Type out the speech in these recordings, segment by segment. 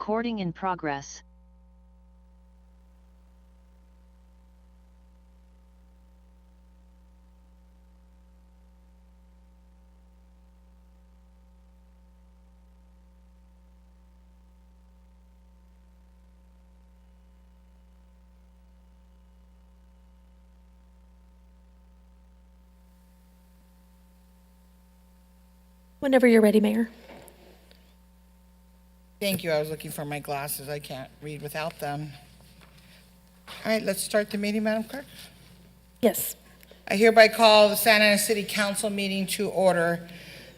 Recording in progress. Whenever you're ready, Mayor. Thank you. I was looking for my glasses. I can't read without them. All right, let's start the meeting, Madam Clerk. Yes. I hereby call the Santa Ana City Council meeting to order.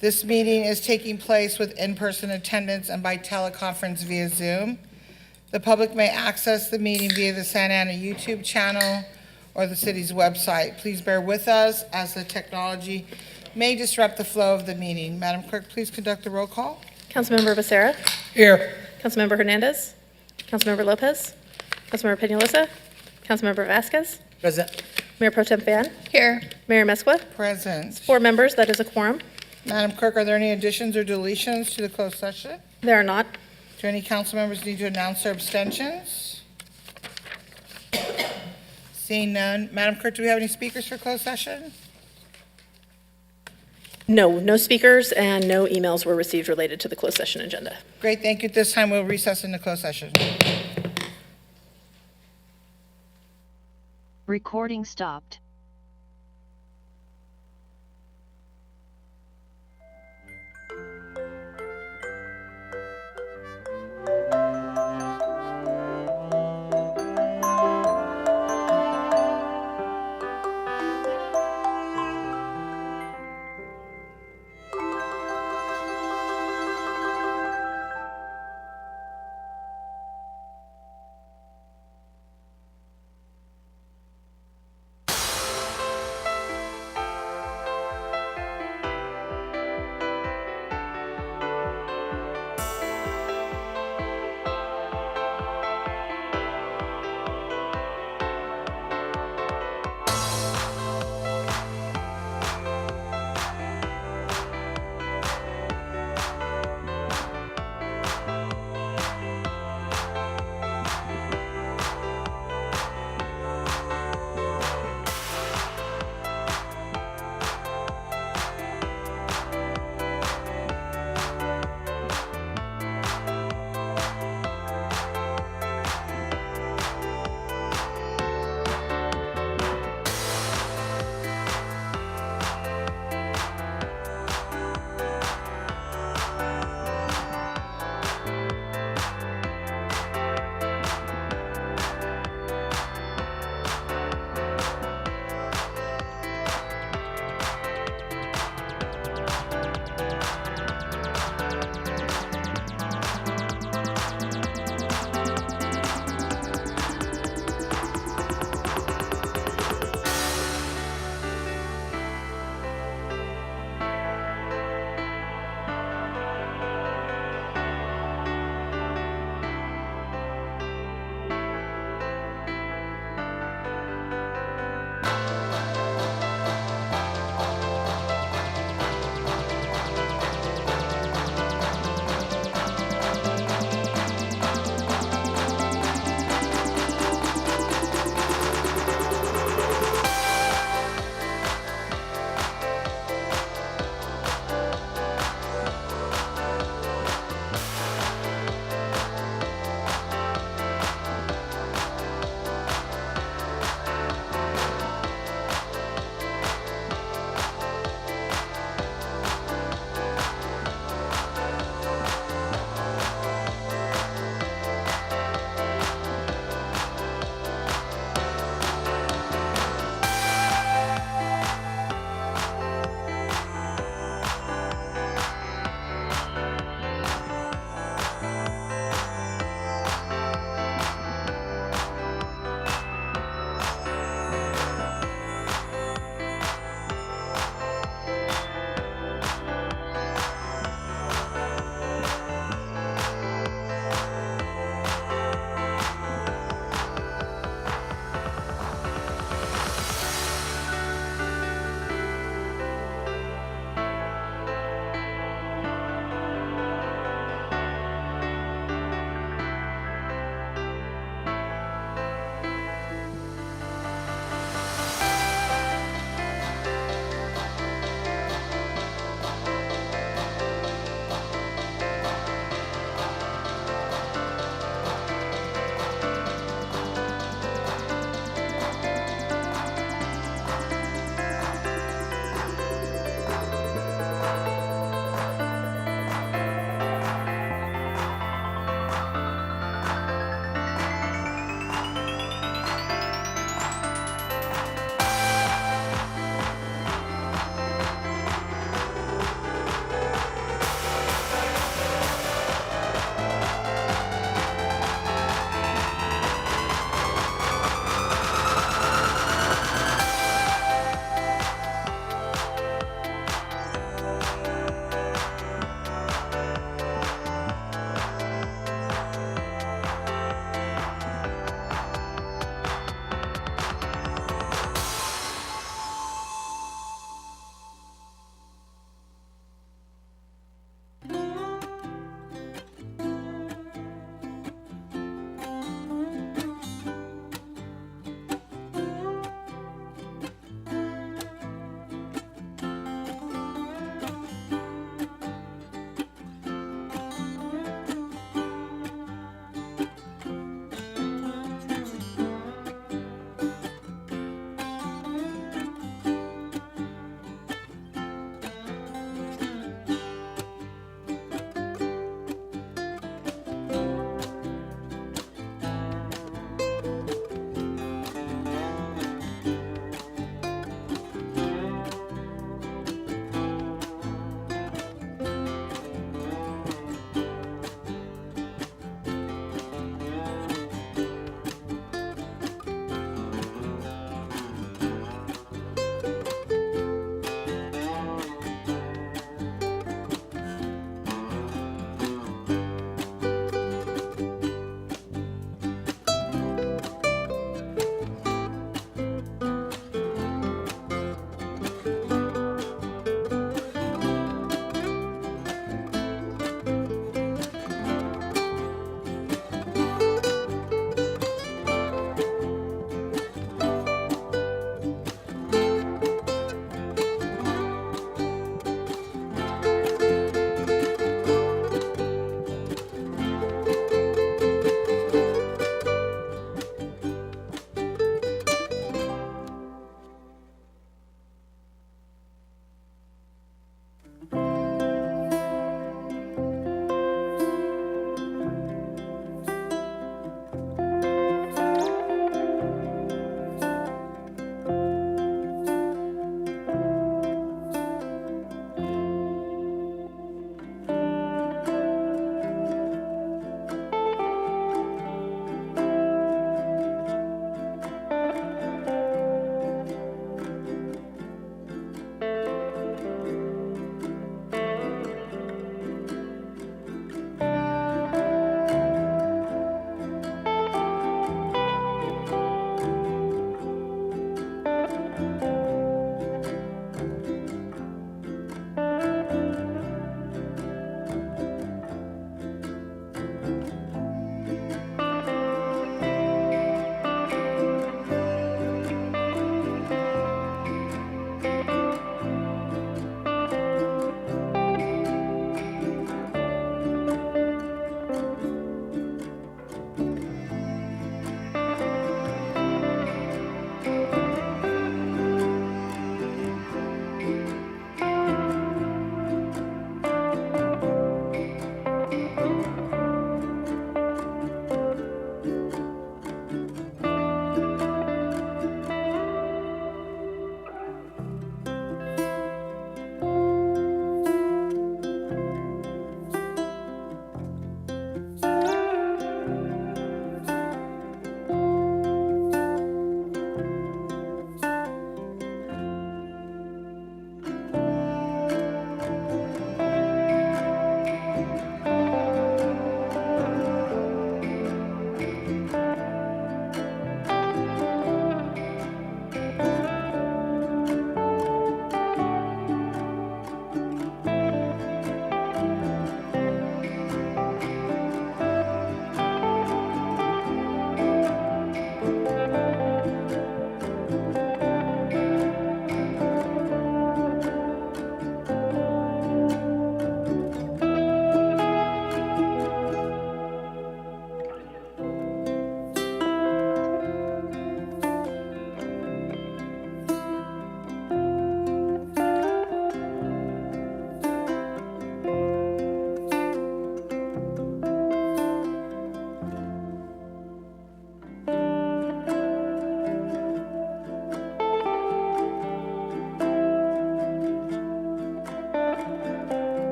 This meeting is taking place with in-person attendance and by teleconference via Zoom. The public may access the meeting via the Santa Ana YouTube channel or the city's website. Please bear with us as the technology may disrupt the flow of the meeting. Madam Clerk, please conduct the roll call. Councilmember Becerra. Here. Councilmember Hernandez. Councilmember Lopez. Councilmember Peñalosa. Councilmember Vasquez. Present. Mayor Pro Tem Fan. Here. Mayor Mesqua. Present. 4 members, that is a quorum. Madam Clerk, are there any additions or deletions to the closed session? There are not. Do any council members need to announce their abstentions? Seeing none. Madam Clerk, do we have any speakers for closed session? No speakers and no emails were received related to the closed session agenda. Great, thank you. At this time, we'll recess into closed session. Recording stopped.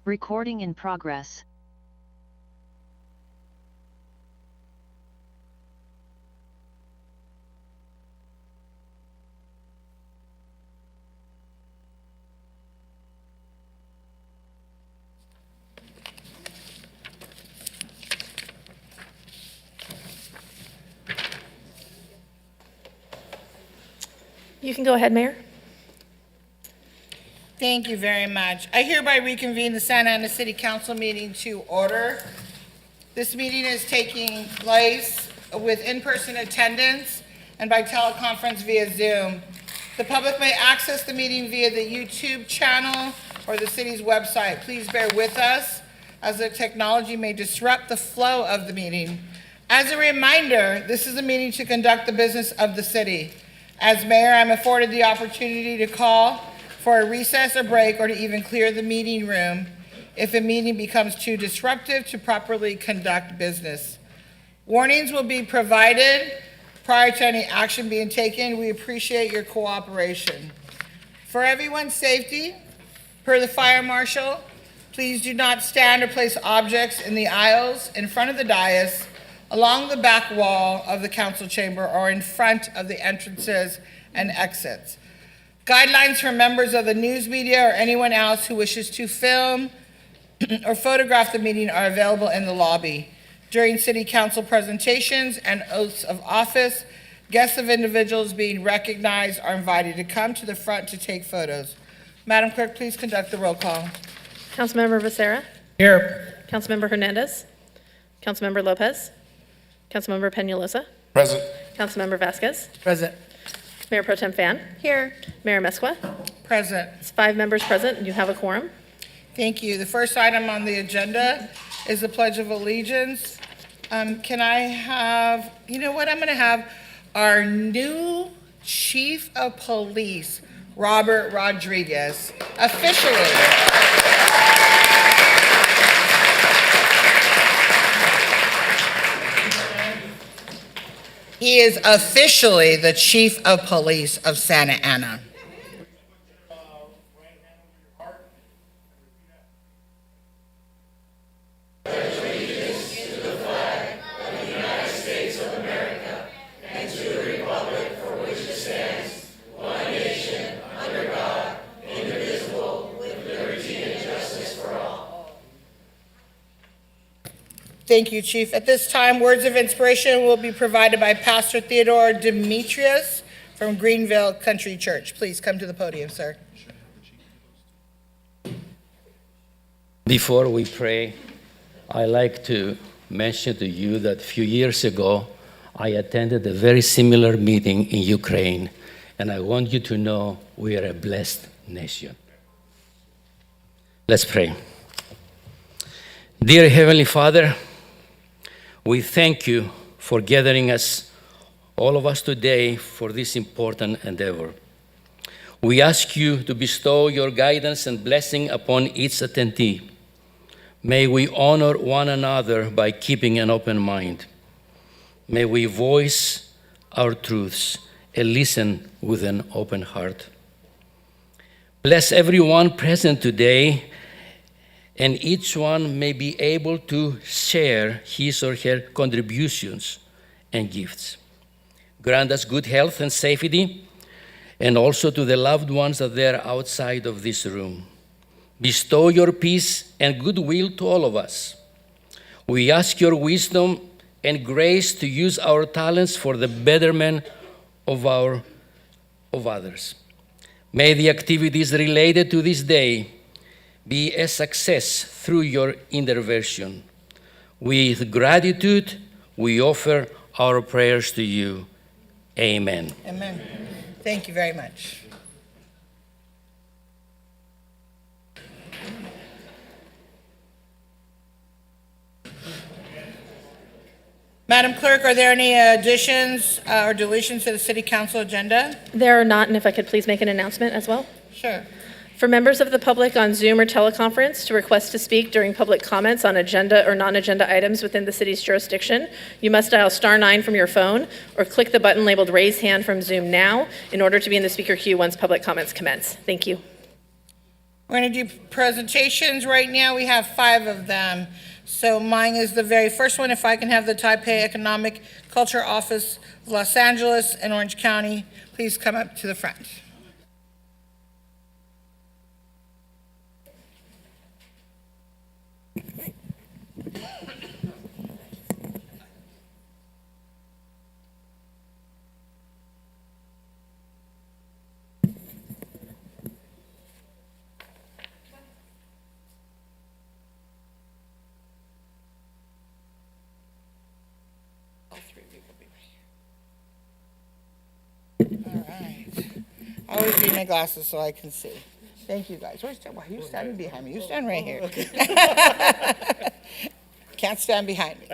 Recording in progress. You can go ahead, Mayor. Thank you very much. I hereby reconvene the Santa Ana City Council meeting to order. This meeting is taking place with in-person attendance and by teleconference via Zoom. The public may access the meeting via the YouTube channel or the city's website. Please bear with us as the technology may disrupt the flow of the meeting. As a reminder, this is a meeting to conduct the business of the city. As mayor, I'm afforded the opportunity to call for a recess or break or to even clear the meeting room if a meeting becomes too disruptive to properly conduct business. Warnings will be provided prior to any action being taken. We appreciate your cooperation. For everyone's safety, per the fire marshal, please do not stand or place objects in the aisles, in front of the dais, along the back wall of the council chamber, or in front of the entrances and exits. Guidelines for members of the news media or anyone else who wishes to film or photograph the meeting are available in the lobby. During city council presentations and oaths of office, guests of individuals being recognized are invited to come to the front to take photos. Madam Clerk, please conduct the roll call. Councilmember Becerra. Here. Councilmember Hernandez. Councilmember Lopez. Councilmember Peñalosa. Present. Councilmember Vasquez. Present. Mayor Pro Tem Fan. Here. Mayor Mesqua. Present. It's 5 members present, and you have a quorum. Thank you. The first item on the agenda is the Pledge of Allegiance. Can I have, you know what, I'm going to have our new Chief of Police, Robert Rodriguez, officially. He is officially the Chief of Police of Santa Ana. Thank you, Chief. At this time, words of inspiration will be provided by Pastor Theodore Demetrius from Greenville Country Church. Please come to the podium, sir. Before we pray, I'd like to mention to you that a few years ago, I attended a very similar meeting in Ukraine, and I want you to know we are a blessed nation. Let's pray. Dear Heavenly Father, we thank you for gathering us, all of us today, for this important endeavor. We ask you to bestow your guidance and blessing upon each attendee. May we honor one another by keeping an open mind. May we voice our truths and listen with an open heart. Bless everyone present today, and each one may be able to share his or her contributions and gifts. Grant us good health and safety, and also to the loved ones that are outside of this room. Bestow your peace and goodwill to all of us. We ask your wisdom and grace to use our talents for the betterment of others. May the activities related to this day be a success through your intervention. With gratitude, we offer our prayers to you. Amen. Amen. Thank you very much. Madam Clerk, are there any additions or deletions to the City Council agenda? There are not, and if I could please make an announcement as well. Sure. For members of the public on Zoom or teleconference to request to speak during public comments on agenda or non-agenda items within the city's jurisdiction, you must dial *9 from your phone or click the button labeled Raise Hand from Zoom now in order to be in the speaker queue once public comments commence. Thank you. We're going to do presentations. Right now, we have 5 of them. So mine is the very first one. If I can have the Taipei Economic Culture Office of Los Angeles and Orange County, please come up to the front. All right. I always need my glasses so I can see. Thank you, guys. Why are you standing behind me? You stand right here. Can't stand behind me.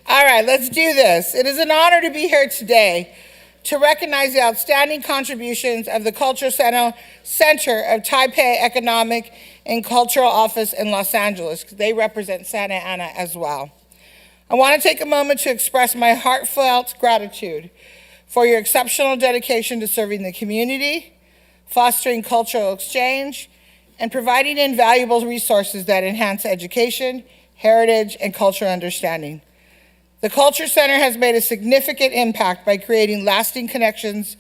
All right, let's do this. It is an honor to be here today to recognize the outstanding contributions of the Cultural Center of Taipei Economic and Cultural Office in Los Angeles, because they represent Santa Ana as well. I want to take a moment to express my heartfelt gratitude for your exceptional dedication to serving the community, fostering cultural exchange, and providing invaluable resources that enhance education, heritage, and cultural understanding. The Culture Center has made a significant impact by creating lasting connections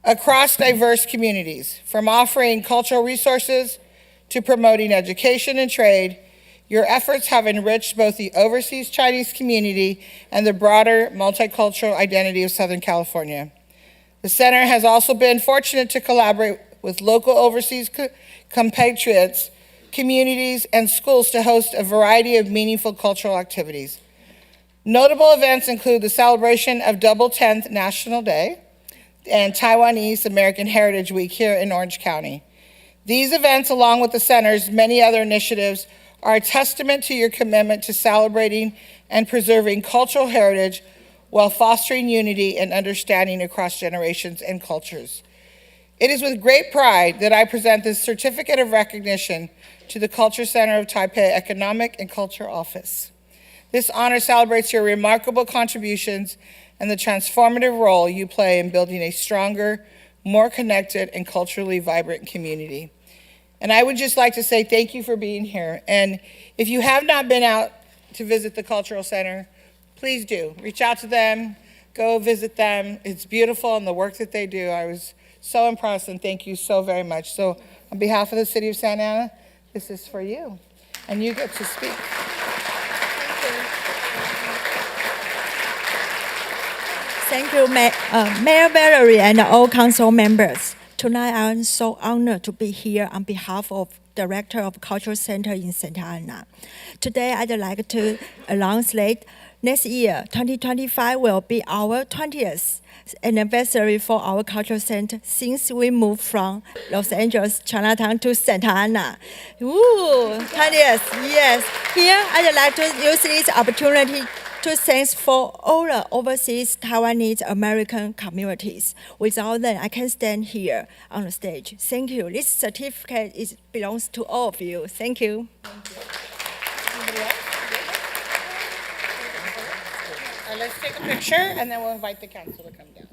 across diverse communities. From offering cultural resources to promoting education and trade, your efforts have enriched both the overseas Chinese community and the broader multicultural identity of Southern California. The center has also been fortunate to collaborate with local overseas compatriots, communities, and schools to host a variety of meaningful cultural activities. Notable events include the celebration of Double 10th National Day and Taiwanese American Heritage Week here in Orange County. These events, along with the center's many other initiatives, are a testament to your commitment to celebrating and preserving cultural heritage while fostering unity and understanding across generations and cultures. It is with great pride that I present this certificate of recognition to the Culture Center of Taipei Economic and Culture Office. This honor celebrates your remarkable contributions and the transformative role you play in building a stronger, more connected, and culturally vibrant community. And I would just like to say thank you for being here. And if you have not been out to visit the Cultural Center, please do. Reach out to them, go visit them. It's beautiful and the work that they do. I was so impressed, and thank you so very much. So on behalf of the City of Santa Ana, this is for you. And you get to speak. Thank you, Mayor Valerie and all council members. Tonight, I am so honored to be here on behalf of Director of Cultural Center in Santa Ana. Today, I'd like to announce that next year, 2025, will be our 20th anniversary for our Cultural Center since we moved from Los Angeles, Chinatown to Santa Ana. Ooh, 20th, yes. Here, I'd like to use this opportunity to thank for all the overseas Taiwanese American communities. Without them, I can't stand here on the stage. Thank you. This certificate belongs to all of you. Thank you. Anybody else? All right, let's take a picture, and then we'll invite the council to come down.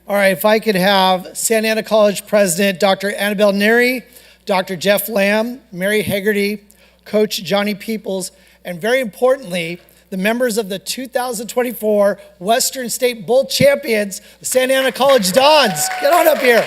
All right, if I could have Santa Ana College President Dr. Annabelle Neary, Dr. Jeff Lamb, Mary Haggerty, Coach Johnny Peoples, and very importantly, the members of the 2024 Western State Bowl champions, the Santa Ana College Dons. Get on up here.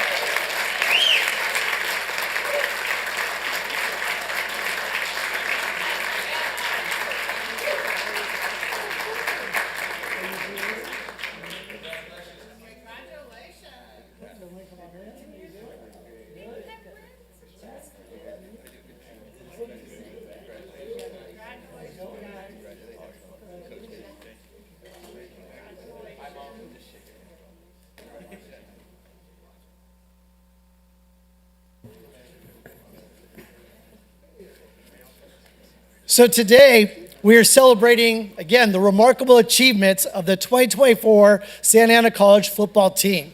So today, we are celebrating, again, the remarkable achievements of the 2024 Santa Ana College football team.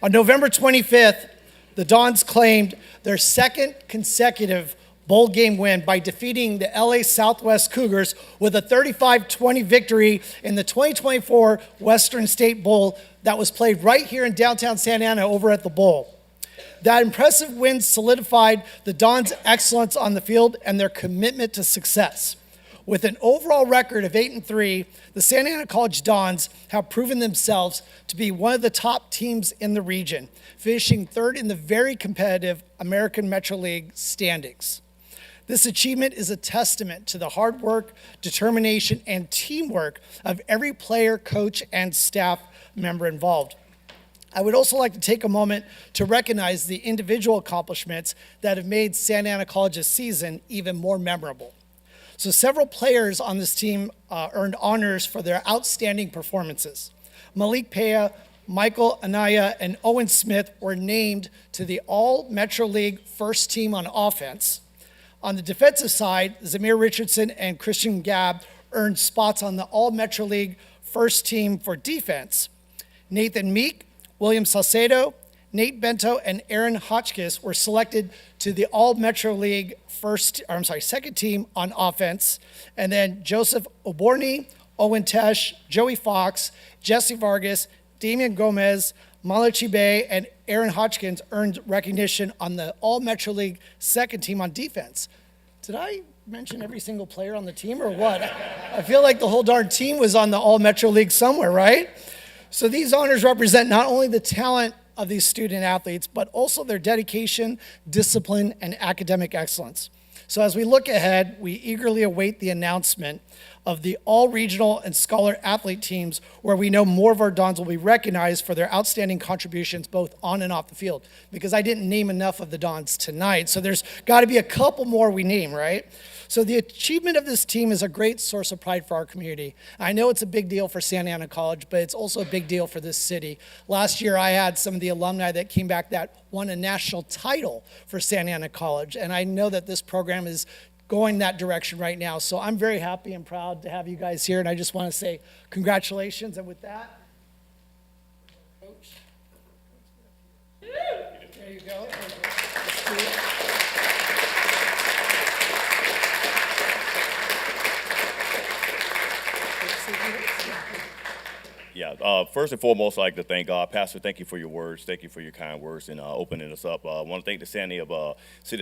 On November 25th, the Dons claimed their second consecutive bowl game win by defeating the LA Southwest Cougars with a 35-20 victory in the 2024 Western State Bowl that was played right here in downtown Santa Ana over at the Bowl. That impressive win solidified the Dons' excellence on the field and their commitment to success. With an overall record of 8-3, the Santa Ana College Dons have proven themselves to be one of the top teams in the region, finishing third in the very competitive American Metro League standings. This achievement is a testament to the hard work, determination, and teamwork of every player, coach, and staff member involved. I would also like to take a moment to recognize the individual accomplishments that have made Santa Ana College's season even more memorable. So several players on this team earned honors for their outstanding performances. Malik Pea, Michael Anaya, and Owen Smith were named to the All-Metro League first team on offense. On the defensive side, Zamir Richardson and Christian Gabb earned spots on the All-Metro League first team for defense. Nathan Meek, William Salcedo, Nate Bento, and Aaron Hotchkiss were selected to the All-Metro League second team on offense. And then Joseph Oborny, Owen Tesh, Joey Fox, Jesse Vargas, Damian Gomez, Malachi Bay, and Aaron Hotchkins earned recognition on the All-Metro League second team on defense. Did I mention every single player on the team or what? I feel like the whole darn team was on the All-Metro League somewhere, right? So these honors represent not only the talent of these student athletes, but also their dedication, discipline, and academic excellence. So as we look ahead, we eagerly await the announcement of the all-regional and scholar athlete teams, where we know more of our Dons will be recognized for their outstanding contributions both on and off the field. Because I didn't name enough of the Dons tonight, so there's got to be a couple more we name, right? So the achievement of this team is a great source of pride for our community. I know it's a big deal for Santa Ana College, but it's also a big deal for this city. Last year, I had some of the alumni that came back that won a national title for Santa Ana College, and I know that this program is going that direction right now. So I'm very happy and proud to have you guys here, and I just want to say congratulations. And with that, Coach, there you go. Yeah, first and foremost, I'd like to thank Pastor, thank you for your words. Thank you for your kind words and opening us up. I want to thank the City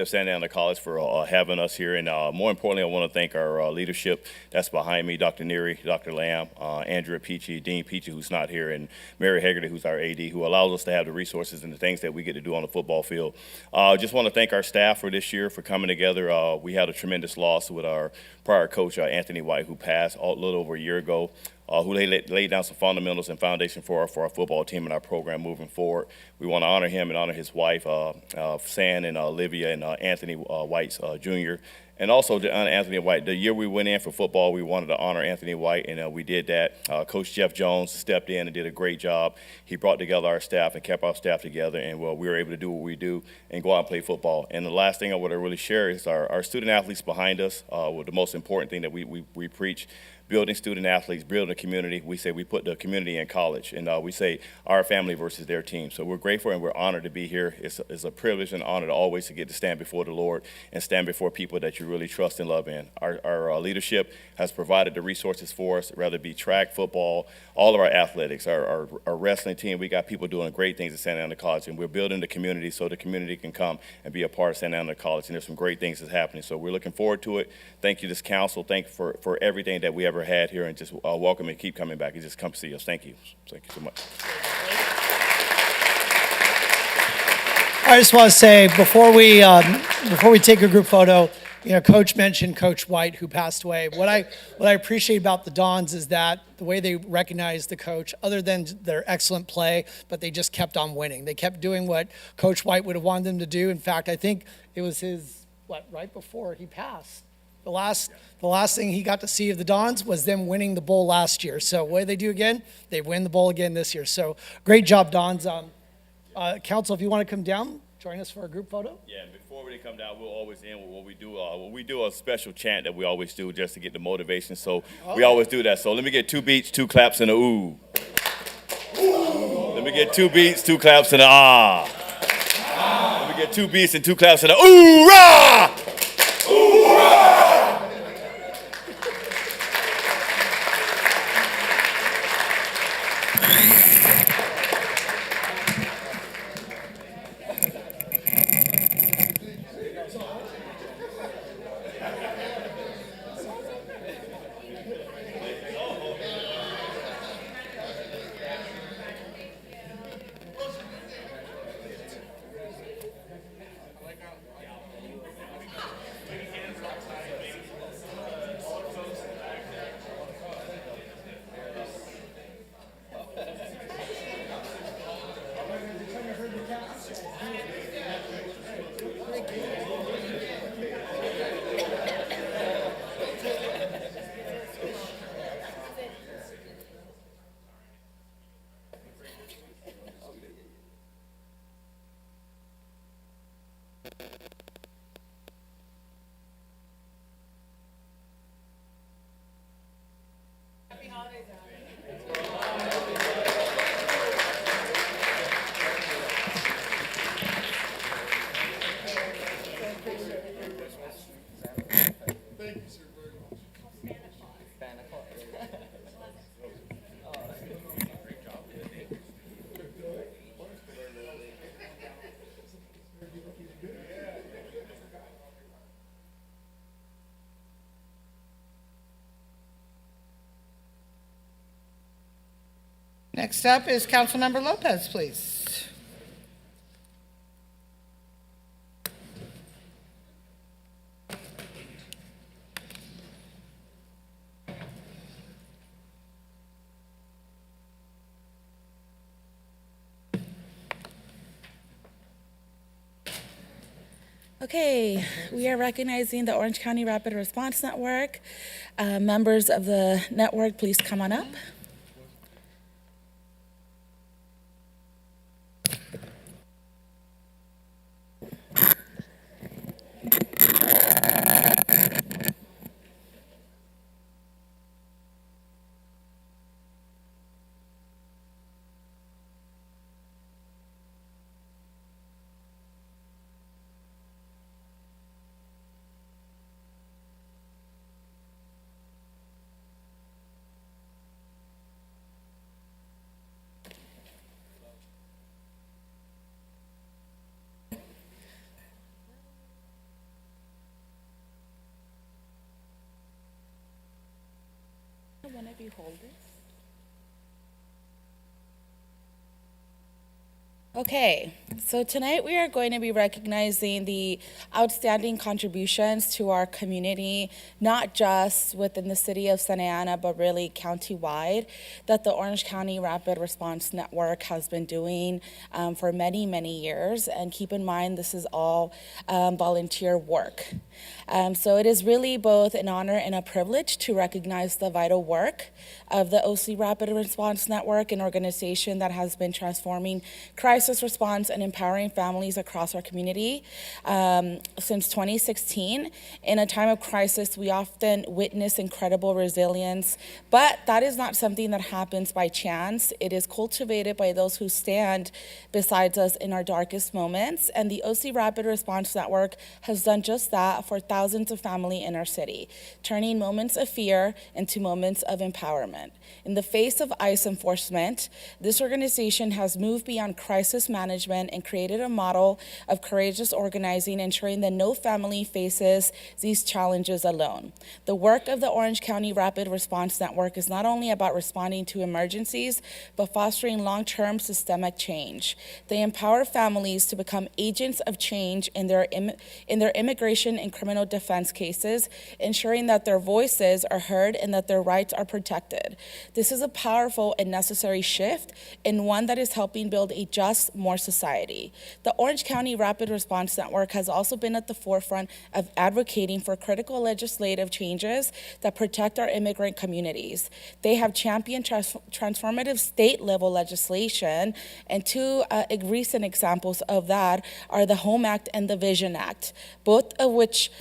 of Santa Ana College for having us here. And more importantly, I want to thank our leadership that's behind me, Dr. Neary, Dr. Lamb, Andrea Peachy, Dean Peachy, who's not here, and Mary Haggerty, who's our AD, who allows us to have the resources and the things that we get to do on the football field. Just want to thank our staff for this year for coming together. We had a tremendous loss with our prior coach, Anthony White, who passed a little over a year ago. Who laid down some fundamentals and foundation for our football team and our program moving forward. We want to honor him and honor his wife, San and Olivia and Anthony White Jr. And also to honor Anthony White. The year we went in for football, we wanted to honor Anthony White, and we did that. Coach Jeff Jones stepped in and did a great job. He brought together our staff and kept our staff together, and we were able to do what we do and go out and play football. And the last thing I want to really share is our student athletes behind us. The most important thing that we preach. Building student athletes, building a community. We say we put the community in college, and we say our family versus their team. So we're grateful and we're honored to be here. It's a privilege and honor to always to get to stand before the Lord and stand before people that you really trust and love in. Our leadership has provided the resources for us, whether it be track, football, all of our athletics, our wrestling team. We got people doing great things at Santa Ana College, and we're building the community so the community can come and be a part of Santa Ana College. And there's some great things that's happening. So we're looking forward to it. Thank you, this council. Thank you for everything that we ever had here, and just welcome and keep coming back and just come see us. Thank you. Thank you so much. I just want to say before we take a group photo, Coach mentioned Coach White, who passed away. What I appreciate about the Dons is that the way they recognize the coach, other than their excellent play, but they just kept on winning. They kept doing what Coach White would have wanted them to do. In fact, I think it was his right before he passed. The last thing he got to see of the Dons was them winning the bowl last year. So what did they do again? They win the bowl again this year. So great job, Dons. Council, if you want to come down, join us for a group photo. Yeah, and before we come down, we'll always end with what we do. We do a special chant that we always do just to get the motivation. So we always do that. So let me get 2 beats, 2 claps, and a ooh. Let me get 2 beats, 2 claps, and a ah. Let me get 2 beats and 2 claps and a ooh rah. Ooh rah. Next up is Councilmember Lopez, please. Okay, we are recognizing the Orange County Rapid Response Network. Members of the network, please come on up. One of you hold this. Okay, so tonight we are going to be recognizing the outstanding contributions to our community, not just within the city of Santa Ana, but really countywide, that the Orange County Rapid Response Network has been doing for many, many years. And keep in mind, this is all volunteer work. So it is really both an honor and a privilege to recognize the vital work of the OC Rapid Response Network, an organization that has been transforming crisis response and empowering families across our community since 2016. In a time of crisis, we often witness incredible resilience, but that is not something that happens by chance. It is cultivated by those who stand beside us in our darkest moments, and the OC Rapid Response Network has done just that for thousands of families in our city, turning moments of fear into moments of empowerment. In the face of ICE enforcement, this organization has moved beyond crisis management and created a model of courageous organizing, ensuring that no family faces these challenges alone. The work of the Orange County Rapid Response Network is not only about responding to emergencies, but fostering long-term systemic change. They empower families to become agents of change in their immigration and criminal defense cases, ensuring that their voices are heard and that their rights are protected. This is a powerful and necessary shift, and one that is helping build a just, more society. The Orange County Rapid Response Network has also been at the forefront of advocating for critical legislative changes that protect our immigrant communities. They have championed transformative state-level legislation, and two recent examples of that are the HOME Act and the Vision Act, both of which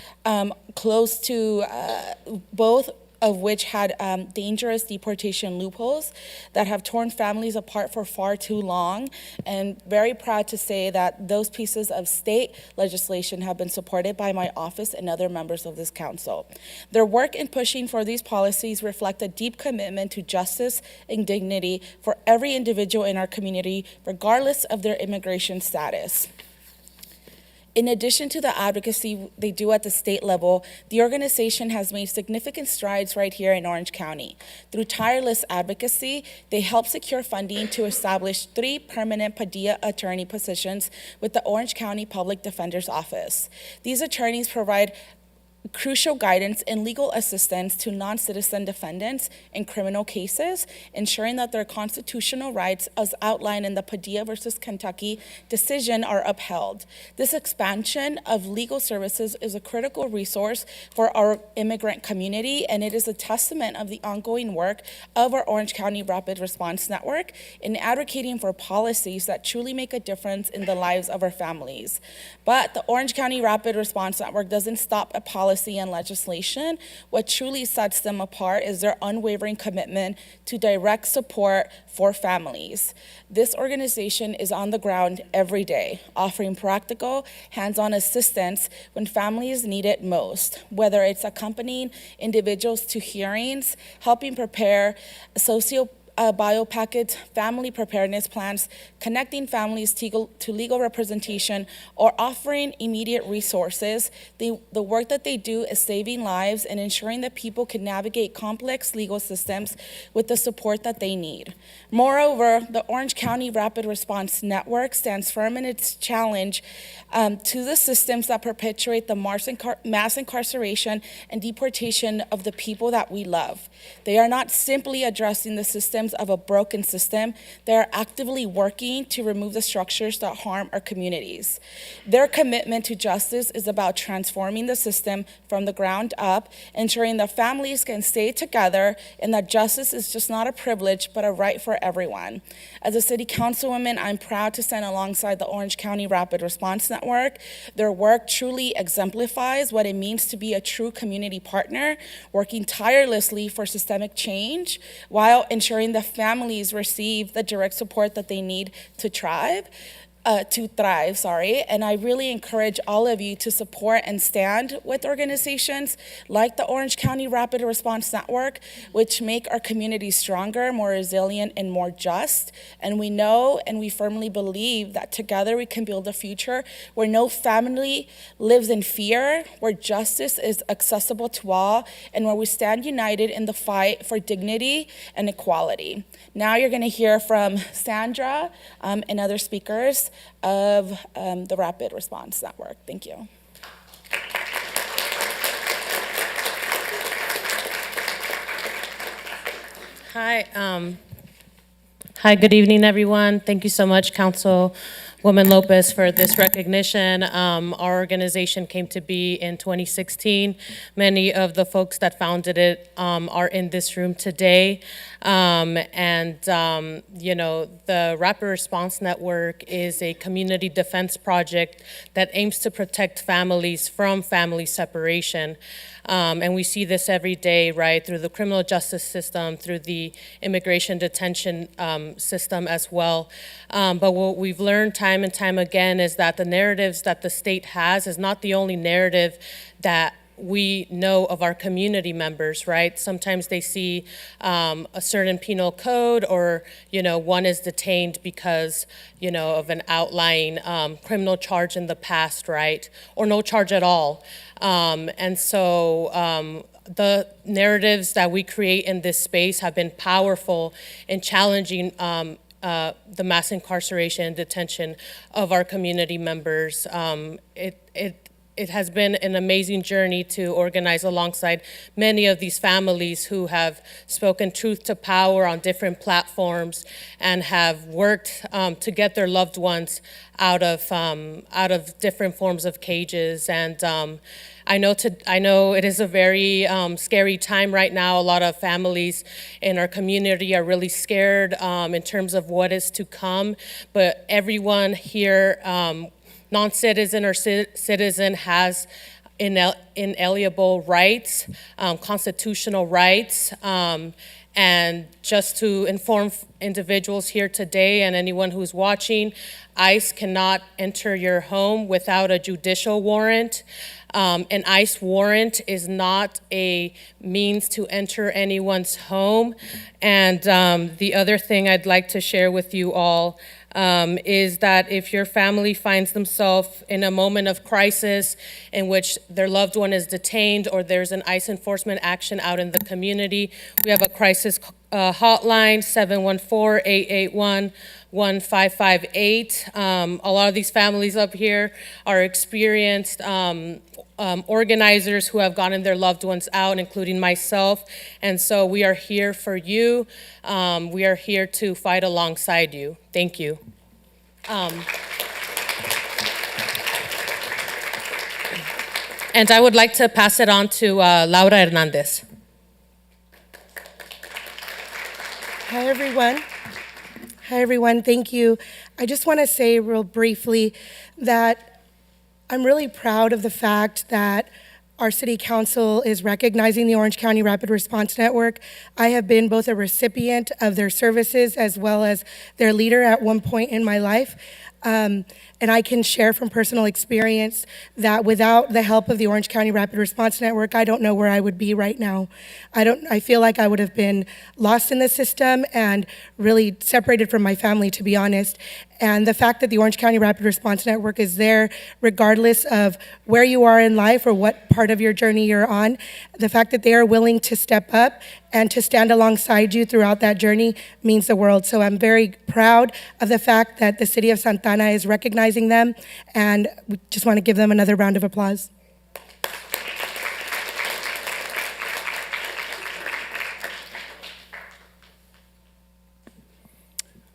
had dangerous deportation loopholes that have torn families apart for far too long, and very proud to say that those pieces of state legislation have been supported by my office and other members of this council. Their work in pushing for these policies reflect a deep commitment to justice and dignity for every individual in our community, regardless of their immigration status. In addition to the advocacy they do at the state level, the organization has made significant strides right here in Orange County. Through tireless advocacy, they help secure funding to establish 3 permanent Padilla attorney positions with the Orange County Public Defender's Office. These attorneys provide crucial guidance and legal assistance to non-citizen defendants in criminal cases, ensuring that their constitutional rights as outlined in the Padilla versus Kentucky decision are upheld. This expansion of legal services is a critical resource for our immigrant community, and it is a testament of the ongoing work of our Orange County Rapid Response Network in advocating for policies that truly make a difference in the lives of our families. But the Orange County Rapid Response Network doesn't stop at policy and legislation. What truly sets them apart is their unwavering commitment to direct support for families. This organization is on the ground every day, offering practical, hands-on assistance when families need it most, whether it's accompanying individuals to hearings, helping prepare bio packets, family preparedness plans, connecting families to legal representation, or offering immediate resources. The work that they do is saving lives and ensuring that people can navigate complex legal systems with the support that they need. Moreover, the Orange County Rapid Response Network stands firm in its challenge to the systems that perpetuate the mass incarceration and deportation of the people that we love. They are not simply addressing the systems of a broken system. They are actively working to remove the structures that harm our communities. Their commitment to justice is about transforming the system from the ground up, ensuring that families can stay together and that justice is just not a privilege, but a right for everyone. As a city councilwoman, I'm proud to stand alongside the Orange County Rapid Response Network. Their work truly exemplifies what it means to be a true community partner, working tirelessly for systemic change while ensuring that families receive the direct support that they need to thrive. to thrive, and I really encourage all of you to support and stand with organizations like the Orange County Rapid Response Network, which make our community stronger, more resilient, and more just. And we know and we firmly believe that together we can build a future where no family lives in fear, where justice is accessible to all, and where we stand united in the fight for dignity and equality. Now you're going to hear from Sandra and other speakers of the Rapid Response Network. Thank you. Hi, good evening, everyone. Thank you so much, Councilwoman Lopez, for this recognition. Our organization came to be in 2016. Many of the folks that founded it are in this room today. You know, the Rapid Response Network is a community defense project that aims to protect families from family separation. And we see this every day, right, through the criminal justice system, through the immigration detention system as well. But what we've learned time and time again is that the narratives that the state has is not the only narrative that we know of our community members, right? Sometimes they see a certain penal code, or, you know, one is detained because, you know, of an outlying criminal charge in the past, right? Or no charge at all. And so the narratives that we create in this space have been powerful in challenging the mass incarceration and detention of our community members. It has been an amazing journey to organize alongside many of these families who have spoken truth to power on different platforms and have worked to get their loved ones out of different forms of cages. And I know it is a very scary time right now. A lot of families in our community are really scared in terms of what is to come, but everyone here, non-citizen or citizen, has inalienable rights, constitutional rights, and just to inform individuals here today and anyone who's watching, ICE cannot enter your home without a judicial warrant. An ICE warrant is not a means to enter anyone's home. And the other thing I'd like to share with you all is that if your family finds themselves in a moment of crisis in which their loved one is detained or there's an ICE enforcement action out in the community, we have a crisis hotline, 714-881-1558. A lot of these families up here are experienced organizers who have gotten their loved ones out, including myself. And so we are here for you. We are here to fight alongside you. Thank you. And I would like to pass it on to Laura Hernandez. Hi, everyone. Hi, everyone. Thank you. I just want to say real briefly that I'm really proud of the fact that our City Council is recognizing the Orange County Rapid Response Network. I have been both a recipient of their services as well as their leader at one point in my life. And I can share from personal experience that without the help of the Orange County Rapid Response Network, I don't know where I would be right now. I feel like I would have been lost in the system and really separated from my family, to be honest. And the fact that the Orange County Rapid Response Network is there, regardless of where you are in life or what part of your journey you're on, the fact that they are willing to step up and to stand alongside you throughout that journey means the world. So I'm very proud of the fact that the City of Santa Ana is recognizing them, and we just want to give them another round of applause.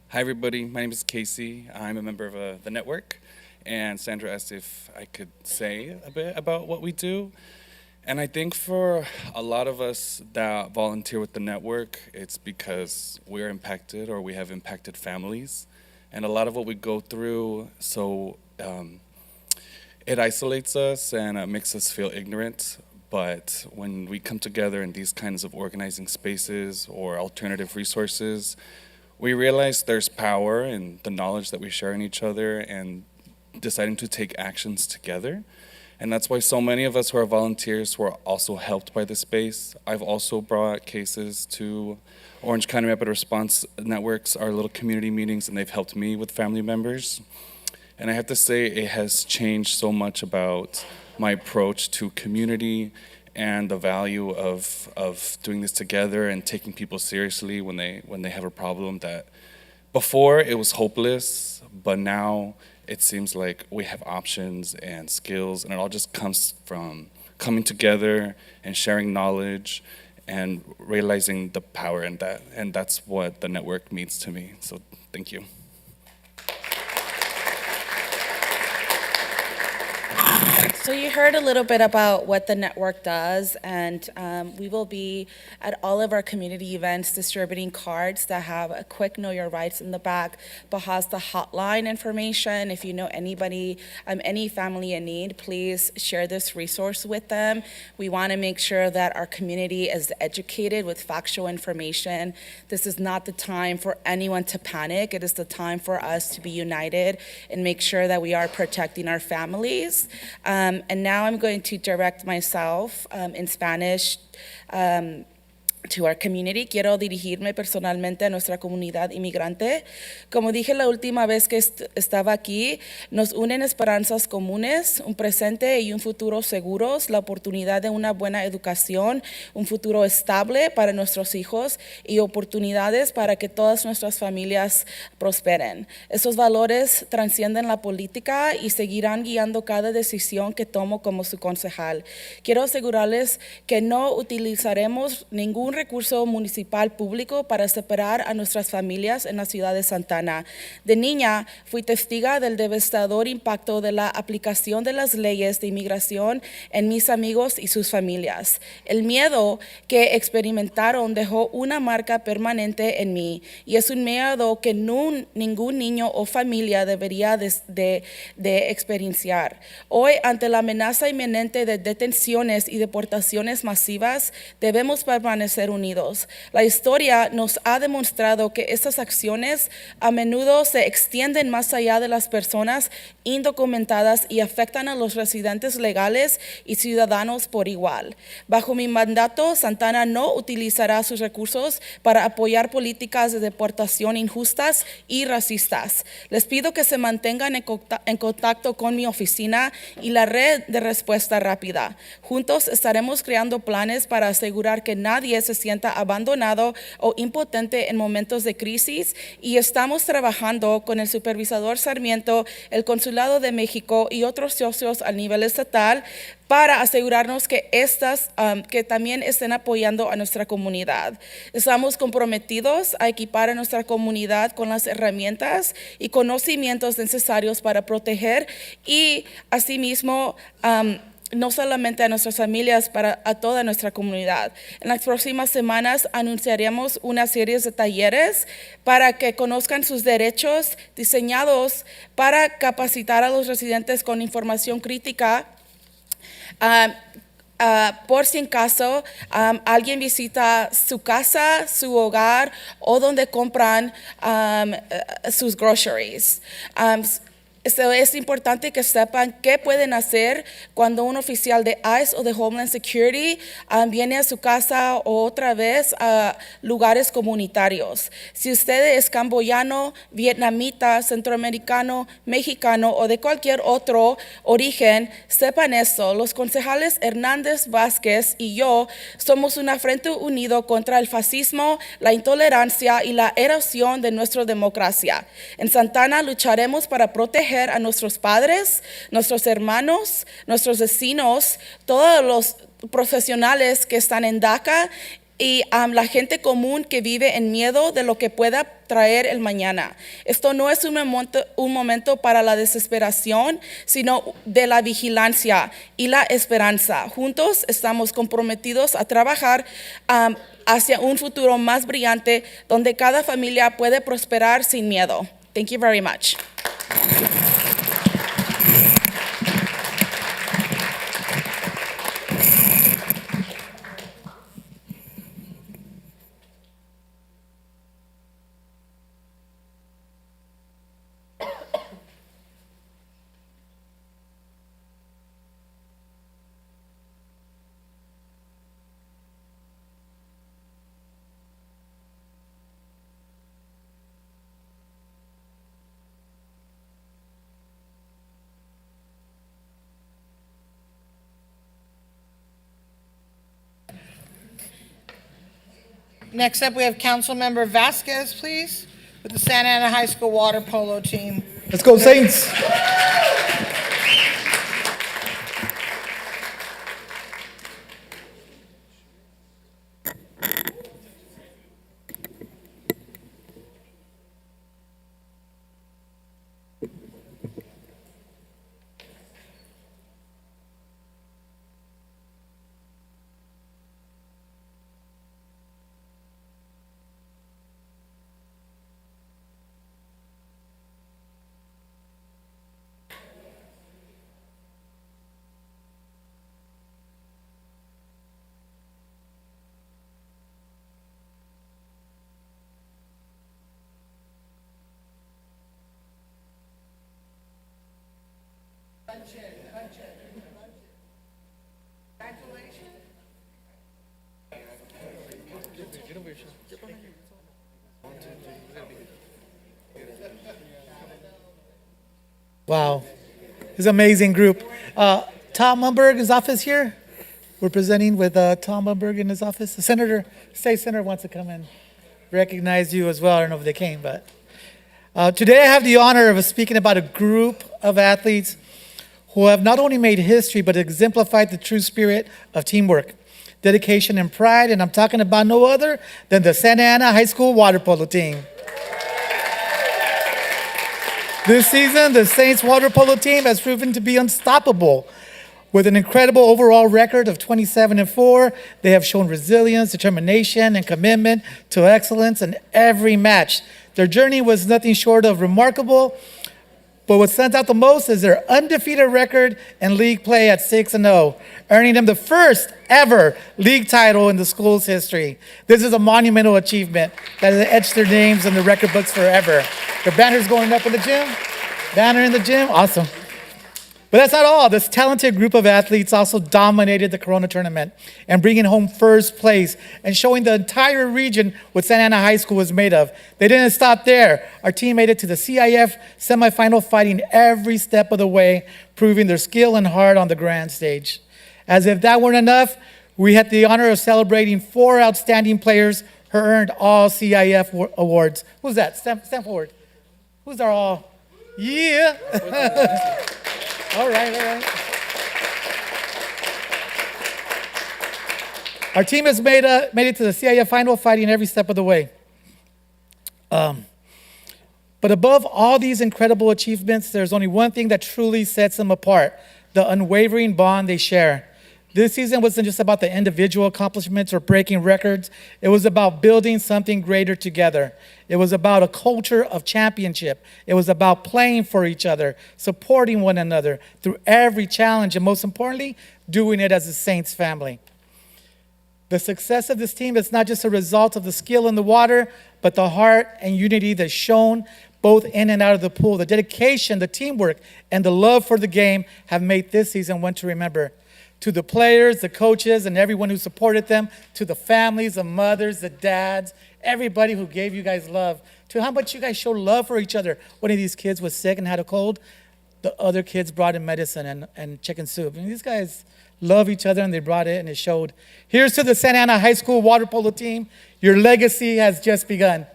Hi, everybody. My name is Casey. I'm a member of the network, and Sandra asked if I could say a bit about what we do. And I think for a lot of us that volunteer with the network, it's because we're impacted or we have impacted families. And a lot of what we go through, so it isolates us and makes us feel ignorant. But when we come together in these kinds of organizing spaces or alternative resources, we realize there's power in the knowledge that we share in each other and deciding to take actions together. And that's why so many of us who are volunteers were also helped by the space. I've also brought cases to Orange County Rapid Response Networks, our little community meetings, and they've helped me with family members. And I have to say, it has changed so much about my approach to community and the value of doing this together and taking people seriously when they have a problem that before it was hopeless, but now it seems like we have options and skills, and it all just comes from coming together and sharing knowledge and realizing the power in that. And that's what the network means to me. So thank you. So you heard a little bit about what the network does, and we will be at all of our community events distributing cards that have a quick Know Your Rights in the back, but has the hotline information. If you know anybody, any family in need, please share this resource with them. We want to make sure that our community is educated with factual information. This is not the time for anyone to panic. It is the time for us to be united and make sure that we are protecting our families. And now I'm going to direct myself in Spanish to our community. Quiero dirigirme personalmente a nuestra comunidad inmigrante. Como dije la última vez que estaba aquí, nos unen esperanzas comunes, un presente y un futuro seguros, la oportunidad de una buena educación, un futuro estable para nuestros hijos y oportunidades para que todas nuestras familias prosperen. Esos valores trascienden la política y seguirán guiando cada decisión que tomo como su concejal. Quiero asegurarles que no utilizaremos ningún recurso municipal público para separar a nuestras familias en la ciudad de Santana. De niña fui testiga del devastador impacto de la aplicación de las leyes de inmigración en mis amigos y sus familias. El miedo que experimentaron dejó una marca permanente en mí y es un miedo que ningún niño o familia debería de experienciar. Hoy, ante la amenaza inminente de detenciones y deportaciones masivas, debemos permanecer unidos. La historia nos ha demostrado que estas acciones a menudo se extienden más allá de las personas indocumentadas y afectan a los residentes legales y ciudadanos por igual. Bajo mi mandato, Santana no utilizará sus recursos para apoyar políticas de deportación injustas y racistas. Les pido que se mantengan en contacto con mi oficina y la red de respuesta rápida. Juntos estaremos creando planes para asegurar que nadie se sienta abandonado o impotente en momentos de crisis, y estamos trabajando con el supervisor Sarmiento, el Consulado de México y otros socios a nivel estatal para asegurarnos que que también estén apoyando a nuestra comunidad. Estamos comprometidos a equipar a nuestra comunidad con las herramientas y conocimientos necesarios para proteger y asimismo no solamente a nuestras familias, para a toda nuestra comunidad. En las próximas semanas anunciaremos una serie de talleres para que conozcan sus derechos, diseñados para capacitar a los residentes con información crítica. Por si en caso alguien visita su casa, su hogar o donde compran sus groceries. Es importante que sepan qué pueden hacer cuando un oficial de ICE o de Homeland Security viene a su casa o otra vez a lugares comunitarios. Si usted es camboyano, vietnamita, centroamericano, mexicano o de cualquier otro origen, sepan esto. Los concejales Hernández, Vázquez y yo somos un frente unido contra el fascismo, la intolerancia y la erosión de nuestra democracia. En Santana lucharemos para proteger a nuestros padres, nuestros hermanos, nuestros vecinos, todos los profesionales que están en DACA y la gente común que vive en miedo de lo que pueda traer el mañana. Esto no es un momento para la desesperación, sino de la vigilancia y la esperanza. Juntos estamos comprometidos a trabajar hacia un futuro más brillante donde cada familia puede prosperar sin miedo. Thank you very much. Next up, we have Councilmember Vasquez, please, with the Santa Ana High School water polo team. Let's go, Saints. Wow, this is an amazing group. Tom Mumberg is office here. We're presenting with Tom Mumberg in his office. The state senator wants to come and recognize you as well. I don't know if they came, but today I have the honor of speaking about a group of athletes who have not only made history, but exemplified the true spirit of teamwork, dedication, and pride. And I'm talking about no other than the Santa Ana High School water polo team. This season, the Saints water polo team has proven to be unstoppable. With an incredible overall record of 27-4, they have shown resilience, determination, and commitment to excellence in every match. Their journey was nothing short of remarkable, but what stands out the most is their undefeated record in league play at 6-0, earning them the first ever league title in the school's history. This is a monumental achievement that has etched their names in the record books forever. Their banner's going up in the gym. Banner in the gym, awesome. But that's not all. This talented group of athletes also dominated the Corona tournament and bringing home first place and showing the entire region what Santa Ana High School was made of. They didn't stop there. Our team made it to the CIF semifinal, fighting every step of the way, proving their skill and heart on the grand stage. As if that weren't enough, we had the honor of celebrating 4 outstanding players who earned all CIF awards. Who's that? Stand forward. Who's our all? Yeah. All right. Our team has made it to the CIF final, fighting every step of the way. But above all these incredible achievements, there's only one thing that truly sets them apart: the unwavering bond they share. This season wasn't just about the individual accomplishments or breaking records. It was about building something greater together. It was about a culture of championship. It was about playing for each other, supporting one another through every challenge, and most importantly, doing it as a Saints family. The success of this team is not just a result of the skill in the water, but the heart and unity that's shown both in and out of the pool. The dedication, the teamwork, and the love for the game have made this season one to remember. To the players, the coaches, and everyone who supported them, to the families, the mothers, the dads, everybody who gave you guys love, to how much you guys showed love for each other. One of these kids was sick and had a cold. The other kids brought in medicine and chicken soup. And these guys love each other, and they brought it, and it showed. Here's to the Santa Ana High School water polo team. Your legacy has just begun.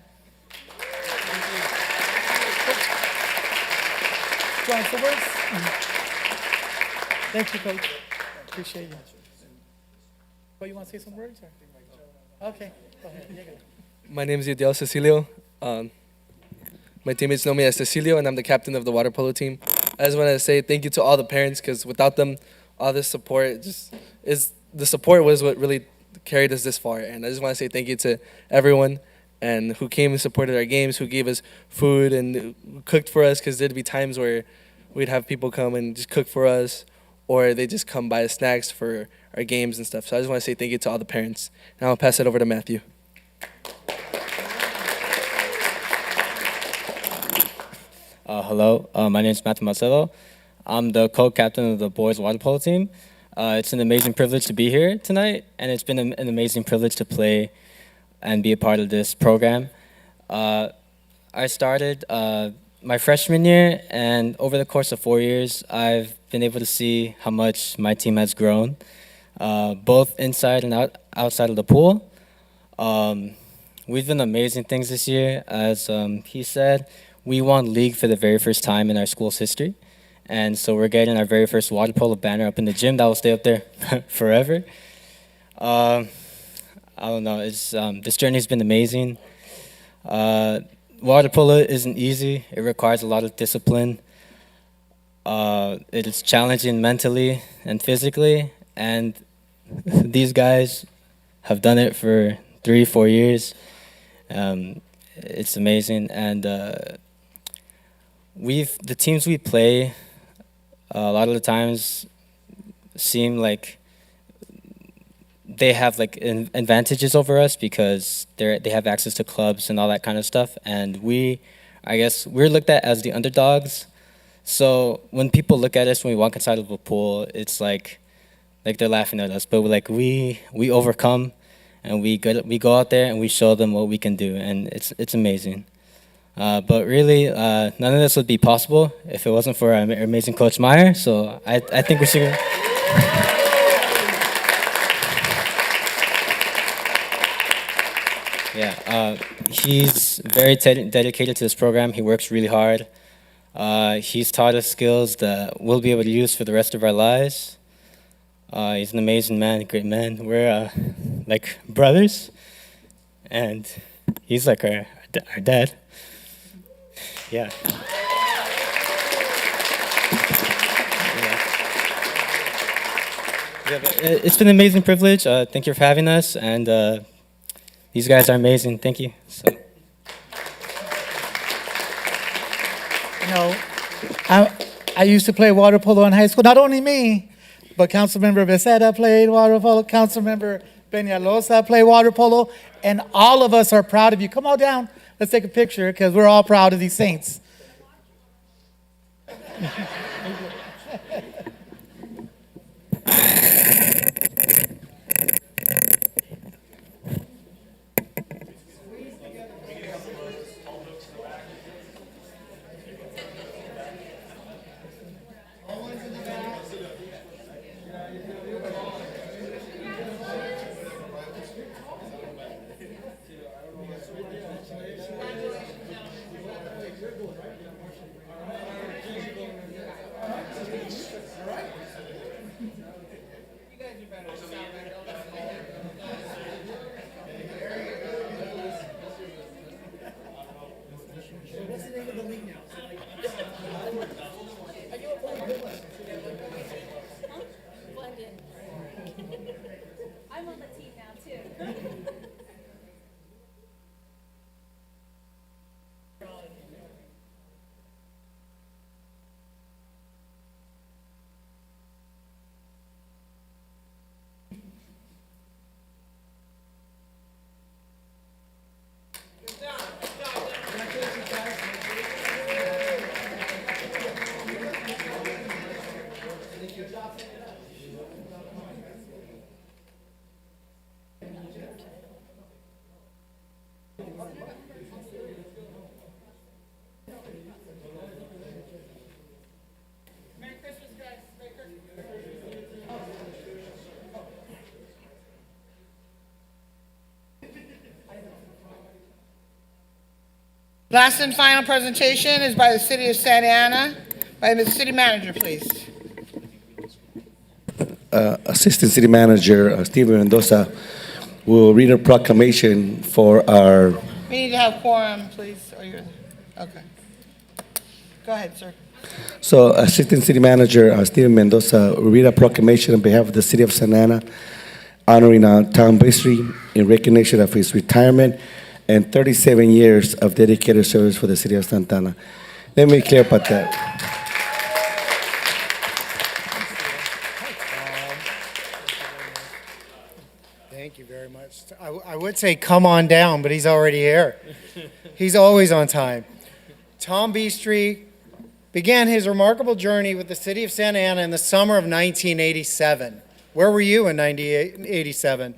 Join some words. Thank you, Coach. Appreciate you. Well, you want to say some words? Or? Okay, go ahead. You go. My name is Yadiel Cecilio. My teammates know me as Cecilio, and I'm the captain of the water polo team. I just want to say thank you to all the parents, because without them, all this support the support was what really carried us this far. And I just want to say thank you to everyone and who came and supported our games, who gave us food and cooked for us, because there'd be times where we'd have people come and just cook for us, or they just come buy us snacks for our games and stuff. So I just want to say thank you to all the parents. Now I'll pass it over to Matthew. Hello, my name is Matthew Marcelo. I'm the co-captain of the boys water polo team. It's an amazing privilege to be here tonight, and it's been an amazing privilege to play and be a part of this program. I started my freshman year, and over the course of 4 years, I've been able to see how much my team has grown, both inside and outside of the pool. we've done amazing things this year. As he said, we won league for the very first time in our school's history. And so we're getting our very first water polo banner up in the gym that will stay up there forever. I don't know, this journey's been amazing. Water polo isn't easy. It requires a lot of discipline. It is challenging mentally and physically, and these guys have done it for 3-4 years. It's amazing, and the teams we play a lot of the times seem like they have like advantages over us because they have access to clubs and all that kind of stuff, and I guess we're looked at as the underdogs. So when people look at us when we walk inside of a pool, it's like they're laughing at us, but like we overcome, and we go out there and we show them what we can do, and it's amazing. But really, none of this would be possible if it wasn't for our amazing Coach Meyer. So I think we should. Yeah, he's very dedicated to this program. He works really hard. He's taught us skills that we'll be able to use for the rest of our lives. He's an amazing man, a great man. We're like brothers, and he's like our dad. Yeah. It's been an amazing privilege. Thank you for having us, and these guys are amazing. Thank you. So. You know, I used to play water polo in high school. Not only me, but Councilmember Becerra played water polo. Councilmember Peñalosa played water polo, and all of us are proud of you. Come on down. Let's take a picture because we're all proud of these saints. I'm on the team now too. Last and final presentation is by the City of Santa Ana, by the City Manager, please. Assistant City Manager Steven Mendoza will read a proclamation for our... We need to have quorum, please. Okay. Go ahead, sir. So Assistant City Manager Steven Mendoza will read a proclamation on behalf of the City of Santa Ana honoring Tom Bistry in recognition of his retirement and 37 years of dedicated service for the City of Santa Ana. Let me be clear about that. Thank you very much. I would say come on down, but he's already here. He's always on time. Tom Bistry began his remarkable journey with the City of Santa Ana in the summer of 1987. Where were you in 1987?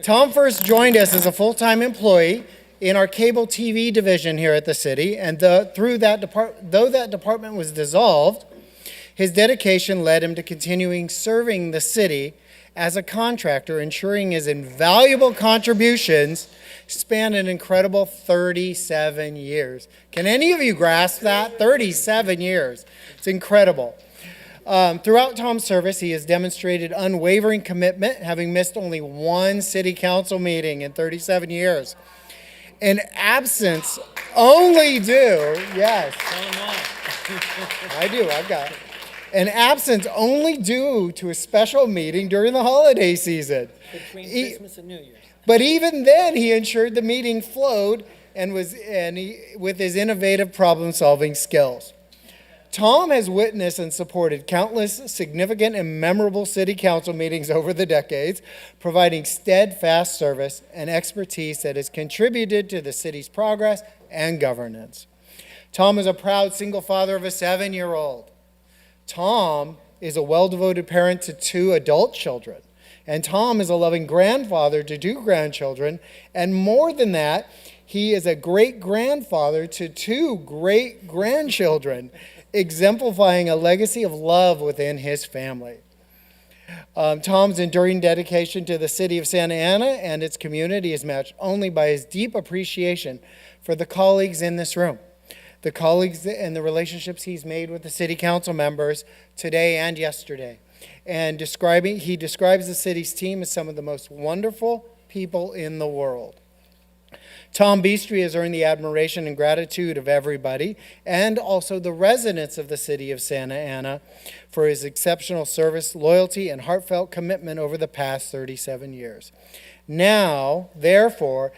Tom first joined us as a full-time employee in our cable TV division here at the city, and though that department was dissolved, his dedication led him to continuing serving the city as a contractor, ensuring his invaluable contributions span an incredible 37 years. Can any of you grasp that? 37 years. It's incredible. Throughout Tom's service, he has demonstrated unwavering commitment, having missed only one city council meeting in 37 years. In absence only due, yes. I do, I've got it. An absence only due to a special meeting during the holiday season. Between Christmas and New Year's. But even then, he ensured the meeting flowed with his innovative problem-solving skills. Tom has witnessed and supported countless significant and memorable city council meetings over the decades, providing steadfast service and expertise that has contributed to the city's progress and governance. Tom is a proud single father of a 7-year-old. Tom is a well-devoted parent to 2 adult children. And Tom is a loving grandfather to 2 grandchildren. And more than that, he is a great-grandfather to 2 great-grandchildren, exemplifying a legacy of love within his family. Tom's enduring dedication to the city of Santa Ana and its community is matched only by his deep appreciation for the colleagues in this room, the colleagues and the relationships he's made with the city council members today and yesterday. And he describes the city's team as some of the most wonderful people in the world. Tom Beastry has earned the admiration and gratitude of everybody, and also the residents of the city of Santa Ana, for his exceptional service, loyalty, and heartfelt commitment over the past 37 years. Now, therefore,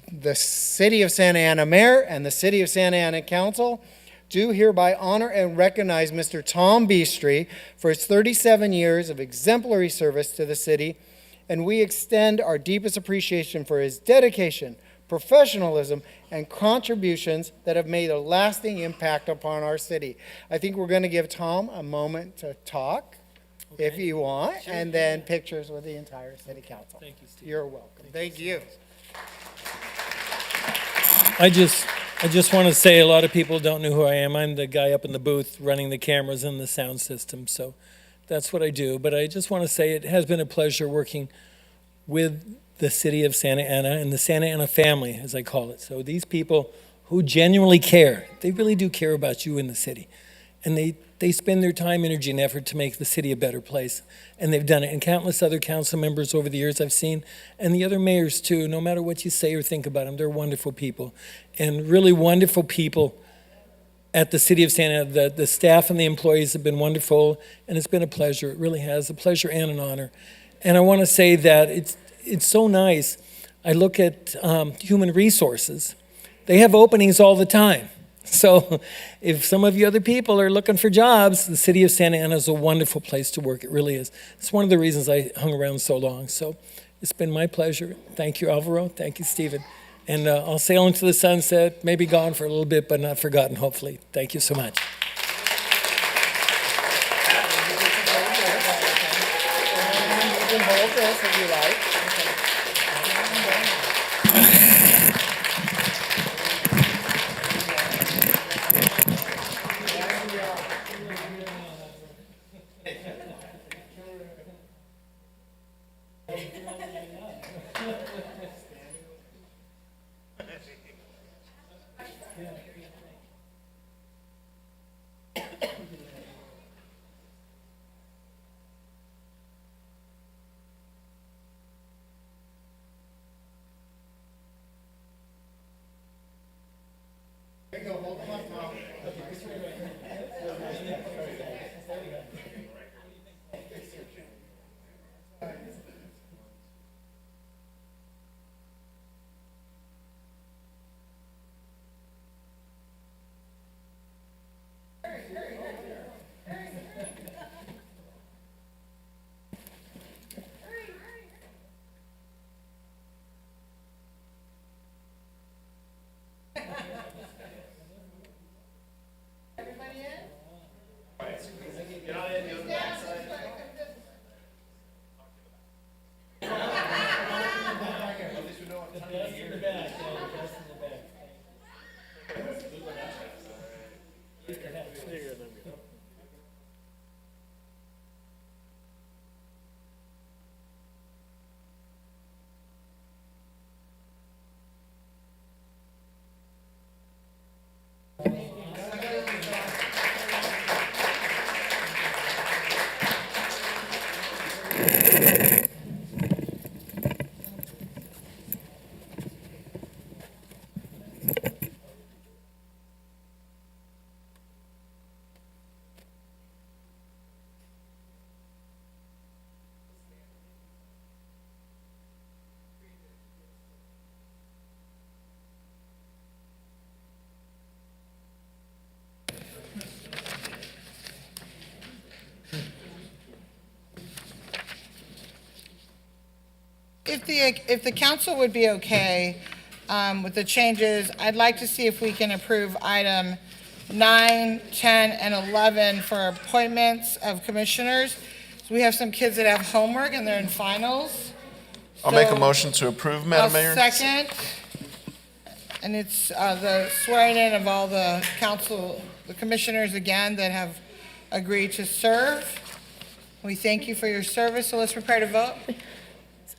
the City of Santa Ana Mayor and the City of Santa Ana Council do hereby honor and recognize Mr. Tom Beastry for his 37 years of exemplary service to the city, and we extend our deepest appreciation for his dedication, professionalism, and contributions that have made a lasting impact upon our city. I think we're going to give Tom a moment to talk, if you want, and then pictures with the entire city council. Thank you, Steve. You're welcome. Thank you. I just want to say a lot of people don't know who I am. I'm the guy up in the booth running the cameras and the sound system, so that's what I do. But I just want to say it has been a pleasure working with the city of Santa Ana and the Santa Ana family, as I call it. So these people who genuinely care, they really do care about you in the city. And they spend their time, energy, and effort to make the city a better place. And they've done it. And countless other council members over the years I've seen, and the other mayors too, no matter what you say or think about them, they're wonderful people. And really wonderful people at the city of Santa Ana. The staff and the employees have been wonderful, and it's been a pleasure. It really has, a pleasure and an honor. And I want to say that it's so nice. I look at human resources. They have openings all the time. So if some of you other people are looking for jobs, the city of Santa Ana is a wonderful place to work. It really is. It's one of the reasons I hung around so long. So it's been my pleasure. Thank you, Alvaro. Thank you, Stephen. And I'll sail into the sunset, maybe gone for a little bit, but not forgotten, hopefully. Thank you so much. You can hold this if you like. if the council would be okay with the changes, I'd like to see if we can approve item 9, 10, and 11 for appointments of commissioners. So we have some kids that have homework and they're in finals. I'll make a So motion to approve, Madam Mayor. I'll second. And it's the swearing in of all the commissioners again that have agreed to serve. We thank you for your service, so let's prepare to vote.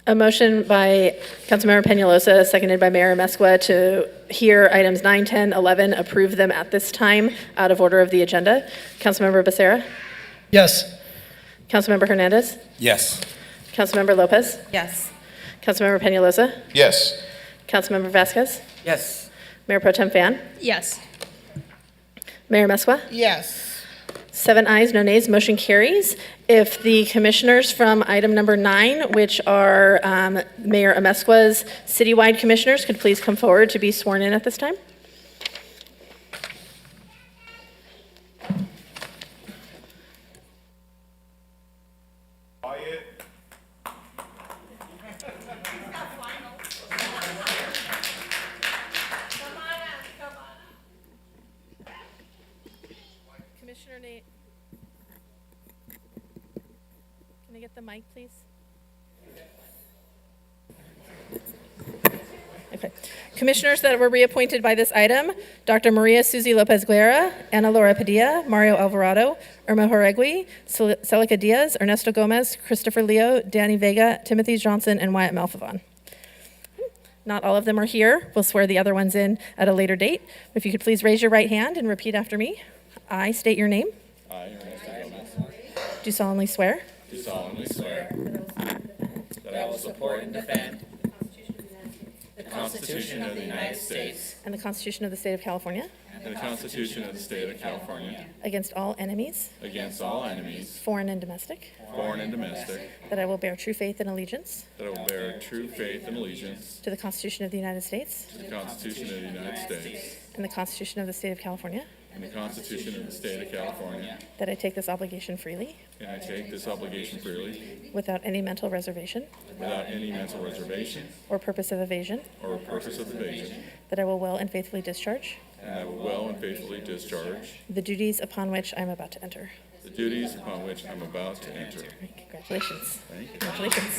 A motion by Councilmember Peñalosa, seconded by Mayor Amezcua, to hear items 9, 10, 11, approve them at this time, out of order of the agenda. Councilmember Becerra? Yes. Councilmember Hernandez? Yes. Councilmember Lopez? Yes. Councilmember Peñalosa? Yes. Councilmember Vasquez? Yes. Mayor Pro Tem Fan? Yes. Mayor Amezcua? Yes. 7 ayes, no nays, motion carries. If the commissioners from item number 9, which are Mayor Amezcua's citywide commissioners, could please come forward to be sworn in at this time. Commissioner Nate. Can I get the mic, please? Okay. Commissioners that were reappointed by this item: Dr. Maria Susie Lopez Guerra, Ana Laura Padilla, Mario Alvarado, Irma Joregui, Celica Diaz, Ernesto Gomez, Christopher Leo, Danny Vega, Timothy Johnson, and Wyatt Malfavon. Not all of them are here. We'll swear the other ones in at a later date. If you could please raise your right hand and repeat after me. I state your name. I, Ernesto Gomez, Do solemnly swear do solemnly swear that I will support and defend the Constitution of the United States and the Constitution of the State of California and the Constitution of the State of California against all enemies, against all enemies, foreign and domestic, foreign and domestic, that I will bear true faith and allegiance that I will bear true faith and allegiance to the Constitution of the United States to the Constitution of the United States and the Constitution of the State of California, and the Constitution of the State of California, that I take this obligation freely and I take this obligation freely without any mental reservation without any mental reservation or purpose of evasion, or purpose of evasion, that I will well and faithfully discharge and I will well and faithfully discharge the duties upon which I am about to enter. the duties upon which I'm about to enter. Congratulations. Thank you. Congratulations.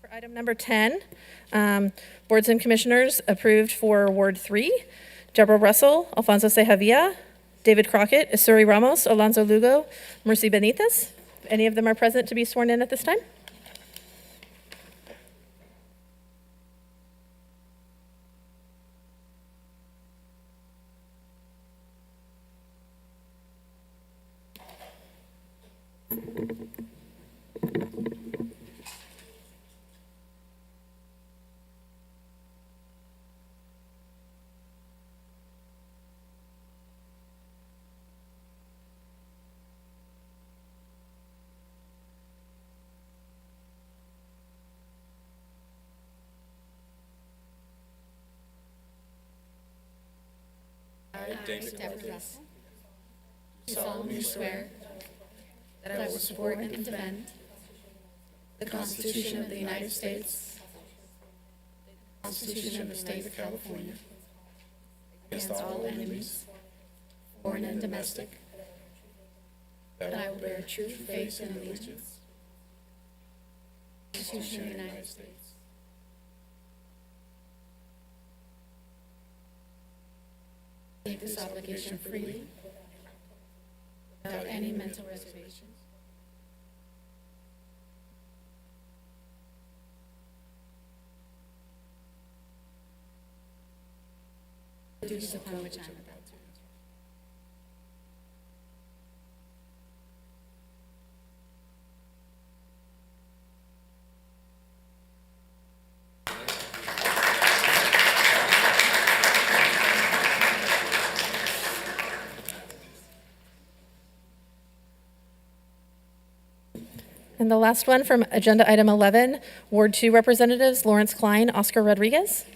For item number 10, boards and commissioners approved for Ward 3, Deborah Russell, Alfonso Sejavilla, David Crockett, Isuri Ramos, Alonso Lugo, Mercy Benitez. Any of them are present to be sworn in at this time? Deborah Russell, do solemnly swear that I will support and defend the Constitution of the United States, the Constitution of the State of California, against all enemies, foreign and domestic, that I will bear true faith and allegiance to the Constitution of the United States, take this obligation freely, without any mental reservations the duties upon which I am about to. And the last one from agenda item 11, Ward 2 representatives, Lawrence Klein, Oscar Rodriguez.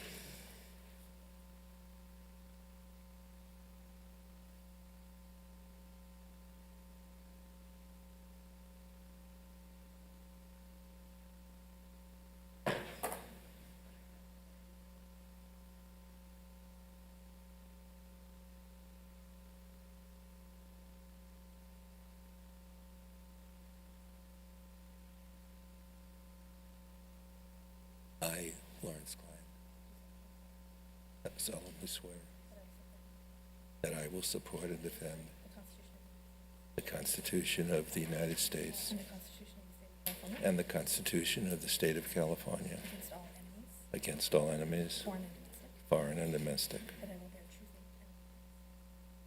I, Lawrence Klein, solemnly swear that I will support and defend the Constitution of the United States and the Constitution of the State of California against all enemies, foreign and domestic,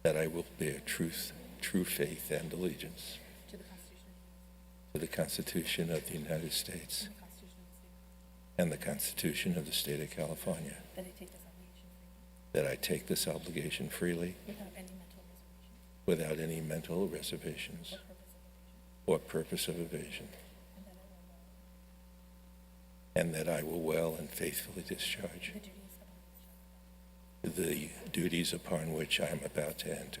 that I will bear true faith and allegiance to the Constitution of the United States and the Constitution of the State of California, that I take this obligation freely without any mental reservations or purpose of evasion, and that I will well and faithfully discharge the duties upon which I am about to enter.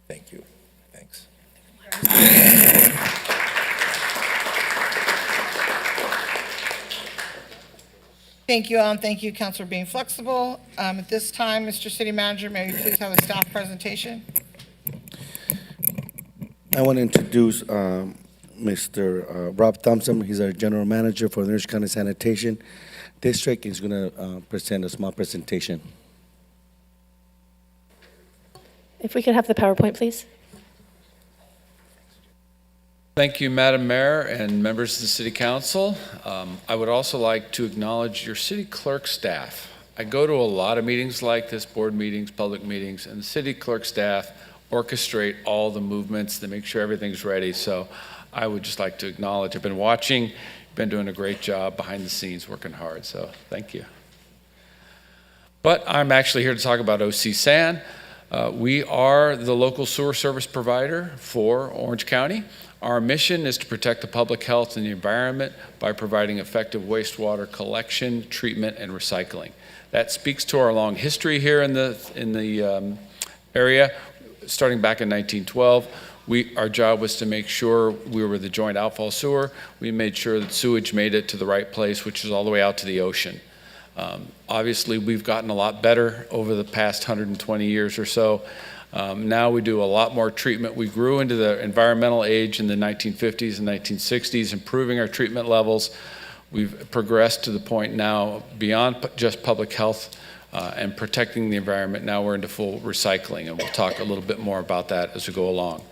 Thank you. Thanks. Thank you all, and thank you, Council, for being flexible. At this time, Mr. City Manager, may we please have a staff presentation? I want to introduce Mr. Rob Thompson. He's our General Manager for the Orange County Sanitation District. He's going to present a small presentation. If we could have the PowerPoint, please. Thank you, Madam Mayor and members of the City Council. I would also like to acknowledge your City Clerk staff. I go to a lot of meetings like this, board meetings, public meetings, and the City Clerk staff orchestrate all the movements to make sure everything's ready. So I would just like to acknowledge, I've been watching, you've been doing a great job behind the scenes, working hard, so thank you. But I'm actually here to talk about OC San. We are the local sewer service provider for Orange County. Our mission is to protect the public health and the environment by providing effective wastewater collection, treatment, and recycling. That speaks to our long history here in the area. Starting back in 1912, our job was to make sure we were the joint outfall sewer. We made sure that sewage made it to the right place, which is all the way out to the ocean. Obviously, we've gotten a lot better over the past 120 years or so. Now we do a lot more treatment. We grew into the environmental age in the 1950s and 1960s, improving our treatment levels. We've progressed to the point now beyond just public health and protecting the environment. Now we're into full recycling, and we'll talk a little bit more about that as we go along.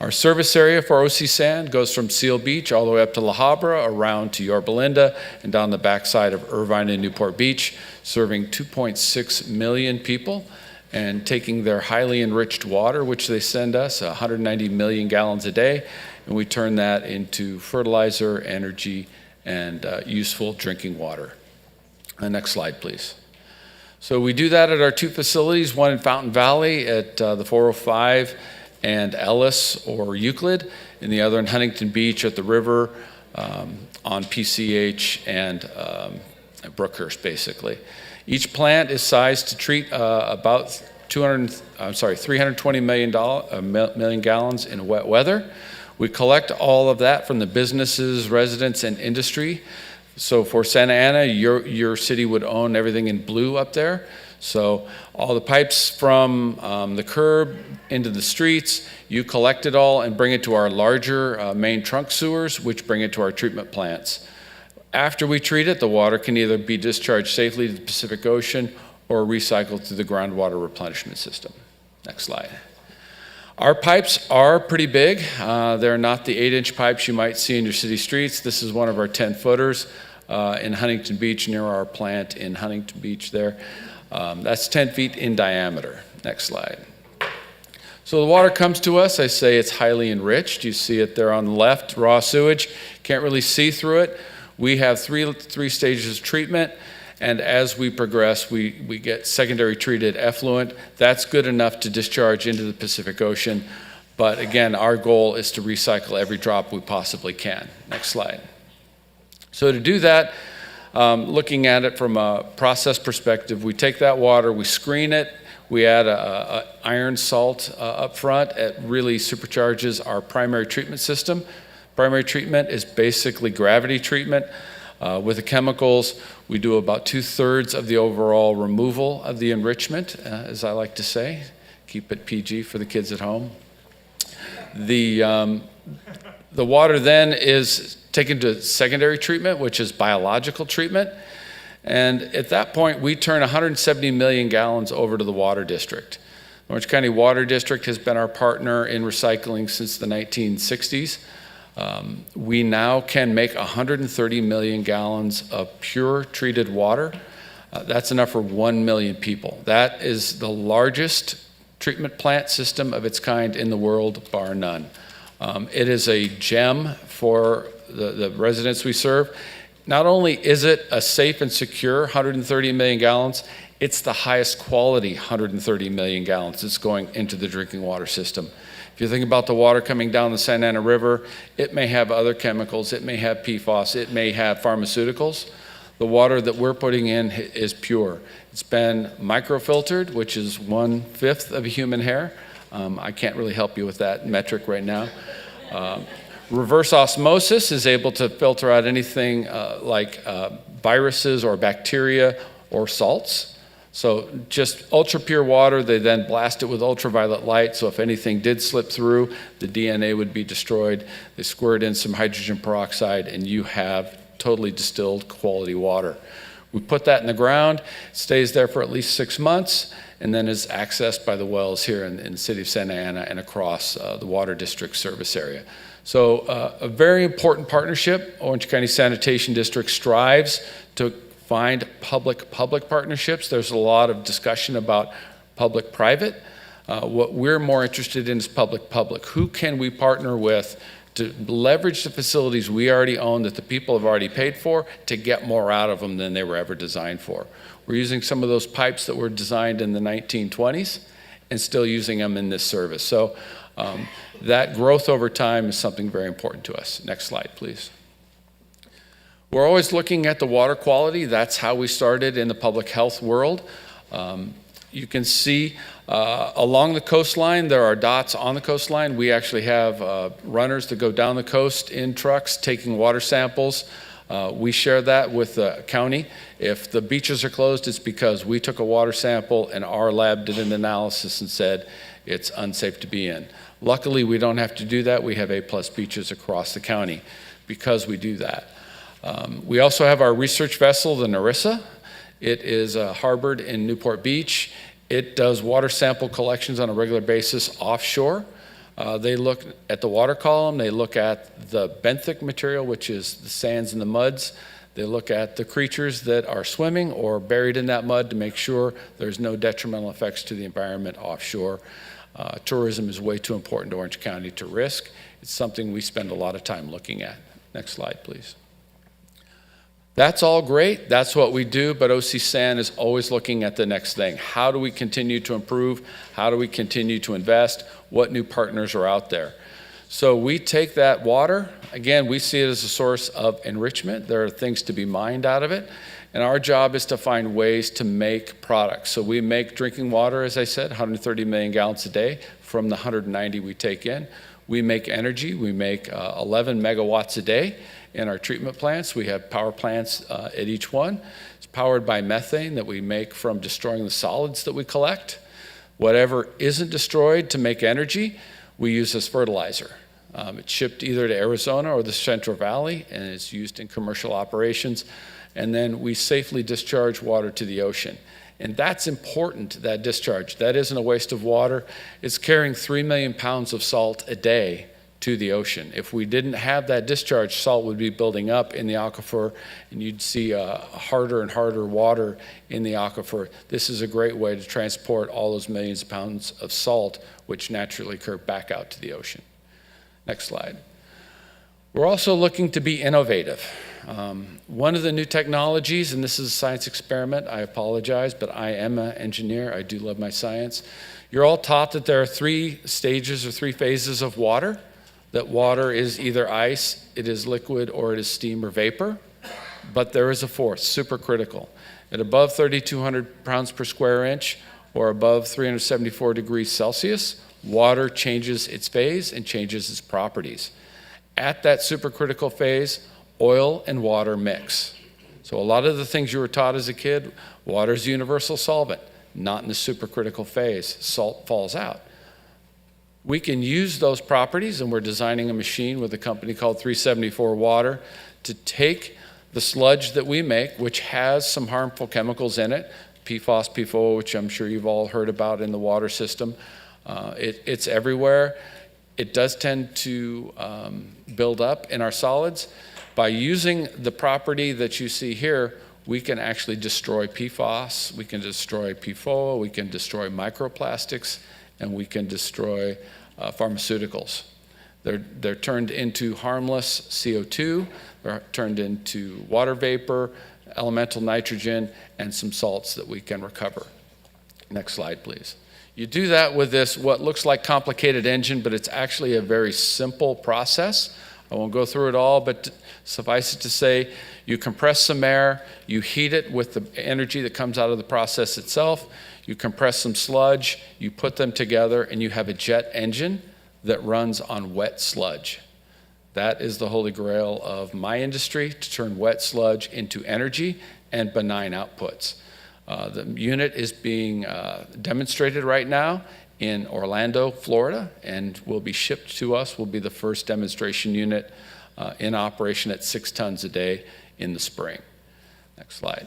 Our service area for OC San goes from Seal Beach all the way up to La Habra, around to Yorba Linda, and down the backside of Irvine and Newport Beach, serving 2.6 million people and taking their highly enriched water, which they send us, 190 million gallons a day, and we turn that into fertilizer, energy, and useful drinking water. Next slide, please. So we do that at our two facilities, one in Fountain Valley at the 405 and Ellis or Euclid, and the other in Huntington Beach at the river on PCH and Brookhurst, basically. Each plant is sized to treat about 320 million gallons in wet weather. We collect all of that from the businesses, residents, and industry. So for Santa Ana, your city would own everything in blue up there. So all the pipes from the curb into the streets, you collect it all and bring it to our larger main trunk sewers, which bring it to our treatment plants. After we treat it, the water can either be discharged safely to the Pacific Ocean or recycled through the groundwater replenishment system. Next slide. Our pipes are pretty big. They're not the 8-inch pipes you might see in your city streets. This is one of our 10-footers in Huntington Beach, near our plant in Huntington Beach there. That's 10 feet in diameter. Next slide. So the water comes to us. I say it's highly enriched. You see it there on the left, raw sewage. Can't really see through it. We have three stages of treatment, and as we progress, we get secondary treated effluent. That's good enough to discharge into the Pacific Ocean. But again, our goal is to recycle every drop we possibly can. Next slide. So to do that, looking at it from a process perspective, we take that water, we screen it, we add a iron salt up front. It really supercharges our primary treatment system. Primary treatment is basically gravity treatment. With the chemicals, we do about 2/3 of the overall removal of the enrichment, as I like to say. Keep it PG for the kids at home. The water then is taken to secondary treatment, which is biological treatment. And at that point, we turn 170 million gallons over to the Water District. The Orange County Water District has been our partner in recycling since the 1960s. We now can make 130 million gallons of pure treated water. That's enough for 1 million people. That is the largest treatment plant system of its kind in the world, bar none. It is a gem for the residents we serve. Not only is it a safe and secure 130 million gallons, it's the highest quality 130 million gallons that's going into the drinking water system. If you think about the water coming down the Santa Ana River, it may have other chemicals, it may have PFAS, it may have pharmaceuticals. The water that we're putting in is pure. It's been microfiltered, which is 1/5 of a human hair. I can't really help you with that metric right now. Reverse osmosis is able to filter out anything like viruses or bacteria or salts. So just ultra pure water, they then blast it with ultraviolet light, so if anything did slip through, the DNA would be destroyed. They squirt in some hydrogen peroxide and you have totally distilled quality water. We put that in the ground, it stays there for at least 6 months, and then is accessed by the wells here in the city of Santa Ana and across the Water District service area. So a very important partnership. Orange County Sanitation District strives to find public-public partnerships. There's a lot of discussion about public-private. What we're more interested in is public-public. Who can we partner with to leverage the facilities we already own that the people have already paid for to get more out of them than they were ever designed for? We're using some of those pipes that were designed in the 1920s and still using them in this service. So that growth over time is something very important to us. Next slide, please. We're always looking at the water quality. That's how we started in the public health world. You can see along the coastline, there are dots on the coastline. We actually have runners that go down the coast in trucks taking water samples. We share that with the county. If the beaches are closed, it's because we took a water sample and our lab did an analysis and said it's unsafe to be in. Luckily, we don't have to do that. We have A+ beaches across the county because we do that. We also have our research vessel, the Narissa. It is harbored in Newport Beach. It does water sample collections on a regular basis offshore. They look at the water column. They look at the benthic material, which is the sands and the muds. They look at the creatures that are swimming or buried in that mud to make sure there's no detrimental effects to the environment offshore. Tourism is way too important to Orange County to risk. It's something we spend a lot of time looking at. Next slide, please. That's all great. That's what we do, but OC San is always looking at the next thing. How do we continue to improve? How do we continue to invest? What new partners are out there? So we take that water. Again, we see it as a source of enrichment. There are things to be mined out of it. And our job is to find ways to make products. So we make drinking water, as I said, 130 million gallons a day from the 190 we take in. We make energy. We make 11 megawatts a day in our treatment plants. We have power plants at each one. It's powered by methane that we make from destroying the solids that we collect. Whatever isn't destroyed to make energy, we use as fertilizer. It's shipped either to Arizona or the Central Valley, and it's used in commercial operations. And then we safely discharge water to the ocean. And that's important, that discharge. That isn't a waste of water. It's carrying 3 million pounds of salt a day to the ocean. If we didn't have that discharge, salt would be building up in the aquifer, and you'd see harder and harder water in the aquifer. This is a great way to transport all those millions of pounds of salt, which naturally curve back out to the ocean. Next slide. We're also looking to be innovative. One of the new technologies, and this is a science experiment, I apologize, but I am an engineer. I do love my science. You're all taught that there are 3 stages or 3 phases of water, that water is either ice, it is liquid, or it is steam or vapor. But there is a 4th, supercritical. At above 3,200 pounds per square inch or above 374 degrees Celsius, water changes its phase and changes its properties. At that supercritical phase, oil and water mix. So a lot of the things you were taught as a kid, water is a universal solvent. Not in the supercritical phase. Salt falls out. We can use those properties, and we're designing a machine with a company called 374 Water to take the sludge that we make, which has some harmful chemicals in it, PFOS, PFOA, which I'm sure you've all heard about in the water system. It's everywhere. It does tend to build up in our solids. By using the property that you see here, we can actually destroy PFOS, we can destroy PFOA, we can destroy microplastics, and we can destroy pharmaceuticals. They're turned into harmless CO2, they're turned into water vapor, elemental nitrogen, and some salts that we can recover. Next slide, please. You do that with this, what looks like complicated engine, but it's actually a very simple process. I won't go through it all, but suffice it to say, you compress some air, you heat it with the energy that comes out of the process itself, you compress some sludge, you put them together, and you have a jet engine that runs on wet sludge. That is the holy grail of my industry, to turn wet sludge into energy and benign outputs. The unit is being demonstrated right now in Orlando, Florida, and will be shipped to us. Will be the first demonstration unit in operation at 6 tons a day in the spring. Next slide.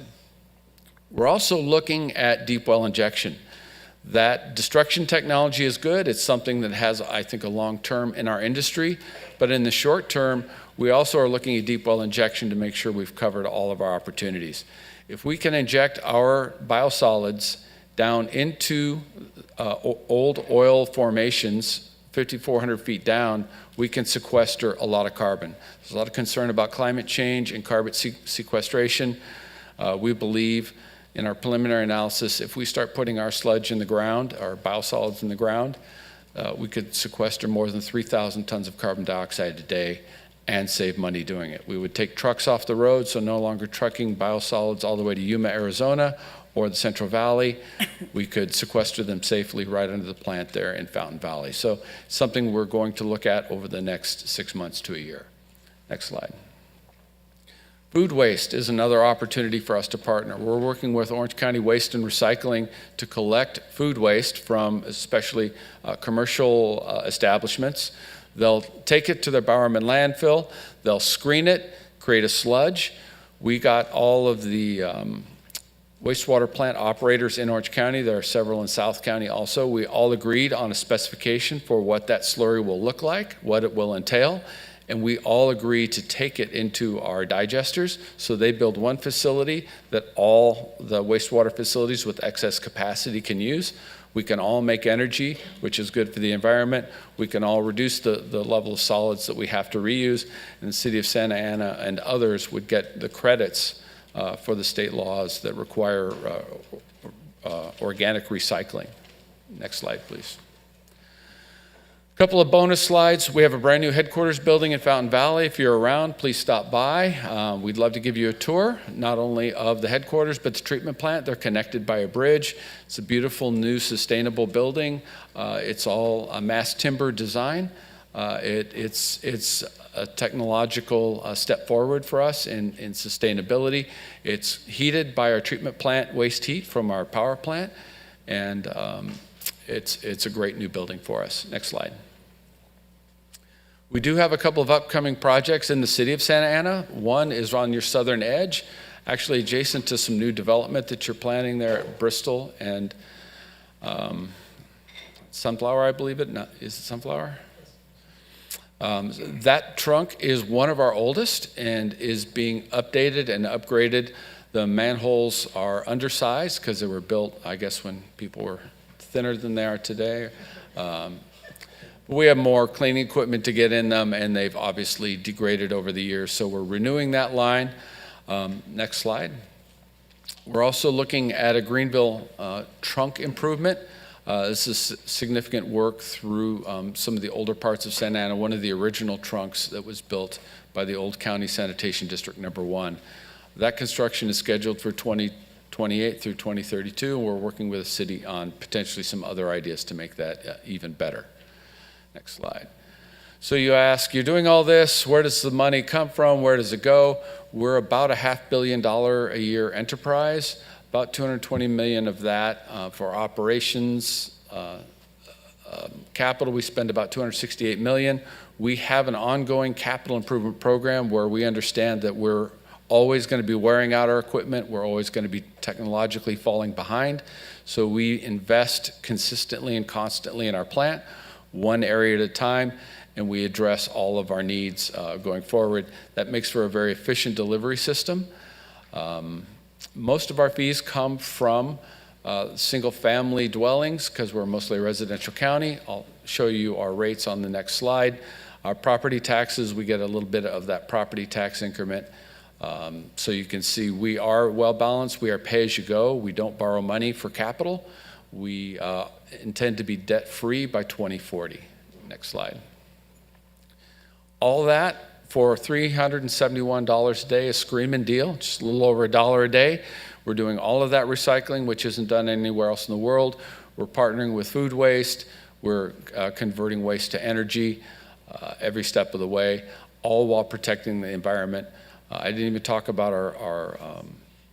We're also looking at deep well injection. That destruction technology is good. It's something that has, I think, a long term in our industry. But in the short term, we also are looking at deep well injection to make sure we've covered all of our opportunities. If we can inject our biosolids down into old oil formations, 5,400 feet down, we can sequester a lot of carbon. There's a lot of concern about climate change and carbon sequestration. We believe in our preliminary analysis, if we start putting our sludge in the ground, our biosolids in the ground, we could sequester more than 3,000 tons of carbon dioxide a day and save money doing it. We would take trucks off the road, so no longer trucking biosolids all the way to Yuma, Arizona, or the Central Valley. We could sequester them safely right under the plant there in Fountain Valley. So something we're going to look at over the next 6 months to a year. Next slide. Food waste is another opportunity for us to partner. We're working with Orange County Waste and Recycling to collect food waste from especially commercial establishments. They'll take it to their Bowerman landfill, they'll screen it, create a sludge. We got all of the wastewater plant operators in Orange County. There are several in South County also. We all agreed on a specification for what that slurry will look like, what it will entail, and we all agree to take it into our digesters. So they build one facility that all the wastewater facilities with excess capacity can use. We can all make energy, which is good for the environment. We can all reduce the level of solids that we have to reuse. And the city of Santa Ana and others would get the credits for the state laws that require organic recycling. Next slide, please. A couple of bonus slides. We have a brand new headquarters building in Fountain Valley. If you're around, please stop by. We'd love to give you a tour, not only of the headquarters, but the treatment plant. They're connected by a bridge. It's a beautiful, new, sustainable building. It's all a mass timber design. It's a technological step forward for us in sustainability. It's heated by our treatment plant waste heat from our power plant, and it's a great new building for us. Next slide. We do have a couple of upcoming projects in the city of Santa Ana. One is on your southern edge, actually adjacent to some new development that you're planning there at Bristol and Sunflower, I believe it. Is it Sunflower? That trunk is one of our oldest and is being updated and upgraded. The manholes are undersized because they were built, I guess, when people were thinner than they are today. We have more cleaning equipment to get in them, and they've obviously degraded over the years, so we're renewing that line. Next slide. We're also looking at a Greenville trunk improvement. This is significant work through some of the older parts of Santa Ana, one of the original trunks that was built by the old County Sanitation District Number 1. That construction is scheduled for 2028 through 2032, and we're working with the city on potentially some other ideas to make that even better. Next slide. So you ask, you're doing all this, where does the money come from? Where does it go? We're about a $500 million a year enterprise, about $220 million of that for operations. Capital, we spend about $268 million. We have an ongoing capital improvement program where we understand that we're always going to be wearing out our equipment. We're always going to be technologically falling behind. So we invest consistently and constantly in our plant, one area at a time, and we address all of our needs going forward. That makes for a very efficient delivery system. Most of our fees come from single-family dwellings because we're mostly a residential county. I'll show you our rates on the next slide. Our property taxes, we get a little bit of that property tax increment. So you can see we are well-balanced. We are pay-as-you-go. We don't borrow money for capital. We intend to be debt-free by 2040. Next slide. All that for $371 a day, a screaming deal, just a little over $1 a day. We're doing all of that recycling, which isn't done anywhere else in the world. We're partnering with food waste. We're converting waste to energy every step of the way, all while protecting the environment. I didn't even talk about our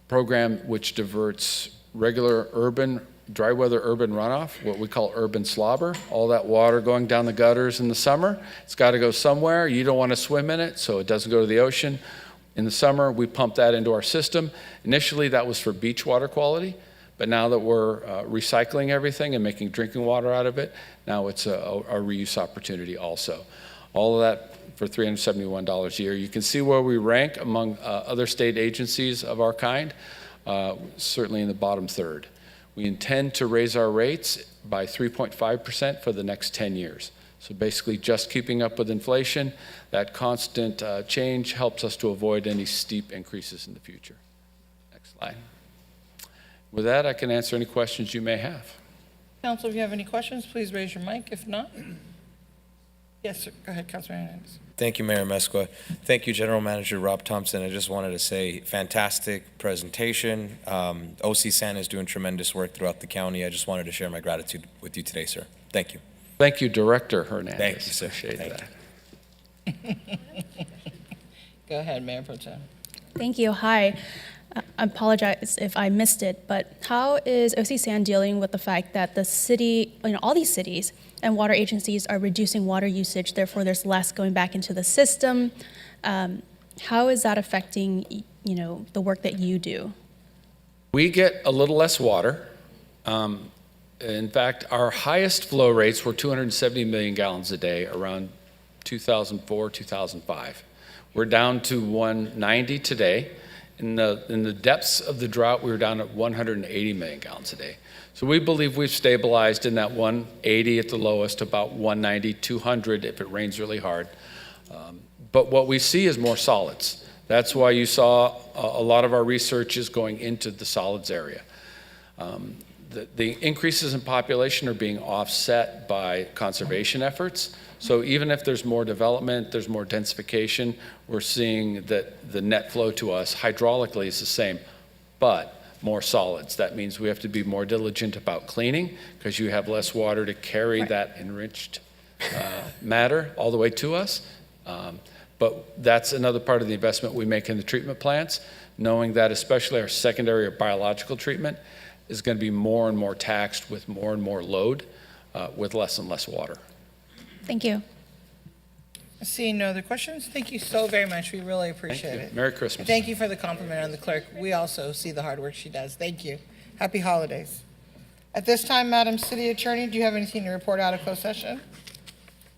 program, which diverts regular dry weather urban runoff, what we call urban slobber, all that water going down the gutters in the summer. It's got to go somewhere. You don't want to swim in it, so it doesn't go to the ocean. In the summer, we pump that into our system. Initially, that was for beach water quality, but now that we're recycling everything and making drinking water out of it, now it's a reuse opportunity also. All of that for $371 a year. You can see where we rank among other state agencies of our kind, certainly in the bottom third. We intend to raise our rates by 3.5% for the next 10 years. So basically just keeping up with inflation. That constant change helps us to avoid any steep increases in the future. Next slide. With that, I can answer any questions you may have. Council, if you have any questions, please raise your mic. If not, yes, sir. Go ahead, Councilman Hernandez. Thank you, Mayor Mesqua. Thank you, General Manager Rob Thompson. I just wanted to say fantastic presentation. OC Santa is doing tremendous work throughout the county. I just wanted to share my gratitude with you today, sir. Thank you. Thank you, Director Hernandez. Thank you, sir. Appreciate that. Go ahead, Mayor Pro Tem. Thank you. Hi. I apologize if I missed it, but how is OC San dealing with the fact that the city, all these cities and water agencies are reducing water usage, therefore there's less going back into the system? How is that affecting, the work that you do? We get a little less water. In fact, our highest flow rates were 270 million gallons a day around 2004, 2005. We're down to 190 today. In the depths of the drought, we were down at 180 million gallons a day. So we believe we've stabilized in that 180 at the lowest, about 190, 200 if it rains really hard. But what we see is more solids. That's why you saw a lot of our research is going into the solids area. The increases in population are being offset by conservation efforts. So even if there's more development, there's more densification, we're seeing that the net flow to us hydraulically is the same, but more solids. That means we have to be more diligent about cleaning because you have less water to carry that enriched matter all the way to us. But that's another part of the investment we make in the treatment plants, knowing that especially our secondary or biological treatment is going to be more and more taxed with more and more load with less and less water. Thank you. Seeing no other questions, thank you so very much. We really appreciate it. Merry Christmas. Thank you for the compliment on the clerk. We also see the hard work she does. Thank you. Happy holidays. At this time, Madam City Attorney, do you have anything to report out of closed session?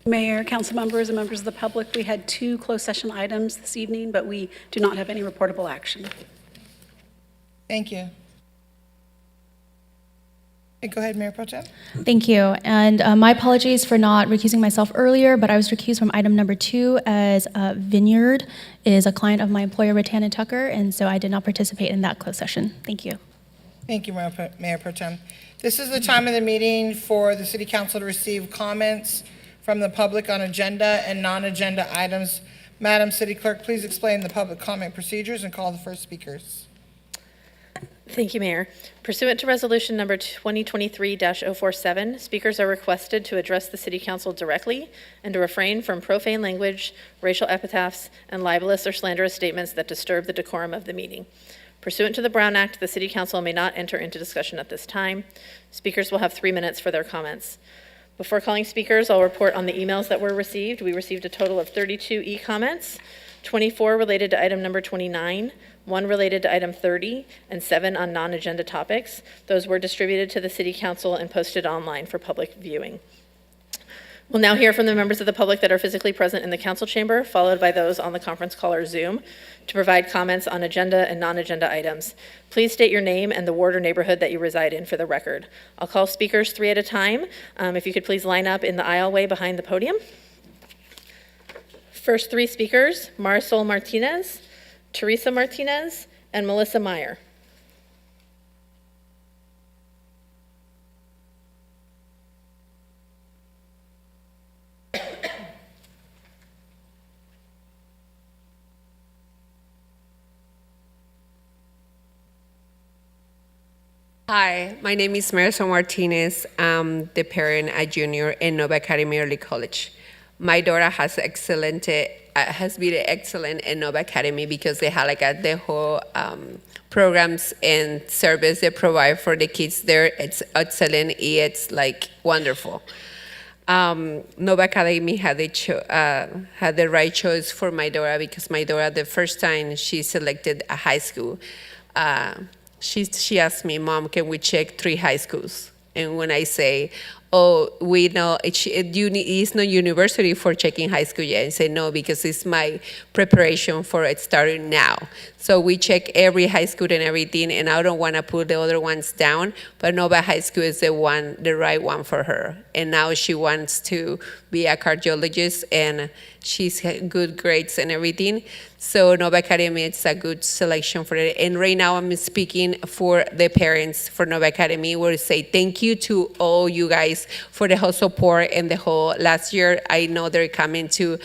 Mayor, council members, and members of the public, we had 2 closed session items this evening, but we do not have any reportable action. Thank you. Go ahead, Mayor Pro Tem. Thank you. And my apologies for not recusing myself earlier, but I was recused from item number 2 as Vineyard is a client of my employer, Rattan and Tucker, and so I did not participate in that closed session. Thank you. Thank you, Mayor Pro Tem. This is the time of the meeting for the City Council to receive comments from the public on agenda and non-agenda items. Madam City Clerk, please explain the public comment procedures and call the first speakers. Thank you, Mayor. Pursuant to Resolution Number 2023-047, speakers are requested to address the City Council directly and to refrain from profane language, racial epithets, and libelous or slanderous statements that disturb the decorum of the meeting. Pursuant to the Brown Act, the City Council may not enter into discussion at this time. Speakers will have 3 minutes for their comments. Before calling speakers, I'll report on the emails that were received. We received a total of 32 e-comments, 24 related to item number 29, 1 related to item 30, and 7 on non-agenda topics. Those were distributed to the City Council and posted online for public viewing. We'll now hear from the members of the public that are physically present in the council chamber, followed by those on the conference call or Zoom, to provide comments on agenda and non-agenda items. Please state your name and the ward or neighborhood that you reside in for the record. I'll call speakers 3 at a time. If you could please line up in the aisleway behind the podium. First 3 speakers, Marisol Martinez, Teresa Martinez, and Melissa Meyer. Hi, my name is Marisol Martinez. I'm the parent at Junior in Nova Academy Early College. My daughter has been excellent in Nova Academy because they have the whole programs and service they provide for the kids there. It's excellent. It's wonderful. Nova Academy had the right choice for my daughter because my daughter, the first time she selected a high school, she asked me, Mom, can we check 3 high schools? And when I say, oh, we know it's no university for checking high school yet, and say no, because it's my preparation for it starting now. So we check every high school and everything, and I don't want to put the other ones down, but Nova High School is the right one for her. And now she wants to be a cardiologist, and she's had good grades and everything. So Nova Academy, it's a good selection for it. And right now I'm speaking for the parents for Nova Academy, where I say thank you to all you guys for the whole support and the whole last year. I know they're coming to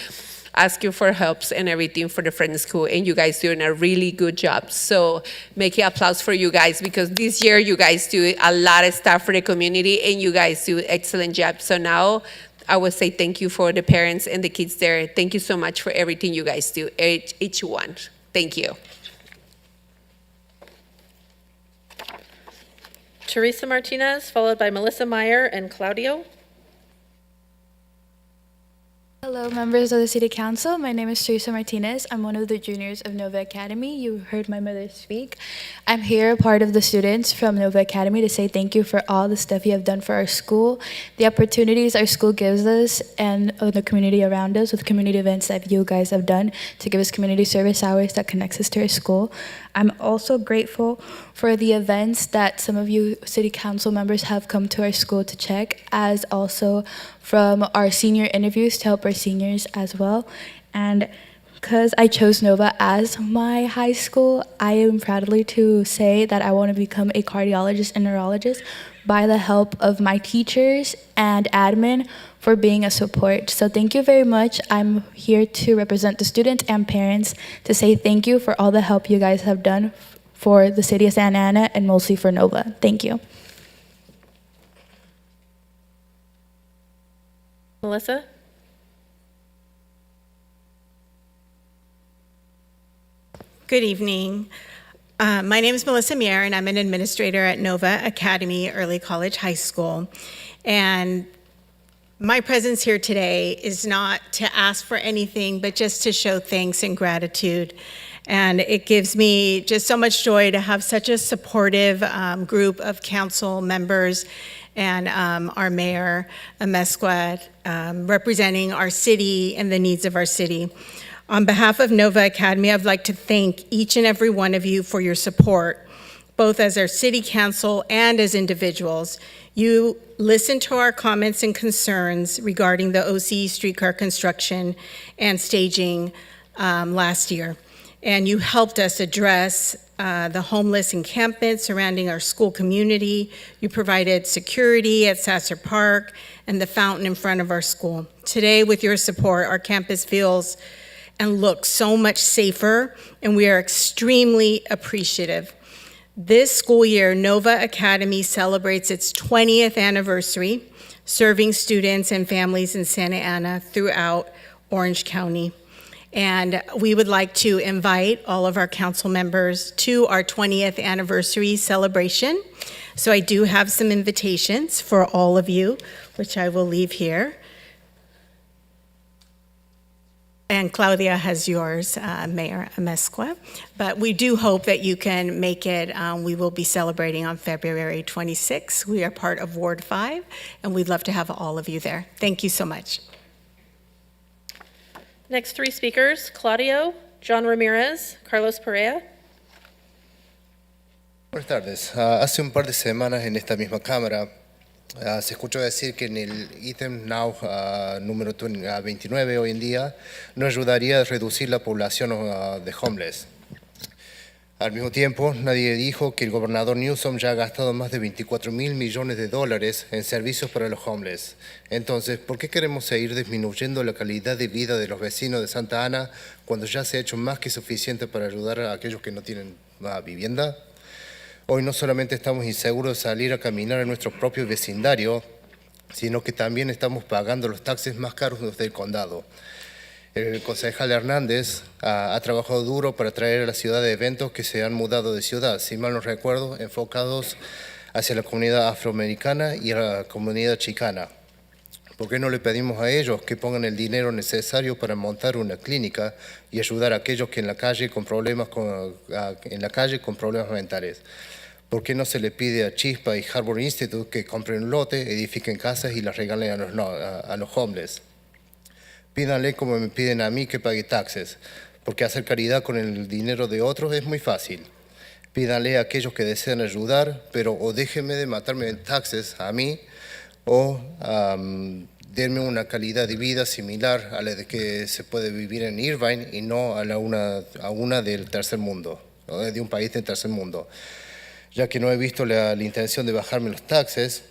ask you for helps and everything for the Friends School, and you guys doing a really good job. So make an applause for you guys, because this year you guys do a lot of stuff for the community, and you guys do excellent job. So now I would say thank you for the parents and the kids there. Thank you so much for everything you guys do, each one. Thank you. Teresa Martinez, followed by Melissa Meyer and Claudio. Hello, members of the City Council. My name is Teresa Martinez. I'm one of the juniors of Nova Academy. You heard my mother speak. I'm here, part of the students from Nova Academy, to say thank you for all the stuff you have done for our school, the opportunities our school gives us, and the community around us with community events that you guys have done to give us community service hours that connects us to our school. I'm also grateful for the events that some of you City Council members have come to our school to check, as also from our senior interviews to help our seniors as well. And because I chose Nova as my high school, I am proudly to say that I want to become a cardiologist and neurologist by the help of my teachers and admin for being a support. So thank you very much. I'm here to represent the students and parents to say thank you for all the help you guys have done for the city of Santa Ana and mostly for Nova. Thank you. Melissa? Good evening. My name is Melissa Mier, and I'm an administrator at Nova Academy Early College High School. And my presence here today is not to ask for anything, but just to show thanks and gratitude. And it gives me just so much joy to have such a supportive group of council members and our mayor, Amesqua, representing our city and the needs of our city. On behalf of Nova Academy, I'd like to thank each and every one of you for your support, both as our city council and as individuals. You listened to our comments and concerns regarding the OC streetcar construction and staging last year. And you helped us address the homeless encampment surrounding our school community. You provided security at Sasser Park and the fountain in front of our school. Today, with your support, our campus feels and looks so much safer, and we are extremely appreciative. This school year, Nova Academy celebrates its 20th anniversary, serving students and families in Santa Ana throughout Orange County. And we would like to invite all of our council members to our 20th anniversary celebration. So I do have some invitations for all of you, which I will leave here. And Claudia has yours, Mayor Amesqua. But we do hope that you can make it. We will be celebrating on February 26th. We are part of Ward 5, and we'd love to have all of you there. Thank you so much. Next three speakers, Claudio, John Ramirez, Carlos Perea. Buenas tardes. Hace un par de semanas en esta misma Cámara se escuchó decir que en el ítem now número 29 hoy en día no ayudaría a reducir la población de homeless. Al mismo tiempo, nadie dijo que el gobernador Newsom ya ha gastado más de 24.000 millones de dólares en servicios para los homeless. Entonces, ¿por qué queremos seguir disminuyendo la calidad de vida de los vecinos de Santa Ana cuando ya se ha hecho más que suficiente para ayudar a aquellos que no tienen vivienda? Hoy no solamente estamos inseguros de salir a caminar en nuestro propio vecindario, sino que también estamos pagando los taxes más caros del condado. El concejal Hernández ha trabajado duro para traer a la ciudad de eventos que se han mudado de ciudad, si mal no recuerdo, enfocados hacia la comunidad afroamericana y a la comunidad chicana. ¿Por qué no le pedimos a ellos que pongan el dinero necesario para montar una clínica y ayudar a aquellos que en la calle con problemas mentales? ¿Por qué no se le pide a Chispa y Harbor Institute que compren un lote, edifiquen casas y las regalen a los homeless? Pídanle como me piden a mí que pague taxes, porque hacer caridad con el dinero de otros es muy fácil. Pídanle a aquellos que desean ayudar, pero o déjenme de matarme en taxes a mí, o denme una calidad de vida similar a la de que se puede vivir en Irvine y no a una del tercer mundo, ¿no? De un país del tercer mundo. Ya que no he visto la intención de bajarme los taxes,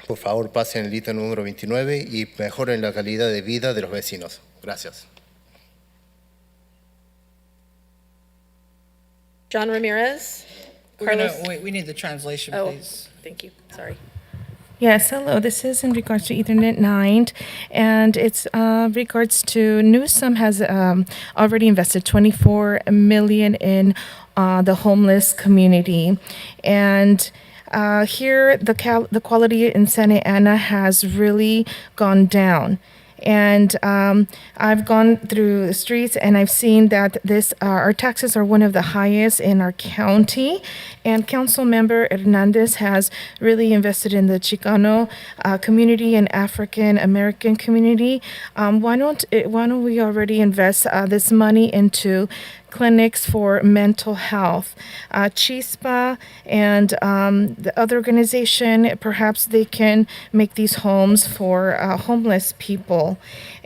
por favor pasen el ítem número 29 y mejoren la calidad de vida de los vecinos. Gracias. John Ramirez, Carlos. We need the translation, Oh, please. thank you, sorry. Yes, hello. This is in regards to Ethernet 9, and it's regards to Newsom has already invested $24 million in the homeless community, and here the quality in Santa Ana has really gone down. And I've gone through the streets and I've seen that our taxes are one of the highest in our county. And Council Member Hernandez has really invested in the Chicano community and African American community. Why don't we already invest this money into clinics for mental health? Chispa and the other organization, perhaps they can make these homes for homeless people.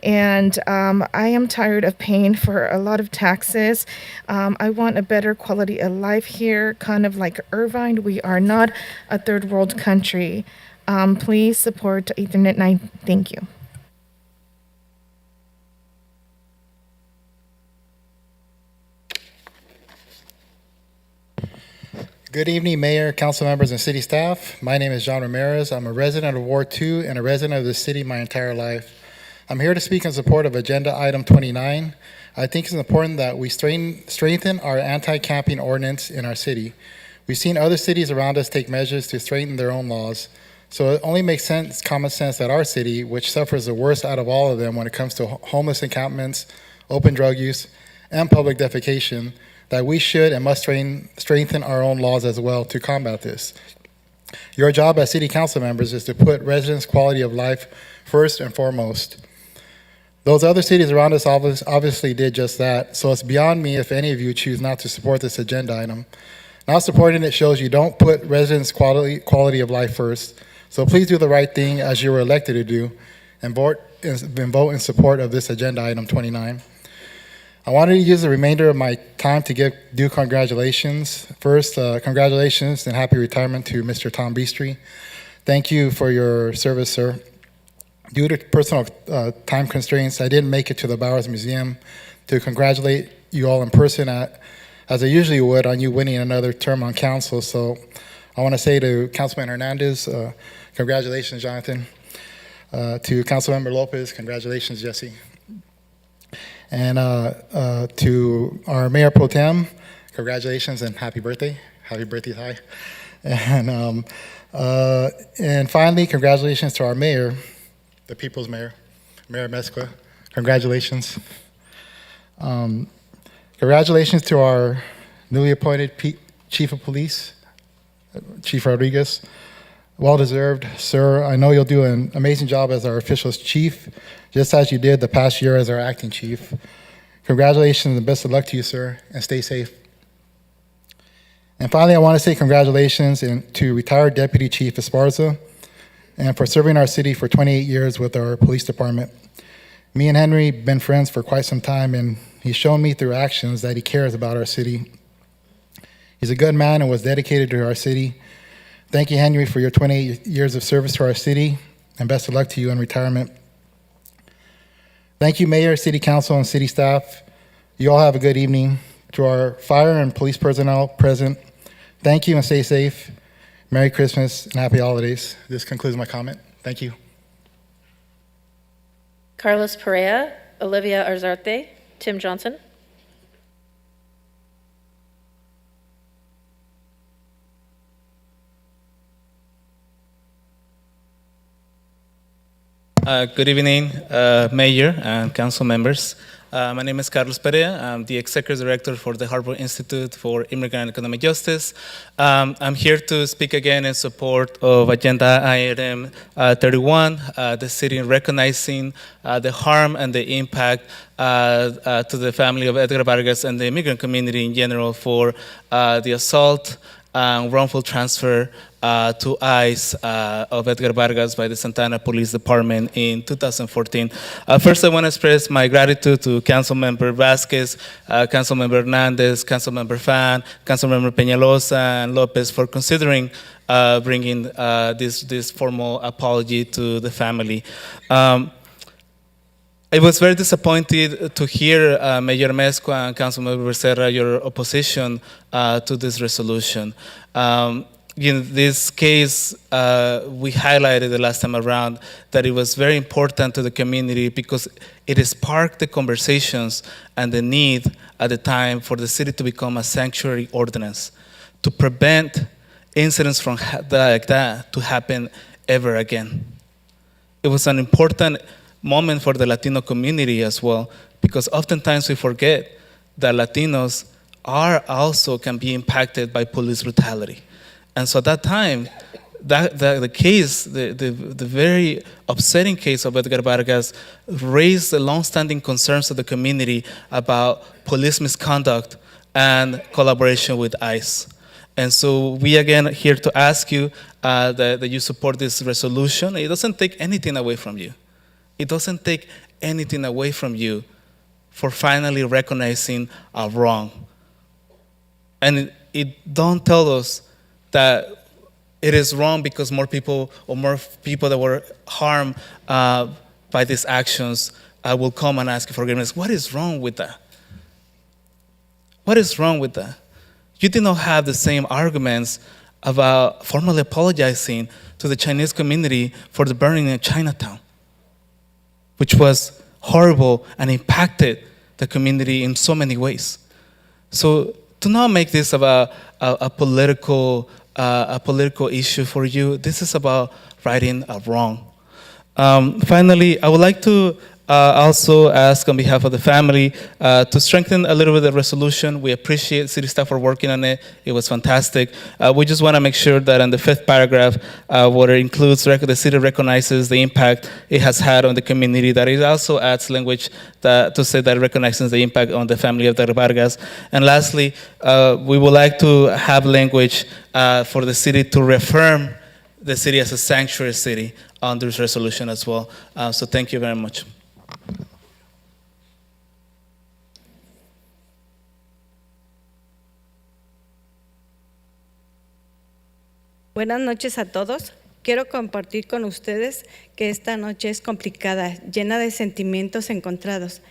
And I am tired of paying for a lot of taxes. I want a better quality of life here, kind of like Irvine. We are not a third world country. Please support Ethernet 9. Thank you. Good evening, Mayor, council members, and city staff. My name is John Ramirez. I'm a resident of Ward 2 and a resident of the city my entire life. I'm here to speak in support of Agenda Item 29. I think it's important that we strengthen our anti-camping ordinance in our city. We've seen other cities around us take measures to strengthen their own laws. So it only makes common sense that our city, which suffers the worst out of all of them when it comes to homeless encampments, open drug use, and public defecation, that we should and must strengthen our own laws as well to combat this. Your job as city council members is to put residents' quality of life first and foremost. Those other cities around us obviously did just that, so it's beyond me if any of you choose not to support this agenda item. Not supporting it shows you don't put residents' quality of life first, so please do the right thing as you were elected to do and vote in support of this agenda item 29. I wanted to use the remainder of my time to give due congratulations. First, congratulations and happy retirement to Mr. Tom Beastry. Thank you for your service, sir. Due to personal time constraints, I didn't make it to the Bowers Museum to congratulate you all in person as I usually would on you winning another term on council. So I want to say to Councilman Hernandez, congratulations, Jonathan. To Councilmember Lopez, congratulations, Jesse. And to our Mayor Pro Tem, congratulations and happy birthday. Happy birthday, Ty. And finally, congratulations to our mayor, the people's mayor, Mayor Mesqua. Congratulations. Congratulations to our newly appointed Chief of Police, Chief Rodriguez. Well-deserved, sir. I know you'll do an amazing job as our officials chief, just as you did the past year as our acting chief. Congratulations and best of luck to you, sir, and stay safe. And finally, I want to say congratulations to retired Deputy Chief Esparza and for serving our city for 28 years with our police department. Me and Henry have been friends for quite some time, and he's shown me through actions that he cares about our city. He's a good man and was dedicated to our city. Thank you, Henry, for your 28 years of service to our city, and best of luck to you in retirement. Thank you, Mayor, City Council, and City staff. You all have a good evening. To our fire and police personnel present, thank you and stay safe. Merry Christmas and Happy Holidays. This concludes my comment. Thank you. Carlos Perea, Olivia Arzarte, Tim Johnson. Good evening, Mayor and Council members. My name is Carlos Perea. I'm the Executive Director for the Harbor Institute for Immigrant and Economic Justice. I'm here to speak again in support of Agenda Item 31, the city recognizing the harm and the impact to the family of Edgar Vargas and the immigrant community in general for the assault and wrongful transfer to ICE of Edgar Vargas by the Santa Ana Police Department in 2014. First, I want to express my gratitude to Councilmember Vasquez, Councilmember Hernandez, Councilmember Fan, Councilmember Peñalosa, and Lopez for considering bringing this formal apology to the family. I was very disappointed to hear Mayor Mesqua and Councilmember Becerra, your opposition to this resolution. In this case, we highlighted the last time around that it was very important to the community because it sparked the conversations and the need at the time for the city to become a sanctuary ordinance to prevent incidents like that to happen ever again. It was an important moment for the Latino community as well, because oftentimes we forget that Latinos can be impacted by police brutality. And so at that time, the case, the very upsetting case of Edgar Vargas raised the long-standing concerns of the community about police misconduct and collaboration with ICE. And so we again are here to ask you that you support this resolution. It doesn't take anything away from you. It doesn't take anything away from you for finally recognizing a wrong. And it don't tell us that it is wrong because more people that were harmed by these actions will come and ask for forgiveness. What is wrong with that? What is wrong with that? You did not have the same arguments about formally apologizing to the Chinese community for the burning in Chinatown, which was horrible and impacted the community in so many ways. So do not make this about a political issue for you. This is about righting a wrong. Finally, I would like to also ask on behalf of the family to strengthen a little bit the resolution. We appreciate city staff for working on it. It was fantastic. We just want to make sure that in the fifth paragraph, what it includes, the city recognizes the impact it has had on the community, that it also adds language to say that it recognizes the impact on the family of Dr. Vargas. And lastly, we would like to have language for the city to reaffirm the city as a sanctuary city on this resolution as well. So thank you very much. Buenas noches a todos. Quiero compartir con ustedes que esta noche es complicada, llena de sentimientos encontrados.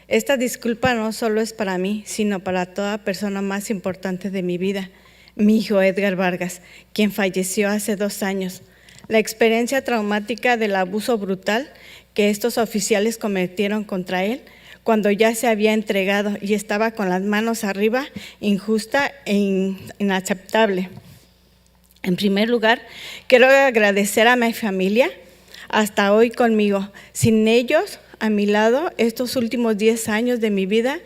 Esta disculpa no solo es para mí, sino para toda persona más importante de mi vida, mi hijo Edgar Vargas, quien falleció hace 2 años. La experiencia traumática del abuso brutal que estos oficiales cometieron contra él cuando ya se había entregado y estaba con las manos arriba, injusta e inaceptable. En primer lugar, quiero agradecer a mi familia hasta hoy conmigo. Sin ellos, a mi lado, estos últimos 10 años de mi vida,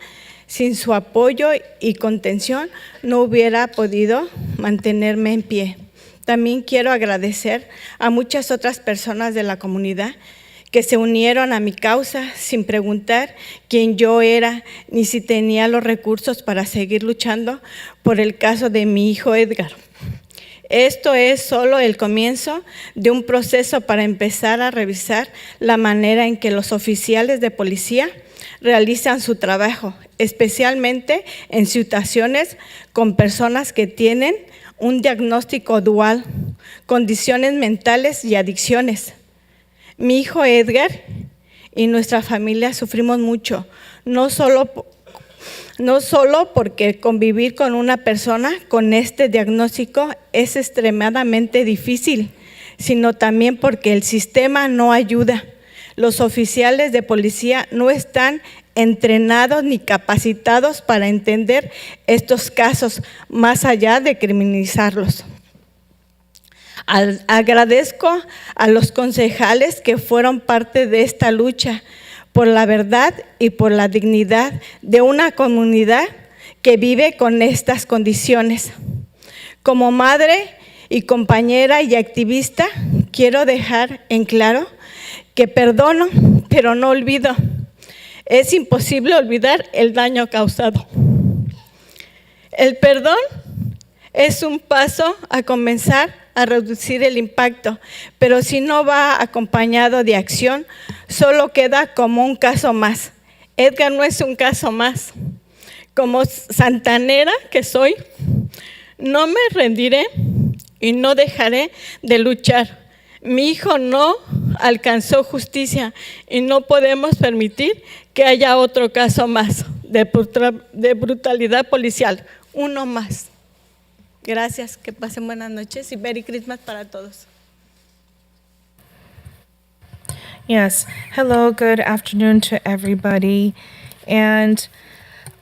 sin su apoyo y contención, no hubiera podido mantenerme en pie. También quiero agradecer a muchas otras personas de la comunidad que se unieron a mi causa sin preguntar quién yo era ni si tenía los recursos para seguir luchando por el caso de mi hijo Edgar. Esto es solo el comienzo de un proceso para empezar a revisar la manera en que los oficiales de policía realizan su trabajo, especialmente en situaciones con personas que tienen un diagnóstico dual, condiciones mentales y adicciones. Mi hijo Edgar y nuestra familia sufrimos mucho, no solo porque convivir con una persona con este diagnóstico es extremadamente difícil, sino también porque el sistema no ayuda. Los oficiales de policía no están entrenados ni capacitados para entender estos casos, más allá de criminalizarlos. Agradezco a los concejales que fueron parte de esta lucha por la verdad y por la dignidad de una comunidad que vive con estas condiciones. Como madre y compañera y activista, quiero dejar en claro que perdono, pero no olvido. Es imposible olvidar el daño causado. El perdón es un paso a comenzar a reducir el impacto, pero si no va acompañado de acción, solo queda como un caso más. Edgar no es un caso más. Como santanera que soy, no me rendiré y no dejaré de luchar. Mi hijo no alcanzó justicia y no podemos permitir que haya otro caso más de brutalidad policial, uno más. Gracias, que pasen buenas noches y Merry Christmas para todos. Yes. Hello, good afternoon to everybody. And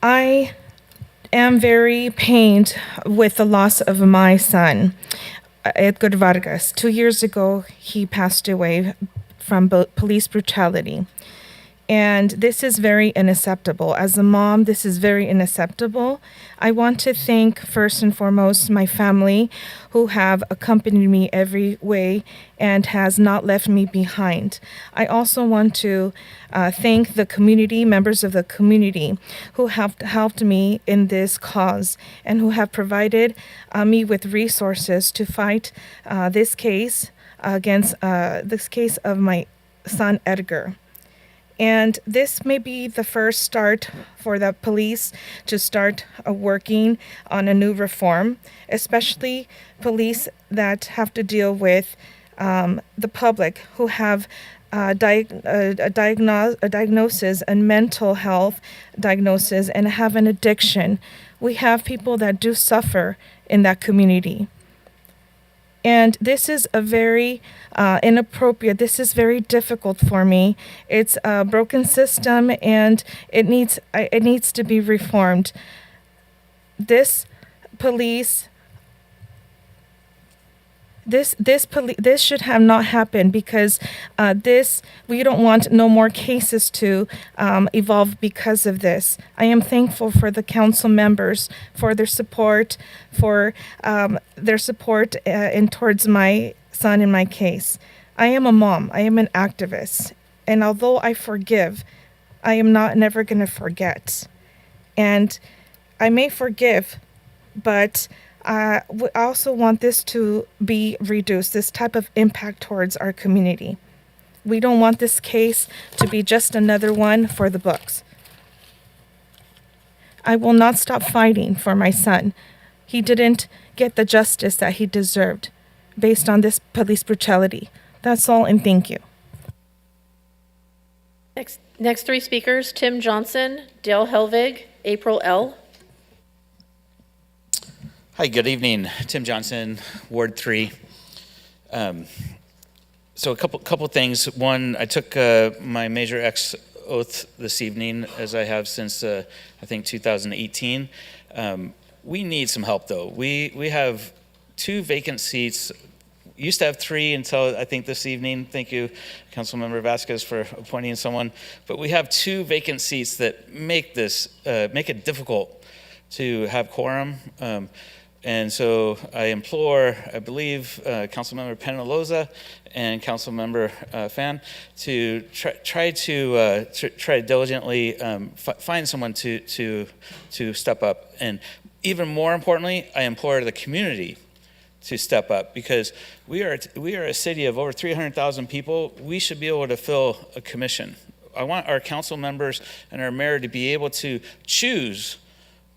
I am very pained with the loss of my son, Edgar Vargas. 2 years ago, he passed away from police brutality. And this is very unacceptable. As a mom, this is very unacceptable. I want to thank first and foremost my family who have accompanied me every way and has not left me behind. I also want to thank the community, members of the community who have helped me in this cause and who have provided me with resources to fight this case against this case of my son Edgar. And this may be the first start for the police to start working on a new reform, especially police that have to deal with the public who have a diagnosis and mental health diagnosis and have an addiction. We have people that do suffer in that community. And this is a very inappropriate, this is very difficult for me. It's a broken system and it needs to be reformed. This police This should have not happened because we don't want no more cases to evolve because of this. I am thankful for the council members for their support, in towards my son in my case. I am a mom. I am an activist, and although I forgive, I am never going to forget. And I may forgive, but we also want this to be reduced, this type of impact towards our community. We don't want this case to be just another one for the books. I will not stop fighting for my son. He didn't get the justice that he deserved based on this police brutality. That's all, and thank you. Next three speakers, Tim Johnson, Dale Helvig, April L. Hi, good evening. Tim Johnson, Ward 3. So a couple things. One, I took my Major X oath this evening, as I have since I think 2018. We need some help, though. We have 2 vacant seats. Used to have 3 until I think this evening. Thank you, Councilmember Vasquez, for appointing someone. But we have 2 vacant seats that make it difficult to have quorum. And so I implore, I believe, Councilmember Penaloza and Councilmember Fan to try to diligently find someone to step up. And even more importantly, I implore the community to step up, because we are a city of over 300,000 people. We should be able to fill a commission. I want our council members and our mayor to be able to choose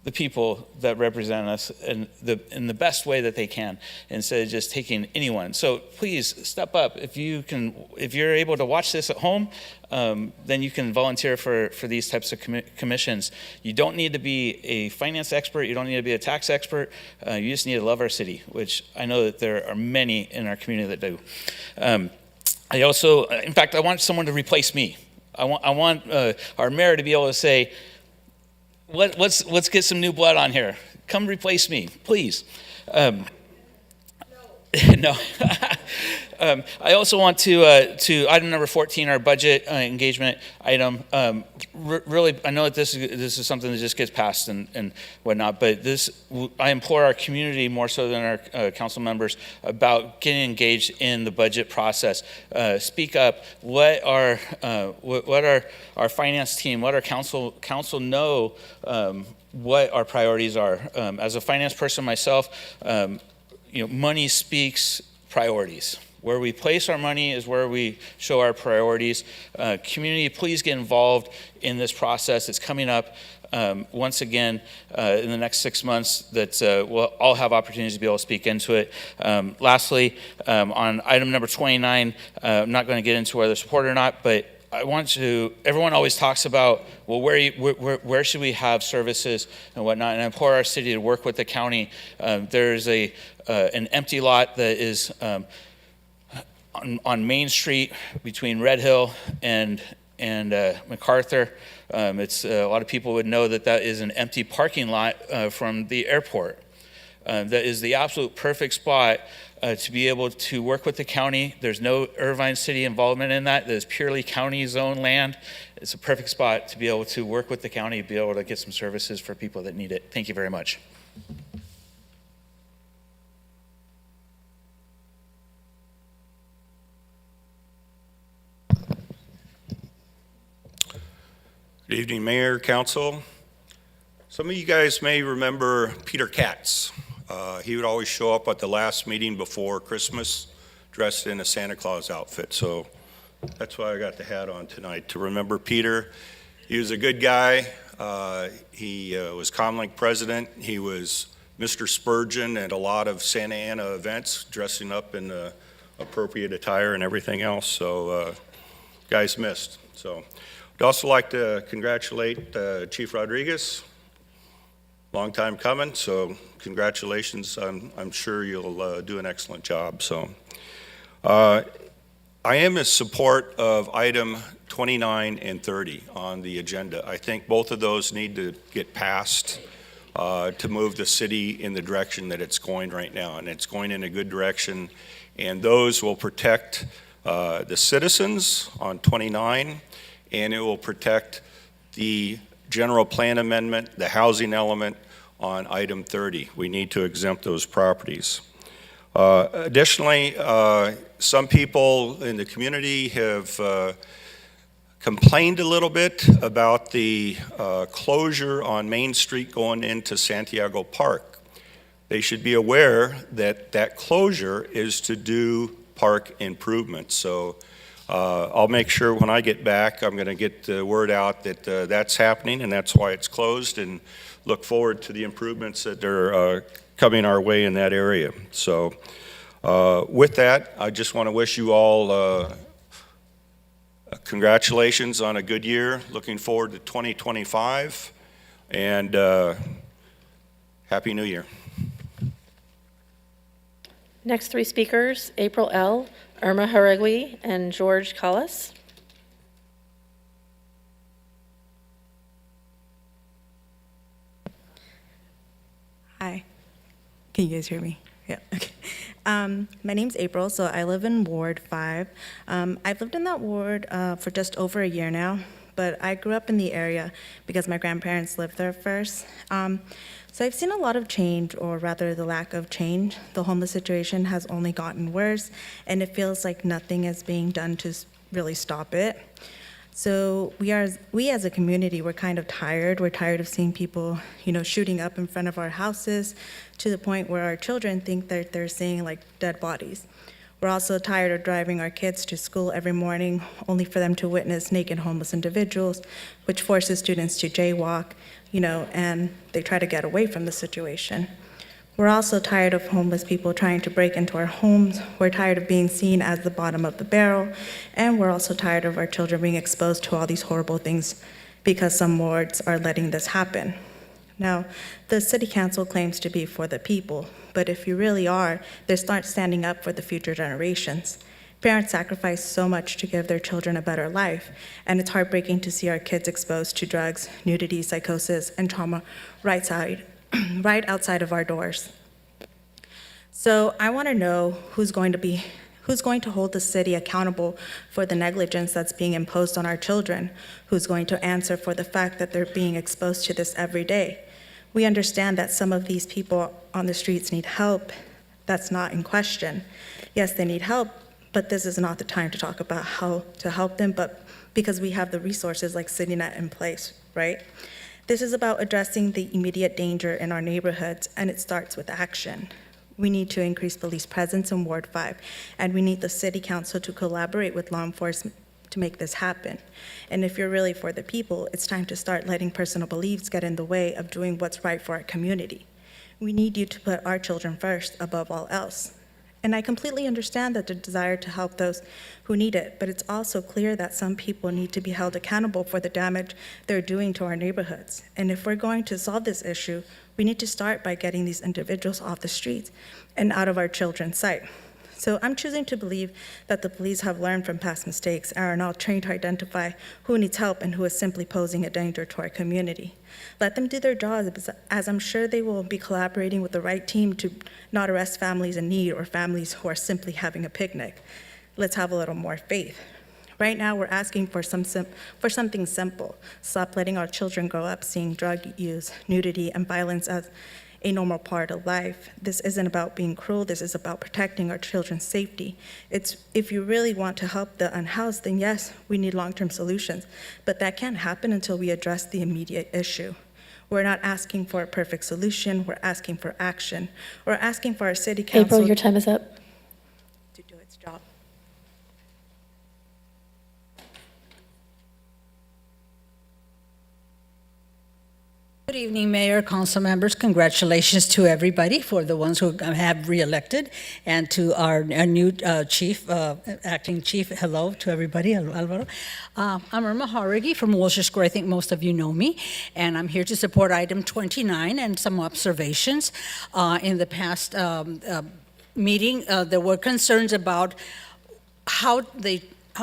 the people that represent us in the best way that they can, instead of just taking anyone. So please step up. If you're able to watch this at home, then you can volunteer for these types of commissions. You don't need to be a finance expert. You don't need to be a tax expert. You just need to love our city, which I know that there are many in our community that do. I also, in fact, I want someone to replace me. I want our mayor to be able to say, let's get some new blood on here. Come replace me, please. No. I also want to item number 14, our budget engagement item. Really, I know that this is something that just gets passed and whatnot, but I implore our community more so than our council members about getting engaged in the budget process. Speak up. Let our finance team, let our council know what our priorities are. As a finance person myself, money speaks priorities. Where we place our money is where we show our priorities. Community, please get involved in this process. It's coming up once again in the next 6 months that we'll all have opportunities to be able to speak into it. Lastly, on item number 29, I'm not going to get into whether support or not, but I want to, everyone always talks about, well, where should we have services and whatnot, and I implore our city to work with the county. There's an empty lot that is on Main Street between Red Hill and MacArthur. It's a lot of people would know that is an empty parking lot from the airport. That is the absolute perfect spot to be able to work with the county. There's no Irvine City involvement in that. There's purely county zone land. It's a perfect spot to be able to work with the county, be able to get some services for people that need it. Thank you very much. Good evening, Mayor, Council. Some of you guys may remember Peter Katz. He would always show up at the last meeting before Christmas dressed in a Santa Claus outfit. So that's why I got the hat on tonight, to remember Peter. He was a good guy. He was Comlink president. He was Mr. Spurgeon at a lot of Santa Ana events, dressing up in appropriate attire and everything else. So guys missed. So I'd also like to congratulate Chief Rodriguez. Long time coming, so congratulations. I'm sure you'll do an excellent job. So I am in support of item 29 and 30 on the agenda. I think both of those need to get passed. to move the city in the direction that it's going right now, and it's going in a good direction. And those will protect the citizens on 29, and it will protect the general plan amendment, the housing element on item 30. We need to exempt those properties. Additionally, some people in the community have complained a little bit about the closure on Main Street going into Santiago Park. They should be aware that that closure is to do park improvements. So I'll make sure when I get back, I'm going to get the word out that that's happening, and that's why it's closed, and look forward to the improvements that are coming our way in that area. So with that, I just want to wish you all congratulations on a good year. Looking forward to 2025, and Happy New Year. Next three speakers, April L., Irma Jaregui, and George Callas. Hi, can you guys hear me? Yeah, okay. My name's April, so I live in Ward 5. I've lived in that ward for just over a year now, but I grew up in the area because my grandparents lived there first. So I've seen a lot of change, or rather the lack of change. The homeless situation has only gotten worse, and it feels like nothing is being done to really stop it. So we as a community, we're kind of tired. We're tired of seeing people, shooting up in front of our houses to the point where our children think that they're seeing like dead bodies. We're also tired of driving our kids to school every morning only for them to witness naked homeless individuals, which forces students to jaywalk, and they try to get away from the situation. We're also tired of homeless people trying to break into our homes. We're tired of being seen as the bottom of the barrel, and we're also tired of our children being exposed to all these horrible things because some wards are letting this happen. Now, the city council claims to be for the people, but if you really are, they start standing up for the future generations. Parents sacrifice so much to give their children a better life, and it's heartbreaking to see our kids exposed to drugs, nudity, psychosis, and trauma right outside of our doors. So I want to know who's going to hold the city accountable for the negligence that's being imposed on our children, who's going to answer for the fact that they're being exposed to this every day. We understand that some of these people on the streets need help. That's not in question. Yes, they need help, but this is not the time to talk about how to help them, but because we have the resources like CityNet in place, right? This is about addressing the immediate danger in our neighborhoods, and it starts with action. We need to increase police presence in Ward 5, and we need the City Council to collaborate with law enforcement to make this happen. And if you're really for the people, it's time to start letting personal beliefs get in the way of doing what's right for our community. We need you to put our children first above all else. And I completely understand that the desire to help those who need it, but it's also clear that some people need to be held accountable for the damage they're doing to our neighborhoods. And if we're going to solve this issue, we need to start by getting these individuals off the streets and out of our children's sight. So I'm choosing to believe that the police have learned from past mistakes and are now trained to identify who needs help and who is simply posing a danger to our community. Let them do their jobs, as I'm sure they will be collaborating with the right team to not arrest families in need or families who are simply having a picnic. Let's have a little more faith. Right now, we're asking for something simple. Stop letting our children grow up seeing drug use, nudity, and violence as a normal part of life. This isn't about being cruel. This is about protecting our children's safety. If you really want to help the unhoused, then yes, we need long-term solutions. But that can't happen until we address the immediate issue. We're not asking for a perfect solution. We're asking for action. We're asking for our city council. April, your time is up. To do its job. Good evening, Mayor, council members. Congratulations to everybody, for the ones who have reelected, and to our new chief, acting chief. Hello to everybody. Hello, Alvaro. I'm Irma Jaregui from Wilshire Square. I think most of you know me, and I'm here to support item 29 and some observations. In the past meeting, there were concerns about how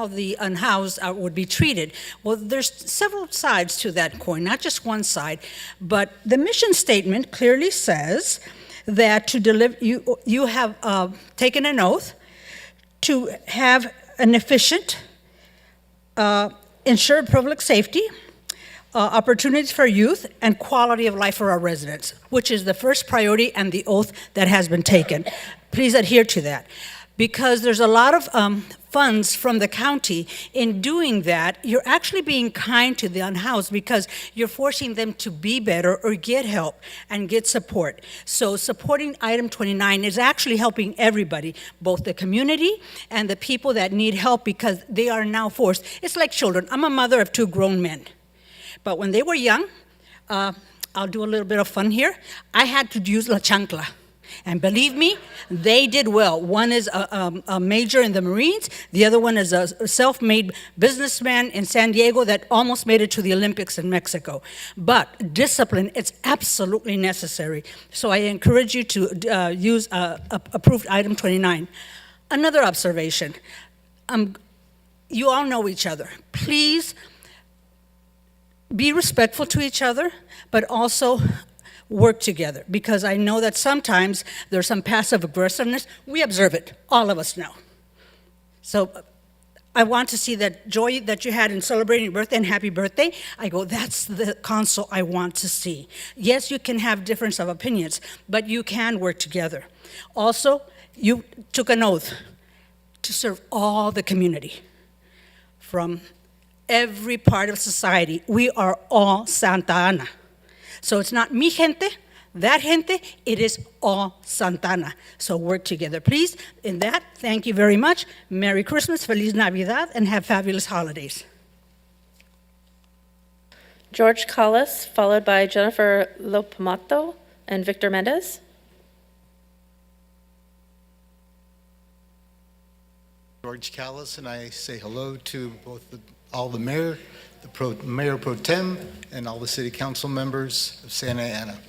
the unhoused would be treated. Well, there's several sides to that coin, not just one side, but the mission statement clearly says that to deliver, you have taken an oath to have an efficient, ensure public safety, opportunities for youth, and quality of life for our residents, which is the first priority and the oath that has been taken. Please adhere to that. Because there's a lot of funds from the county. In doing that, you're actually being kind to the unhoused because you're forcing them to be better or get help and get support. So supporting item 29 is actually helping everybody, both the community and the people that need help because they are now forced. It's like children. I'm a mother of 2 grown men. But when they were young, I'll do a little bit of fun here, I had to use la chancla. And believe me, they did well. One is a major in the Marines. The other one is a self-made businessman in San Diego that almost made it to the Olympics in Mexico. But discipline, it's absolutely necessary. So I encourage you to use approved item 29. Another observation. You all know each other. Please be respectful to each other, but also work together, because I know that sometimes there's some passive aggressiveness. We observe it, all of us know. So I want to see that joy that you had in celebrating your birthday and happy birthday. I go, that's the council I want to see. Yes, you can have difference of opinions, but you can work together. Also, you took an oath to serve all the community from every part of society. We are all Santa Ana. So it's not mi gente, that gente, it is all Santa Ana. So work together, please. In that, thank you very much. Merry Christmas, Feliz Navidad, and have fabulous holidays. George Callas, followed by Jennifer Lopamato and Victor Mendez. George Callas, and I say hello to both all the mayor, Mayor Pro Tem, and all the city council members of Santa Ana.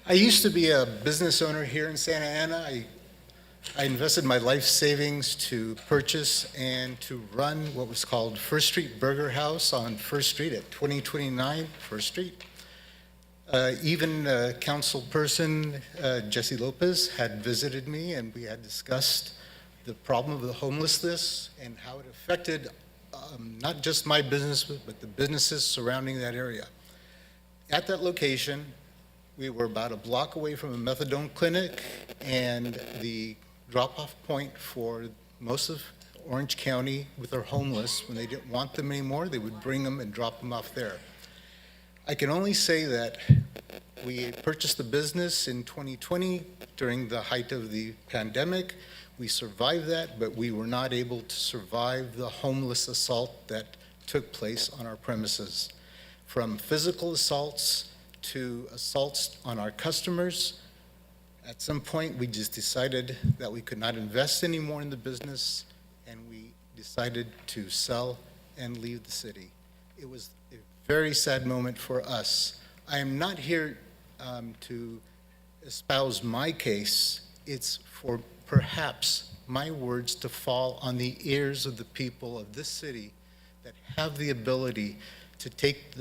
I used to be a business owner here in Santa Ana. I invested my life savings to purchase and to run what was called First Street Burger House on First Street at 2029 First Street. Even council person Jesse Lopez had visited me, and we had discussed the problem of the homelessness and how it affected not just my business, but the businesses surrounding that area. At that location, we were about a block away from a methadone clinic and the drop-off point for most of Orange County with their homeless. When they didn't want them anymore, they would bring them and drop them off there. I can only say that we purchased the business in 2020 during the height of the pandemic. We survived that, but we were not able to survive the homeless assault that took place on our premises. From physical assaults to assaults on our customers, at some point we just decided that we could not invest anymore in the business, and we decided to sell and leave the city. It was a very sad moment for us. I am not here to espouse my case. It's for perhaps my words to fall on the ears of the people of this city that have the ability to take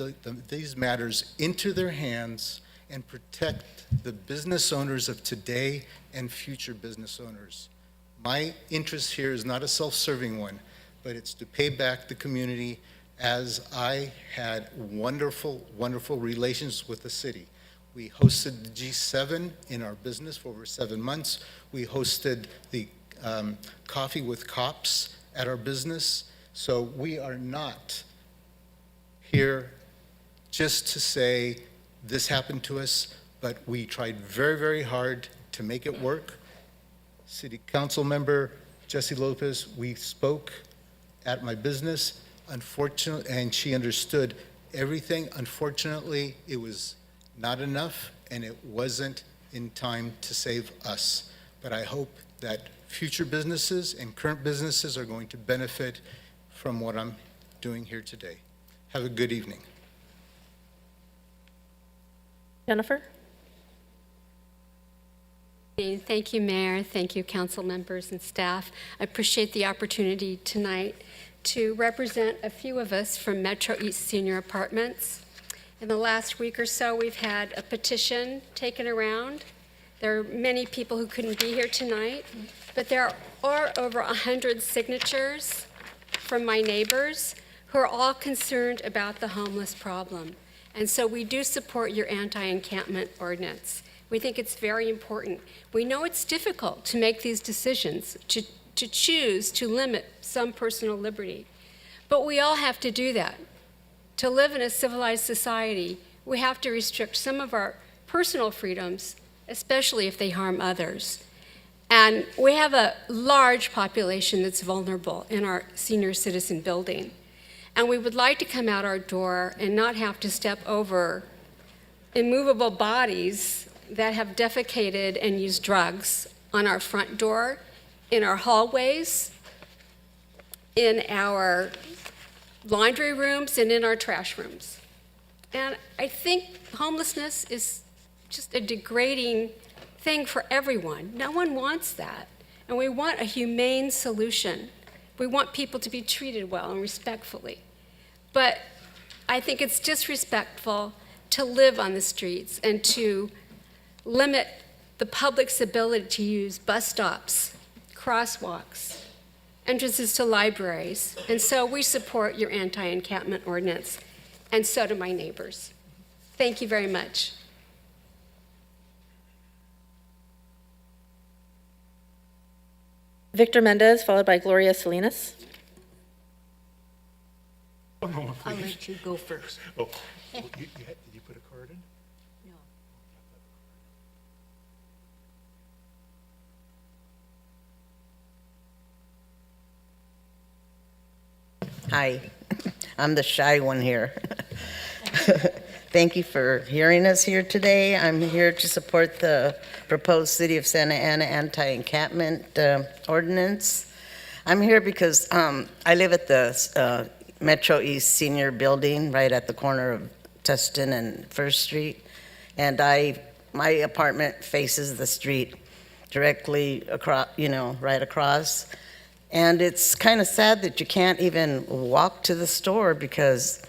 these matters into their hands and protect the business owners of today and future business owners. My interest here is not a self-serving one, but it's to pay back the community as I had wonderful, wonderful relations with the city. We hosted the G7 in our business for over 7 months. We hosted the Coffee with Cops at our business. So we are not here just to say this happened to us, but we tried very, very hard to make it work. City Council member Jesse Lopez, we spoke at my business, unfortunately, and she understood everything. Unfortunately, it was not enough, and it wasn't in time to save us. But I hope that future businesses and current businesses are going to benefit from what I'm doing here today. Have a good evening. Jennifer? Thank you, Mayor. Thank you, council members and staff. I appreciate the opportunity tonight to represent a few of us from Metro East Senior Apartments. In the last week or so, we've had a petition taken around. There are many people who couldn't be here tonight, but there are over 100 signatures from my neighbors who are all concerned about the homeless problem. And so we do support your anti-encampment ordinance. We think it's very important. We know it's difficult to make these decisions, to choose to limit some personal liberty, but we all have to do that. To live in a civilized society, we have to restrict some of our personal freedoms, especially if they harm others. And we have a large population that's vulnerable in our senior citizen building. And we would like to come out our door and not have to step over immovable bodies that have defecated and used drugs on our front door, in our hallways, in our laundry rooms, and in our trash rooms. And I think homelessness is just a degrading thing for everyone. No one wants that. And we want a humane solution. We want people to be treated well and respectfully. But I think it's disrespectful to live on the streets and to limit the public's ability to use bus stops, crosswalks, entrances to libraries. And so we support your anti-encampment ordinance, and so do my neighbors. Thank you very much. Victor Mendez, followed by Gloria Salinas. One moment, I'll please. let you go first. Oh, did you put a card in? Hi, I'm the shy one here. Thank you for hearing us here today. I'm here to support the proposed City of Santa Ana anti-encampment ordinance. I'm here because I live at the Metro East Senior Building right at the corner of Tustin and First Street. And my apartment faces the street directly across, right across. And it's kind of sad that you can't even walk to the store because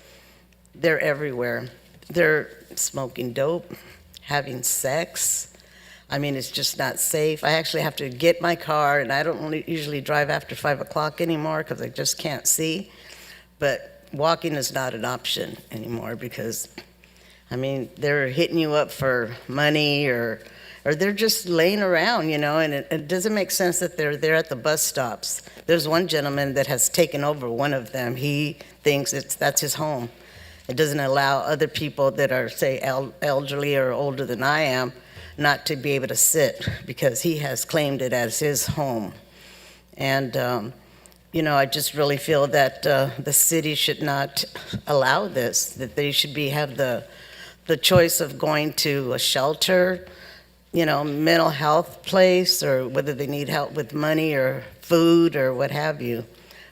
they're everywhere. They're smoking dope, having sex. I mean, it's just not safe. I actually have to get my car, and I don't usually drive after 5 o'clock anymore because I just can't see. But walking is not an option anymore because, I mean, they're hitting you up for money or they're just laying around, and it doesn't make sense that they're there at the bus stops. There's one gentleman that has taken over one of them. He thinks that's his home. It doesn't allow other people that are, say, elderly or older than I am not to be able to sit because he has claimed it as his home. And, I just really feel that the city should not allow this, that they should have the choice of going to a shelter, mental health place, or whether they need help with money or food or what have you.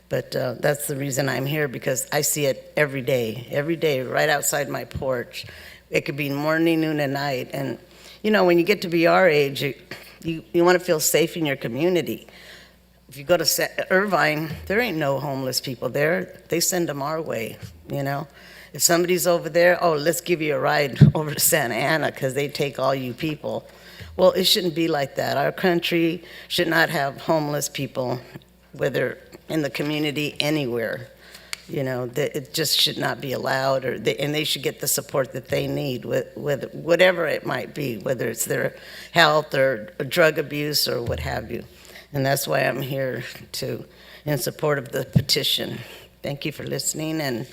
But that's the reason I'm here, because I see it every day, right outside my porch. It could be morning, noon, and night. And, when you get to be our age, you want to feel safe in your community. If you go to Irvine, there ain't no homeless people there. They send them our way, If somebody's over there, let's give you a ride over to Santa Ana because they take all you people. Well, it shouldn't be like that. Our country should not have homeless people, whether in the community, anywhere. It just should not be allowed, and they should get the support that they need, whatever it might be, whether it's their health or drug abuse or what have you. And that's why I'm here in support of the petition. Thank you for listening, and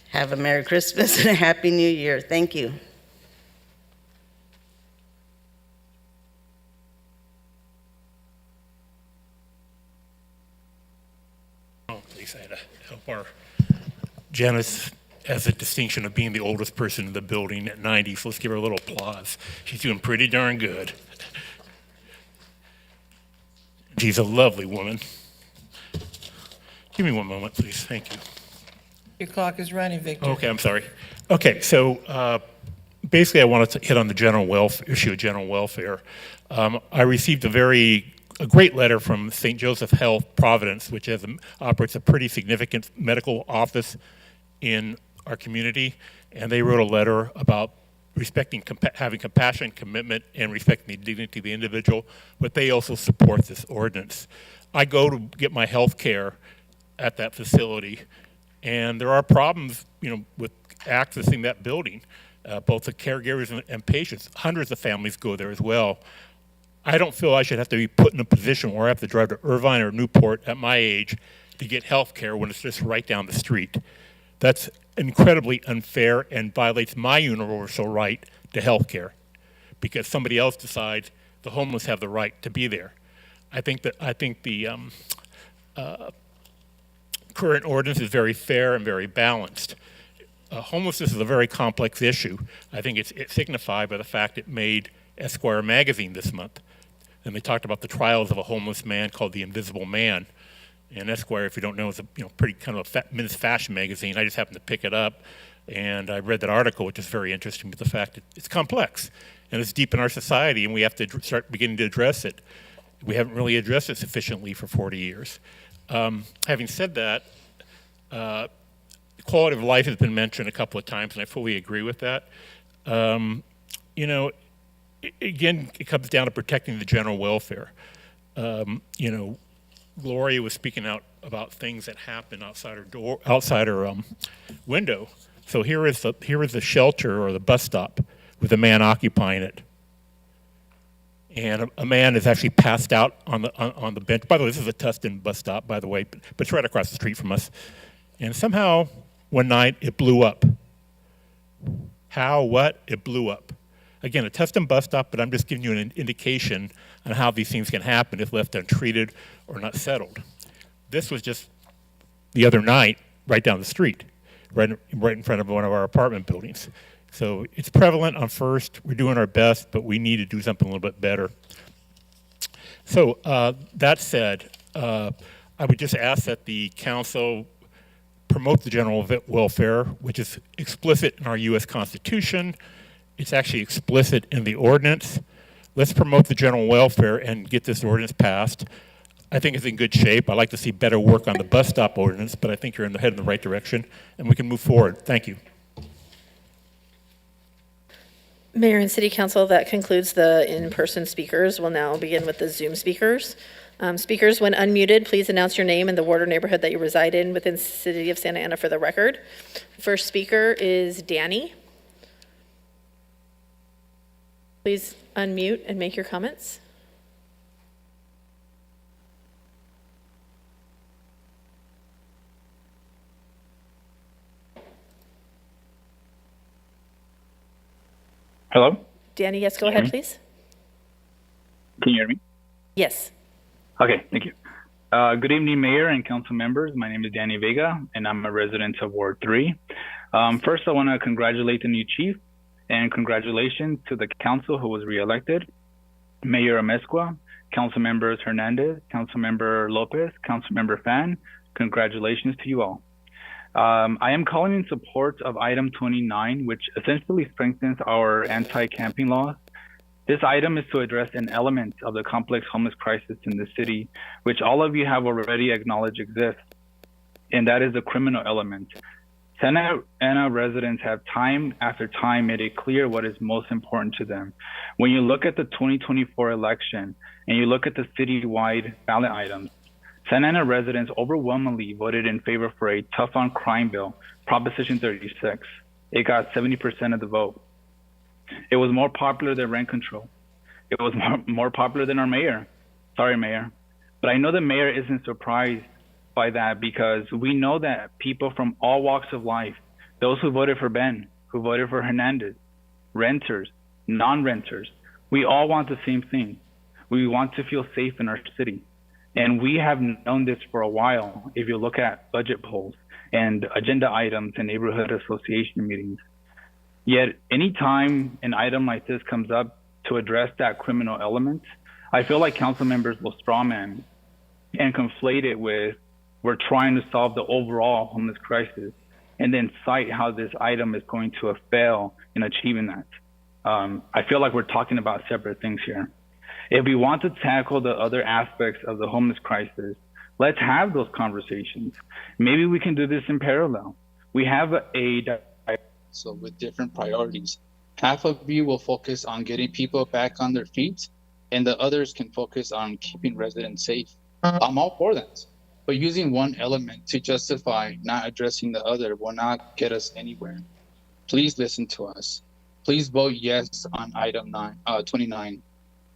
have a Merry Christmas and a Happy New Year. Thank you. Please, I had to help our Janice has the distinction of being the oldest person in the building at 90, so let's give her a little applause. She's doing pretty darn good. She's a lovely woman. Give me one moment, please. Thank you. Your clock is running, Victor. Okay, I'm sorry. Okay, so basically I wanted to hit on the issue of general welfare. I received a very a great letter from St. Joseph Health Providence, which operates a pretty significant medical office in our community, and they wrote a letter about respecting, having compassion, commitment, and respecting the dignity of the individual, but they also support this ordinance. I go to get my health care at that facility, and there are problems, with accessing that building, both the caregivers and patients. Hundreds of families go there as well. I don't feel I should have to be put in a position where I have to drive to Irvine or Newport at my age to get health care when it's just right down the street. That's incredibly unfair and violates my universal right to health care because somebody else decides the homeless have the right to be there. I think the current ordinance is very fair and very balanced. Homelessness is a very complex issue. I think it's signified by the fact it made Esquire magazine this month. And they talked about the trials of a homeless man called The Invisible Man. And Esquire, if you don't know, is a pretty kind of a men's fashion magazine. I just happened to pick it up, and I read that article, which is very interesting, but the fact that it's complex, and it's deep in our society, and we have to start beginning to address it. We haven't really addressed it sufficiently for 40 years. Having said that, quality of life has been mentioned a couple of times, and I fully agree with that. Again, it comes down to protecting the general welfare. Gloria was speaking out about things that happen outside her window. So here is the shelter or the bus stop with a man occupying it, and a man is actually passed out on the bench. By the way, this is a Tustin bus stop, by the way, but it's right across the street from us. And somehow one night it blew up. How? What? It blew up. Again, a Tustin bus stop, but I'm just giving you an indication on how these things can happen if left untreated or not settled. This was just the other night, right down the street, right in front of one of our apartment buildings. So it's prevalent on First. We're doing our best, but we need to do something a little bit better. So that said, I would just ask that the council promote the general welfare, which is explicit in our U.S. Constitution. It's actually explicit in the ordinance. Let's promote the general welfare and get this ordinance passed. I think it's in good shape. I'd like to see better work on the bus stop ordinance, but I think you're heading in the right direction, and we can move forward. Thank you. Mayor and City Council, that concludes the in-person speakers. We'll now begin with the Zoom speakers. Speakers, when unmuted, please announce your name and the ward or neighborhood that you reside in within the City of Santa Ana for the record. First speaker is Danny. Please unmute and make your comments. Hello? Danny, yes, go ahead, please. Can you hear me? Yes. Okay, thank you. Good evening, Mayor and council members. My name is Danny Vega, and I'm a resident of Ward 3. First, I want to congratulate the new chief, and congratulations to the council who was reelected, Mayor Amezcua, council members Hernandez, council member Lopez, council member Fan. Congratulations to you all. I am calling in support of item 29, which essentially strengthens our anti-camping laws. This item is to address an element of the complex homeless crisis in the city, which all of you have already acknowledged exists, and that is the criminal element. Santa Ana residents have time after time made it clear what is most important to them. When you look at the 2024 election and you look at the citywide ballot items, Santa Ana residents overwhelmingly voted in favor for a tough on crime bill, Proposition 36. It got 70% of the vote. It was more popular than rent control. It was more popular than our mayor. Sorry, Mayor. But I know the mayor isn't surprised by that because we know that people from all walks of life, those who voted for Ben, who voted for Hernandez, renters, non-renters, we all want the same thing. We want to feel safe in our city. And we have known this for a while if you look at budget polls and agenda items and neighborhood association meetings. Yet anytime an item like this comes up to address that criminal element, I feel like council members will strawman and conflate it with we're trying to solve the overall homeless crisis and then cite how this item is going to fail in achieving that. I feel like we're talking about separate things here. If we want to tackle the other aspects of the homeless crisis, let's have those conversations. Maybe we can do this in parallel. We have so with different priorities. Half of you will focus on getting people back on their feet, and the others can focus on keeping residents safe. I'm all for that, but using one element to justify not addressing the other will not get us anywhere. Please listen to us. Please vote yes on item 29.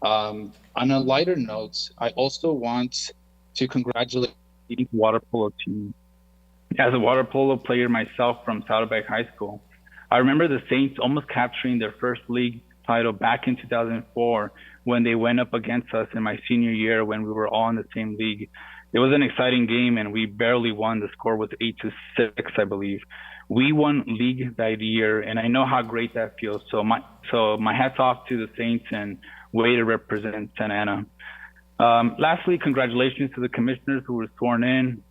On a lighter note, I also want to congratulate the water polo team. As a water polo player myself from Saddleback High School, I remember the Saints almost capturing their first league title back in 2004 when they went up against us in my senior year when we were all in the same league. It was an exciting game and we barely won. The score was 8-6, I believe. We won league that year, and I know how great that feels. So my hats off to the Saints and way to represent Santa Ana. Lastly, congratulations to the commissioners who were sworn in.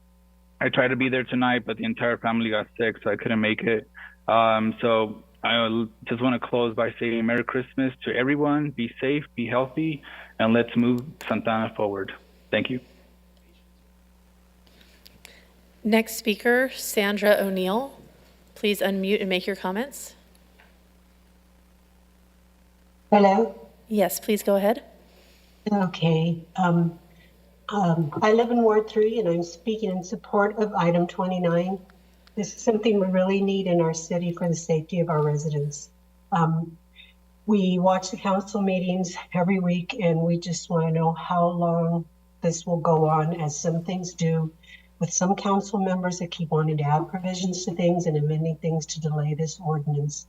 I tried to be there tonight, but the entire family got sick, so I couldn't make it. So I just want to close by saying Merry Christmas to everyone. Be safe, be healthy, and let's move Santa Ana forward. Thank you. Next speaker, Sandra O'Neill. Please unmute and make your comments. Hello? Yes, please go ahead. Okay. I live in Ward 3 and I'm speaking in support of item 29. This is something we really need in our city for the safety of our residents. We watch the council meetings every week and we just want to know how long this will go on, as some things do, with some council members that keep wanting to add provisions to things and amending things to delay this ordinance.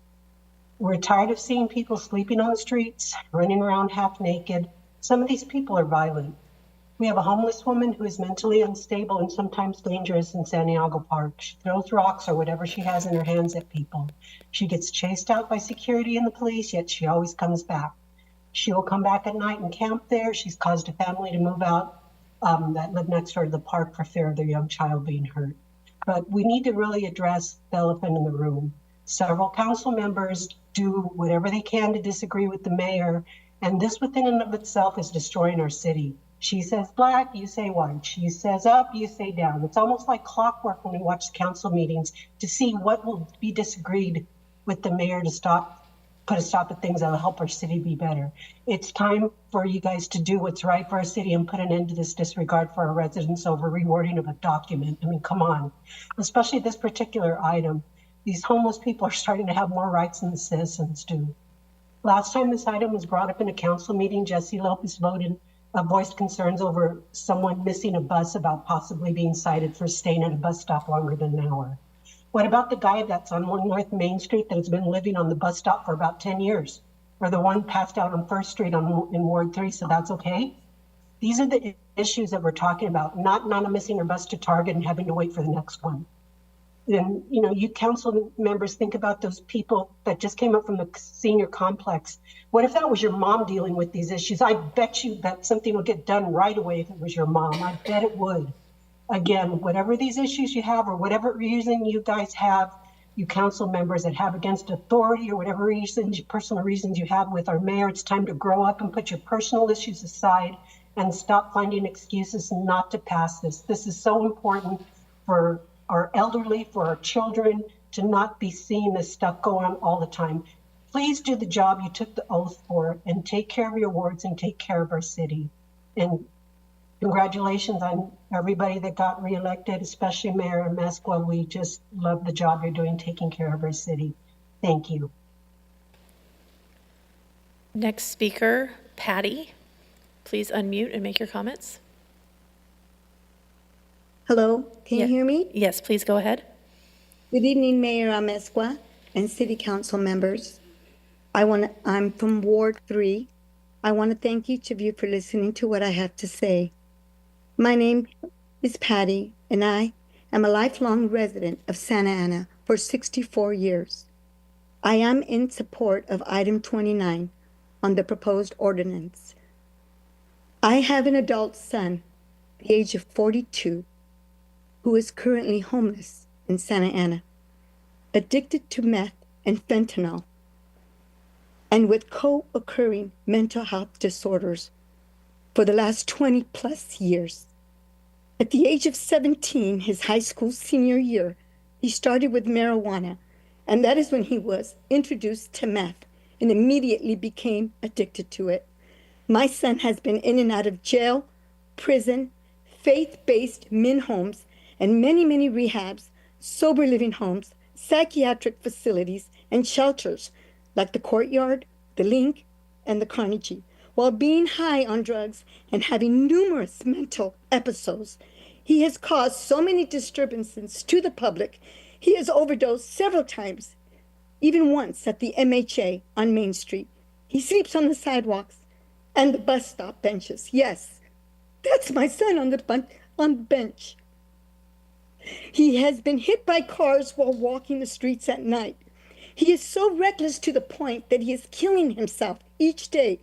We're tired of seeing people sleeping on the streets, running around half naked. Some of these people are violent. We have a homeless woman who is mentally unstable and sometimes dangerous in Santiago Park. She throws rocks or whatever she has in her hands at people. She gets chased out by security and the police, yet she always comes back. She will come back at night and camp there. She's caused a family to move out that live next door to the park for fear of their young child being hurt. But we need to really address the elephant in the room. Several council members do whatever they can to disagree with the mayor, and this within and of itself is destroying our city. She says black, you say white. She says up, you say down. It's almost like clockwork when we watch the council meetings to see what will be disagreed with the mayor to put a stop at things that will help our city be better. It's time for you guys to do what's right for our city and put an end to this disregard for our residents over rewarding of a document. I mean, come on. Especially this particular item. These homeless people are starting to have more rights than the citizens do. Last time this item was brought up in a council meeting, Jesse Lopez voiced concerns over someone missing a bus about possibly being cited for staying at a bus stop longer than an hour. What about the guy that's on 1 North Main Street that has been living on the bus stop for about 10 years? Or the one passed out on 1st Street in Ward 3, so that's okay? These are the issues that we're talking about, not missing her bus to Target and having to wait for the next one. And, you know, you council members, think about those people that just came up from the senior complex. What if that was your mom dealing with these issues? I bet you that something would get done right away if it was your mom. I bet it would. Again, whatever these issues you have or whatever reason you guys have, you council members that have against authority or whatever reasons, personal reasons you have with our mayor, it's time to grow up and put your personal issues aside and stop finding excuses not to pass this. This is so important for our elderly, for our children, to not be seeing this stuff go on all the time. Please do the job you took the oath for and take care of your wards and take care of our city. And congratulations on everybody that got reelected, especially Mayor Amezcua. We just love the job you're doing taking care of our city. Thank you. Next speaker, Patty. Please unmute and make your comments. Hello, can you hear me? Yes, please go ahead. Good evening, Mayor Amezcua and City Council members. I'm from Ward 3. I want to thank each of you for listening to what I have to say. My name is Patty, and I am a lifelong resident of Santa Ana for 64 years. I am in support of item 29 on the proposed ordinance. I have an adult son, the age of 42, who is currently homeless in Santa Ana, addicted to meth and fentanyl, and with co-occurring mental health disorders for the last 20 plus years. At the age of 17, his high school senior year, he started with marijuana, and that is when he was introduced to meth and immediately became addicted to it. My son has been in and out of jail, prison, faith-based min homes, and many, many rehabs, sober living homes, psychiatric facilities, and shelters like the Courtyard, the Link, and the Carnegie. While being high on drugs and having numerous mental episodes, he has caused so many disturbances to the public. He has overdosed several times, even once at the MHA on Main Street. He sleeps on the sidewalks and the bus stop benches. Yes, that's my son on the bench. He has been hit by cars while walking the streets at night. He is so reckless to the point that he is killing himself each day.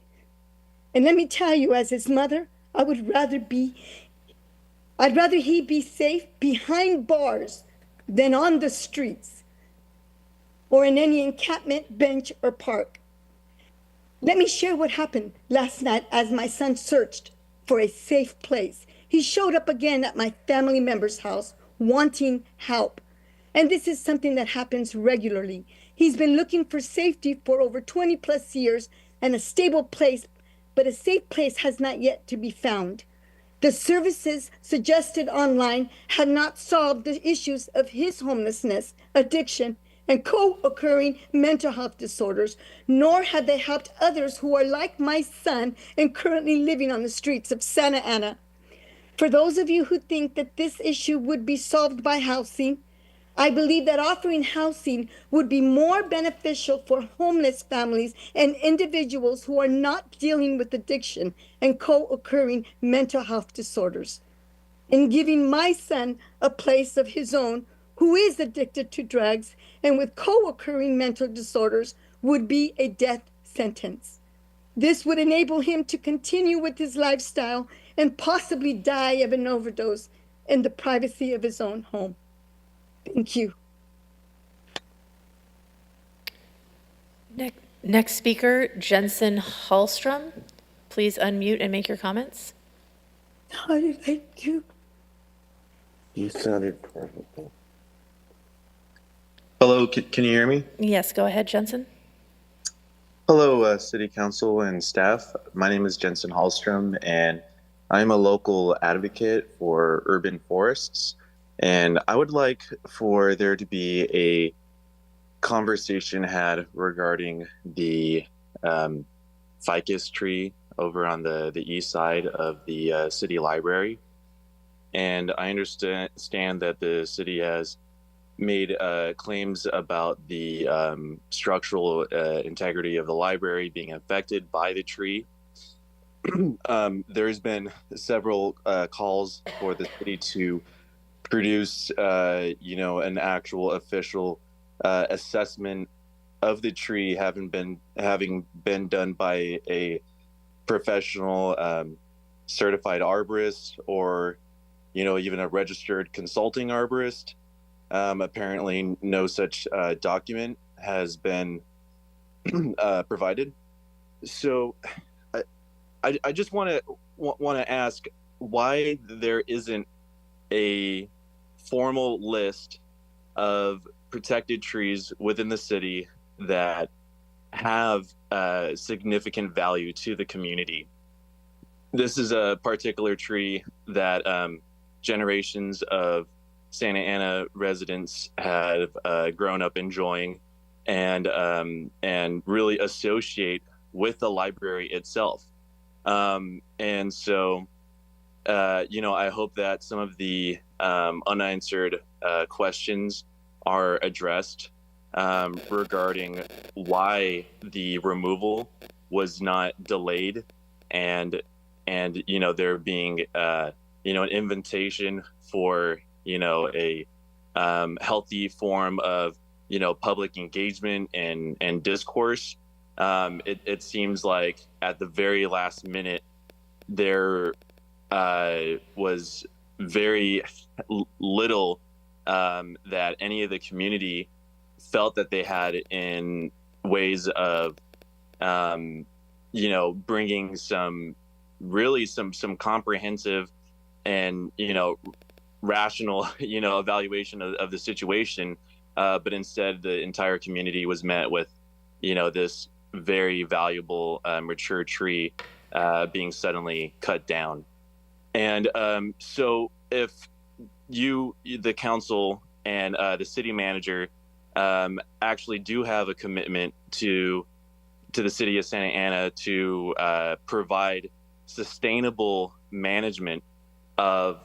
And let me tell you, as his mother, I'd rather he be safe behind bars than on the streets or in any encampment, bench, or park. Let me share what happened last night as my son searched for a safe place. He showed up again at my family member's house wanting help. And this is something that happens regularly. He's been looking for safety for over 20 plus years and a stable place, but a safe place has not yet to be found. The services suggested online have not solved the issues of his homelessness, addiction, and co-occurring mental health disorders, nor have they helped others who are like my son and currently living on the streets of Santa Ana. For those of you who think that this issue would be solved by housing, I believe that offering housing would be more beneficial for homeless families and individuals who are not dealing with addiction and co-occurring mental health disorders. In giving my son a place of his own, who is addicted to drugs and with co-occurring mental disorders, would be a death sentence. This would enable him to continue with his lifestyle and possibly die of an overdose in the privacy of his own home. Thank you. Next speaker, Jensen Hallstrom. Please unmute and make your comments. How did I do? You sounded terrible. Hello, can you hear me? Yes, go ahead, Jensen. Hello, City Council and staff. My name is Jensen Hallstrom, and I'm a local advocate for urban forests. And I would like for there to be a conversation had regarding the ficus tree over on the east side of the city library. And I understand that the city has made claims about the structural integrity of the library being affected by the tree. There's been several calls for the city to produce, an actual official assessment of the tree having been done by a professional certified arborist or, even a registered consulting arborist. Apparently, no such document has been provided. So, I just want to ask why there isn't a formal list of protected trees within the city that have significant value to the community. This is a particular tree that generations of Santa Ana residents have grown up enjoying and really associate with the library itself. And so, I hope that some of the unanswered questions are addressed regarding why the removal was not delayed and there being, an invitation for, a healthy form of, public engagement and discourse. It seems like at the very last minute, there was very little that any of the community felt that they had in ways of, bringing some really some comprehensive and rational evaluation of the situation, but instead the entire community was met with this very valuable mature tree being suddenly cut down. And so if you, the council, and the city manager actually do have a commitment to the city of Santa Ana to provide sustainable management of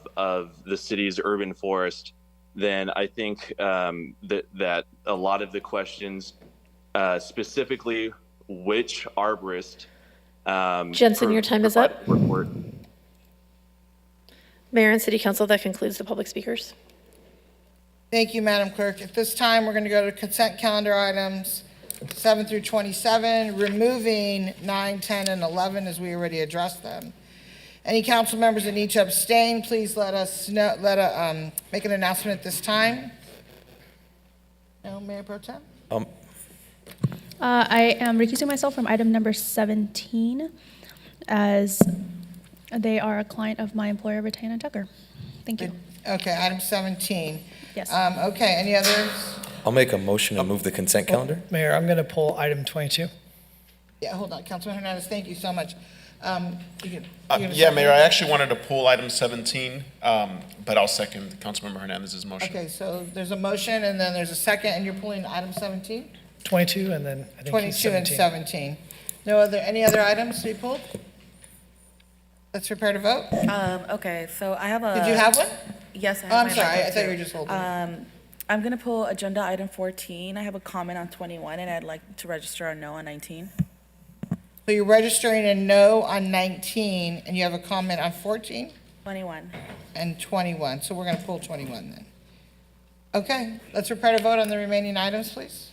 the city's urban forest, then I think that a lot of the questions, specifically which arborist, Jensen, your time is up. Mayor and City Council, that concludes the public speakers. Thank you, Madam Clerk. At this time, we're going to go to consent calendar items 7 through 27, removing 9, 10, and 11 as we already addressed them. Any council members that need to abstain, please let us know, make an announcement at this time. No, Mayor Pro Tem? I am recusing myself from item number 17 as they are a client of my employer, Retaina Tucker. Thank you. Okay, item 17. Yes. Okay, any others? I'll make a motion to move the consent calendar. Mayor, I'm going to pull item 22. Yeah, hold on, Councilman Hernandez, thank you so much. Yeah, Mayor, I actually wanted to pull item 17, but I'll second Councilmember Hernandez's motion. Okay, so there's a motion and then there's a second, and you're pulling item 17? 22 and then I think 22 and 17. Any other items to be pulled? Let's prepare to vote. Okay, so I have a... Did you have one? Yes, I have I'm my sorry, I backup thought you too. were just holding. I'm going to pull agenda item 14. I have a comment on 21, and I'd like to register a no on 19. So you're registering a no on 19, and you have a comment on 14? 21. And 21, so we're going to pull 21 then. Okay, let's prepare to vote on the remaining items, please.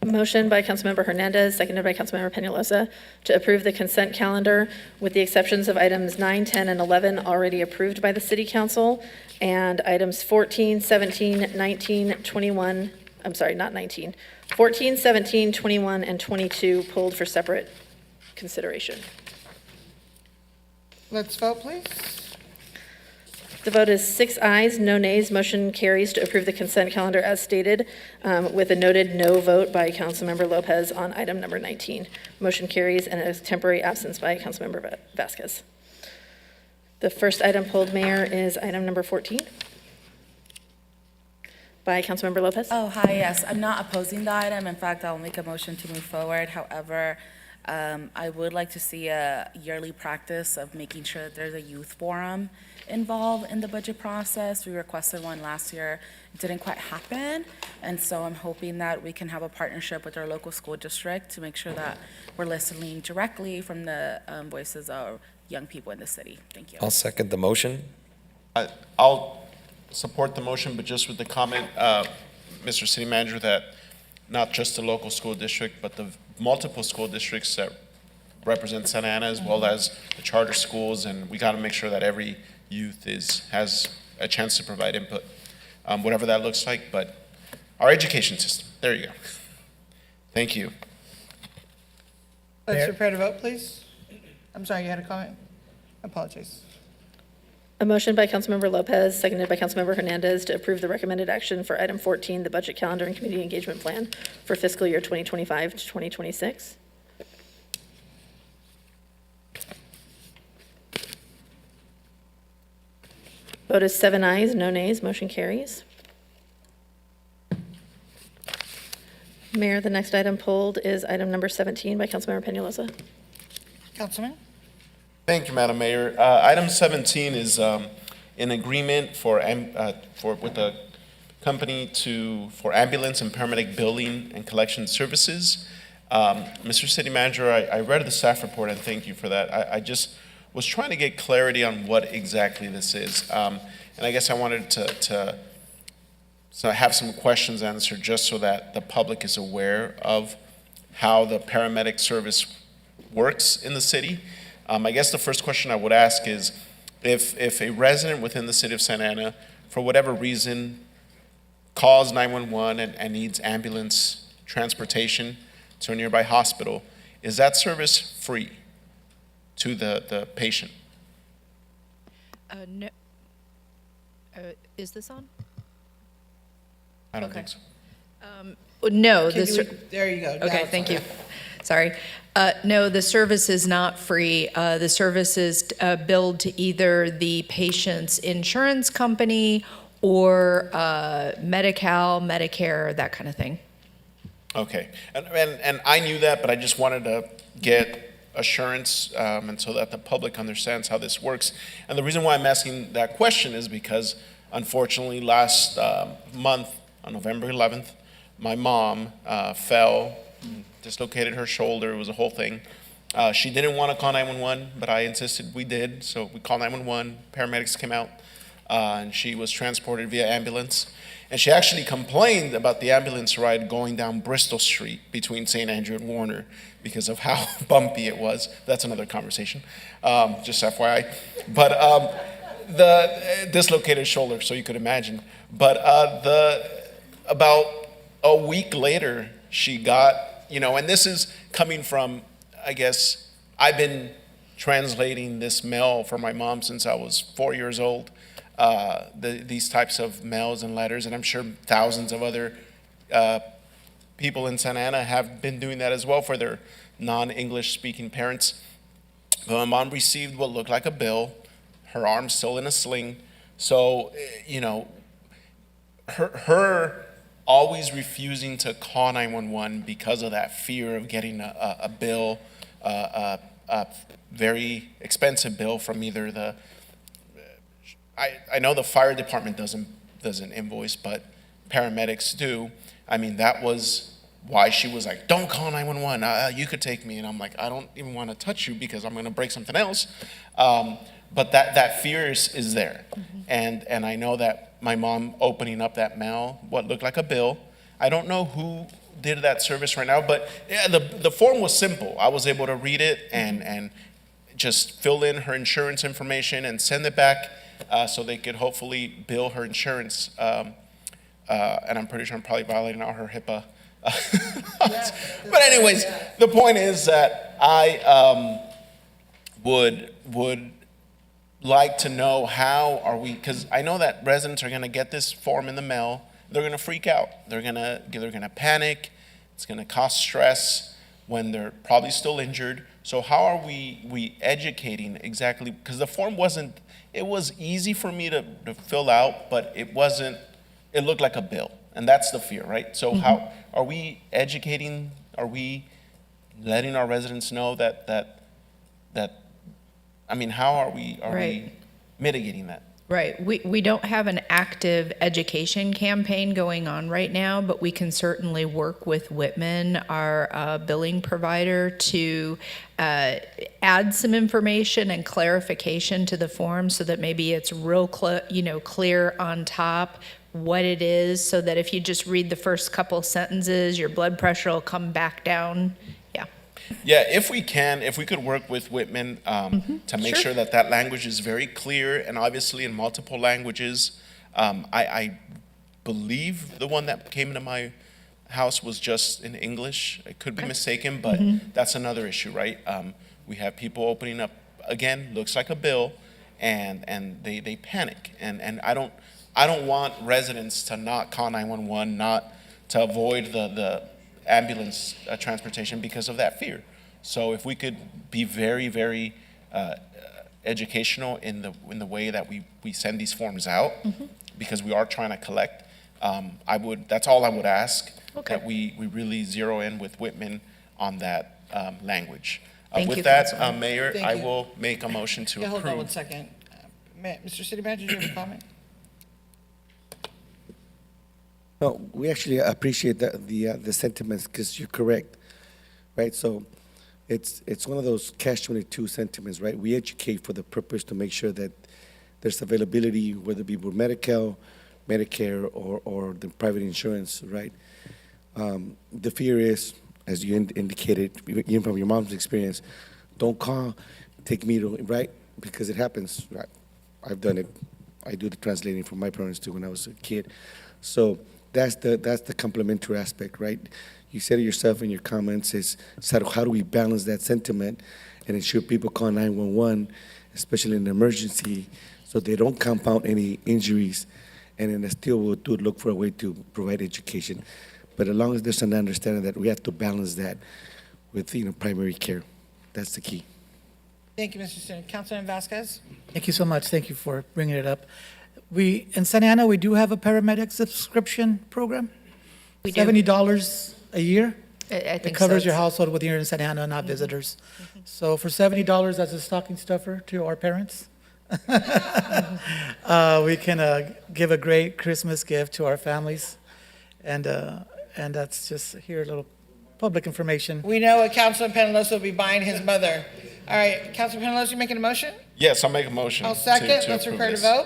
Motion by Councilmember Hernandez, seconded by Councilmember Peñalosa, to approve the consent calendar with the exceptions of items 9, 10, and 11 already approved by the City Council, and items 14, 17, 19, 21, I'm sorry, not 19, 14, 17, 21, and 22 pulled for separate consideration. Let's vote, please. The vote is 6 ayes, no nays. Motion carries to approve the consent calendar as stated, with a noted no vote by Councilmember Lopez on item number 19. Motion carries and a temporary absence by Councilmember Vasquez. The first item pulled, Mayor, is item number 14 by Councilmember Lopez. Oh, hi, yes. I'm not opposing the item. In fact, I'll make a motion to move forward. However, I would like to see a yearly practice of making sure that there's a youth forum involved in the budget process. We requested one last year. It didn't quite happen. And so I'm hoping that we can have a partnership with our local school district to make sure that we're listening directly from the voices of young people in the city. Thank you. I'll second the motion. I'll support the motion, but just with the comment, Mr. City Manager, that not just the local school district, but the multiple school districts that represent Santa Ana, as well as the charter schools, and we got to make sure that every youth has a chance to provide input, whatever that looks like, but our education system, there you go. Thank you. Let's prepare to vote, please. I'm sorry, you had a comment? I apologize. A motion by Councilmember Lopez, seconded by Councilmember Hernandez, to approve the recommended action for item 14, the budget calendar and community engagement plan for fiscal year 2025 to 2026. Vote is 7 ayes, no nays. Motion carries. Mayor, the next item pulled is item number 17 by Councilmember Peñalosa. Councilman? Thank you, Madam Mayor. Item 17 is an agreement with a company for ambulance and paramedic billing and collection services. Mr. City Manager, I read the staff report and thank you for that. I just was trying to get clarity on what exactly this is. And I guess I wanted to have some questions answered just so that the public is aware of how the paramedic service works in the city. I guess the first question I would ask is, if a resident within the city of Santa Ana, for whatever reason, calls 911 and needs ambulance transportation to a nearby hospital, is that service free to the patient? No. Is this on? I don't Okay. think so. No. Can there you go. Now Okay, it's thank on. you. Sorry. No, the service is not free. The service is billed to either the patient's insurance company or Medi-Cal, Medicare, that kind of thing. Okay, and I knew that, but I just wanted to get assurance, and so that the public understands how this works. And the reason why I'm asking that question is because, unfortunately, last month, on November 11th, my mom fell, dislocated her shoulder. It was a whole thing. She didn't want to call 911, but I insisted we did, so we called 911. Paramedics came out, and she was transported via ambulance. And she actually complained about the ambulance ride going down Bristol Street between St. Andrew and Warner because of how bumpy it was. That's another conversation, just FYI. But the dislocated shoulder, so you could imagine. But about a week later, she got, and this is coming from, I guess, I've been translating this mail for my mom since I was 4 years old. These types of mails and letters, and I'm sure thousands of other people in Santa Ana have been doing that as well for their non-English speaking parents. But my mom received what looked like a bill, her arm still in a sling. So, her always refusing to call 911 because of that fear of getting a bill, a very expensive bill from either the I know the fire department doesn't invoice, but paramedics do. I mean, that was why she was like, don't call 911, you could take me. And I'm like, I don't even want to touch you because I'm going to break something else. But that fear is there. Mm-hmm. And I know that my mom opening up that mail, what looked like a bill, I don't know who did that service right now, but yeah, the form was simple. I was able to read it and just fill in her insurance information and send it back. So they could hopefully bill her insurance, and I'm pretty sure I'm probably violating all her HIPAA. But anyways, the point is that I would like to know how are we, because I know that residents are going to get this form in the mail. They're going to freak out. They're going to panic. It's going to cause stress when they're probably still injured. So how are we educating exactly? Because the form wasn't. It was easy for me to fill out, but it wasn't, it looked like a bill. And that's the fear, right? So mm-hmm. How are we educating, are we letting our residents know that I mean, how are we mitigating that? Right. We don't have an active education campaign going on right now, but we can certainly work with Whitman, our billing provider, to add some information and clarification to the form so that maybe it's real clear on top what it is, so that if you just read the first couple sentences, your blood pressure will come back down. Yeah, if we could work with Whitman to make sure that language is very clear and obviously in multiple languages. I believe the one that came into my house was just in English. I could be mistaken, but that's another issue, right? We have people opening up, again, looks like a bill, and they panic. And I don't want residents to not call 911, not to avoid the ambulance transportation because of that fear. So if we could be very, very educational in the way that we send these forms out, because we are trying to collect, that's all I would ask, that we really zero in with Whitman on that language. With that, Mayor, I will make a motion to approve. Hold on 1 second. Mr. City Manager, do you have a comment? No, we actually appreciate the sentiments, because you're correct, right? So it's one of those catch-22 sentiments, right? We educate for the purpose to make sure that there's availability, whether it be with Medi-Cal, Medicare, or the private insurance, right? The fear is, as you indicated, even from your mom's experience, don't call, take me to, right? Because it happens, right? I've done it. I do the translating for my parents too when I was a kid. So that's the complementary aspect, right? You said it yourself in your comments, is how do we balance that sentiment and ensure people call 911, especially in an emergency, so they don't compound any injuries, and then still we'll look for a way to provide education. But as long as there's an understanding that we have to balance that with, primary care, that's the key. Thank you, Mr. Stern. Councilman Vasquez? Thank you so much. Thank you for bringing it up. In Santa Ana, we do have a paramedic subscription program. We do. $70 a year. I think It covers so. your household whether you're in Santa Ana, not visitors. So for $70, that's a stocking stuffer to our parents. We can give a great Christmas gift to our families. And that's just here a little public information. We know what Councilman Penalosa will be buying his mother. All right, Councilman Penalosa, you making a motion? Yes, I'll make a motion. I'll second. Let's approve prepare to this. vote.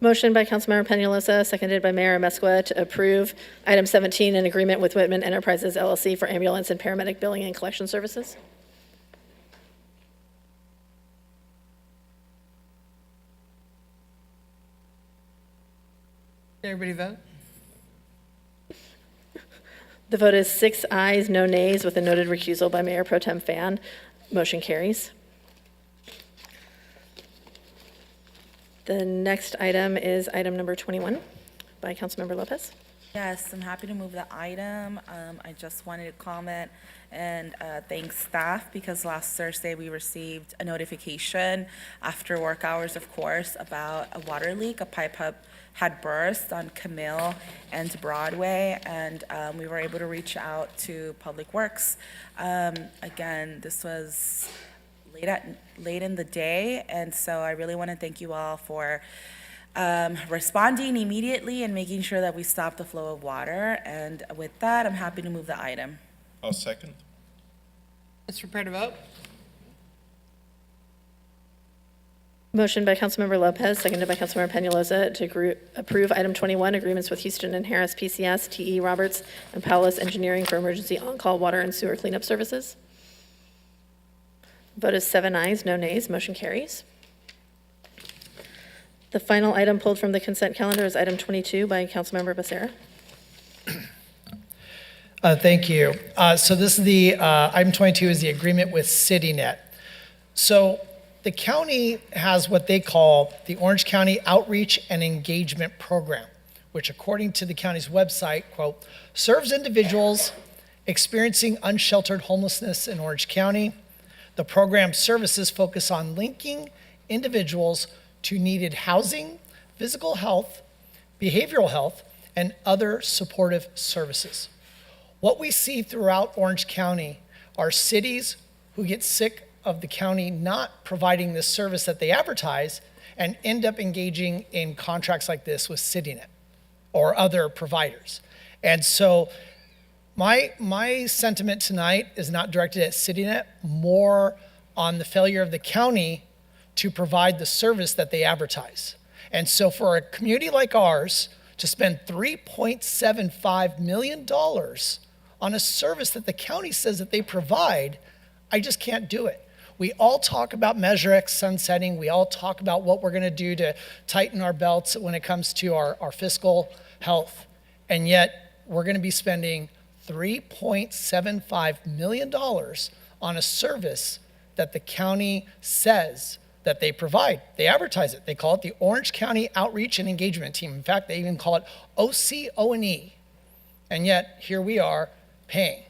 Motion by Councilmember Peñalosa, seconded by Mayor Amezcua to approve item 17, an agreement with Whitman Enterprises LLC for ambulance and paramedic billing and collection services. Did everybody vote? The vote is 6 ayes, no nays, with a noted recusal by Mayor Pro Tem Fan. Motion carries. The next item is item number 21 by Councilmember Lopez. Yes, I'm happy to move the item. I just wanted to comment and thank staff because last Thursday we received a notification after work hours, of course, about a water leak. A pipe had burst on Camille and Broadway, and we were able to reach out to Public Works. Again, this was late in the day, and so I really want to thank you all for responding immediately and making sure that we stop the flow of water. And with that, I'm happy to move the item. I'll second. Let's prepare to vote. Motion by Councilmember Lopez, seconded by Councilmember Peñalosa to approve item 21, agreements with Houston and Harris PCS, TE Roberts, and Paulus Engineering for emergency on-call water and sewer cleanup services. Vote is 7 ayes, no nays. Motion carries. The final item pulled from the consent calendar is item 22 by Councilmember Becerra. Thank you. So this is the, item 22 is the agreement with CityNet. So the county has what they call the Orange County Outreach and Engagement Program, which according to the county's website, quote, serves individuals experiencing unsheltered homelessness in Orange County. The program's services focus on linking individuals to needed housing, physical health, behavioral health, and other supportive services. What we see throughout Orange County are cities who get sick of the county not providing this service that they advertise and end up engaging in contracts like this with CityNet or other providers. And so my sentiment tonight is not directed at CityNet, more on the failure of the county to provide the service that they advertise. And so for a community like ours to spend $3.75 million on a service that the county says that they provide, I just can't do it. We all talk about Measure X sunsetting. We all talk about what we're going to do to tighten our belts when it comes to our fiscal health. And yet we're going to be spending $3.75 million on a service that the county says that they provide. They advertise it. They call it the Orange County Outreach and Engagement Team. In fact, they even call it OCO&E. And yet, here we are paying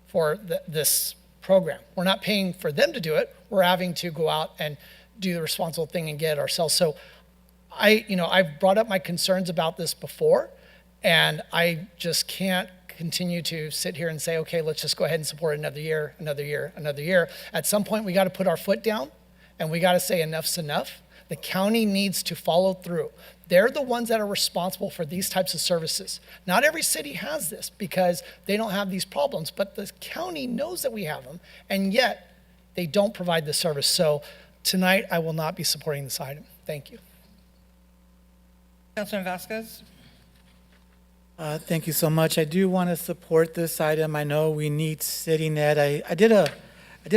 for this program. We're not paying for them to do it. We're having to go out and do the responsible thing and get it ourselves. So I've brought up my concerns about this before, and I just can't continue to sit here and say, okay, let's just go ahead and support another year. At some point, we got to put our foot down and we got to say enough's enough. The county needs to follow through. They're the ones that are responsible for these types of services. Not every city has this because they don't have these problems, but the county knows that we have them, and yet they don't provide the service. So tonight, I will not be supporting this item. Thank you. Councilman Vasquez? Thank you so much. I do want to support this item. I know we need CityNet. I did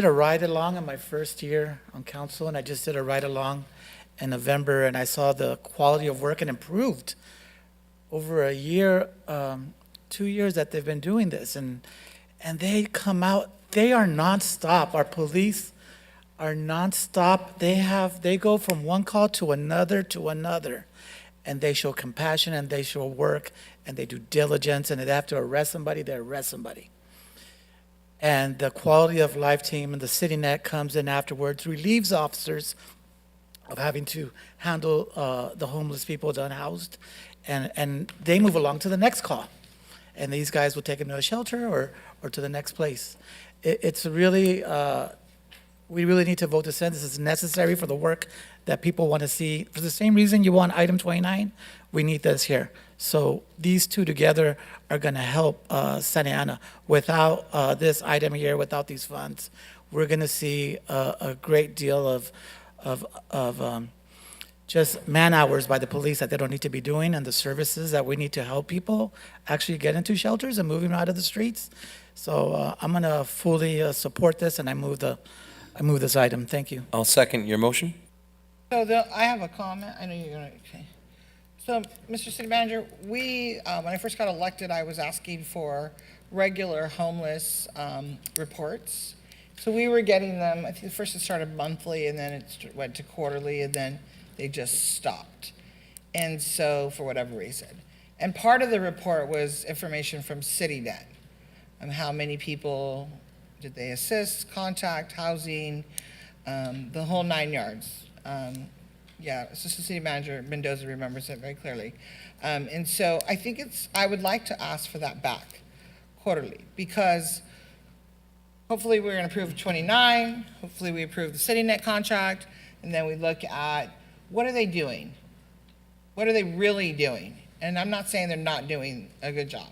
a ride-along in my first year on council, and I just did a ride-along in November, and I saw the quality of work and improved over a year, 2 years that they've been doing this, and they come out, they are nonstop. Our police are nonstop. They go from one call to another, and they show compassion, and they show work, and they do diligence, and if they have to arrest somebody, they arrest somebody. And the quality of life team and the CityNet comes in afterwards, relieves officers of having to handle the homeless people, the unhoused, and they move along to the next call. And these guys will take them to a shelter or to the next place. It's really, we really need to vote to send. This is necessary for the work that people want to see. For the same reason you want item 29, we need this here. So these two together are going to help Santa Ana. Without this item here, without these funds, we're going to see a great deal of just man hours by the police that they don't need to be doing, and the services that we need to help people actually get into shelters and move them out of the streets. So I'm going to fully support this, and I move this item. Thank you. I'll second your motion. So I have a comment. I know you're going to, okay. So, Mr. City Manager, when I first got elected, I was asking for regular homeless reports. So we were getting them, I think first it started monthly, and then it went to quarterly, and then they just stopped. And so, for whatever reason. And part of the report was information from CityNet. How many people did they assist, contact, housing, the whole 9 yards. Yeah, Assistant City Manager Mendoza remembers it very clearly. And so I think I would like to ask for that back quarterly, because hopefully we're going to approve 29, hopefully we approve the CityNet contract, and then we look at what are they doing? What are they really doing? And I'm not saying they're not doing a good job,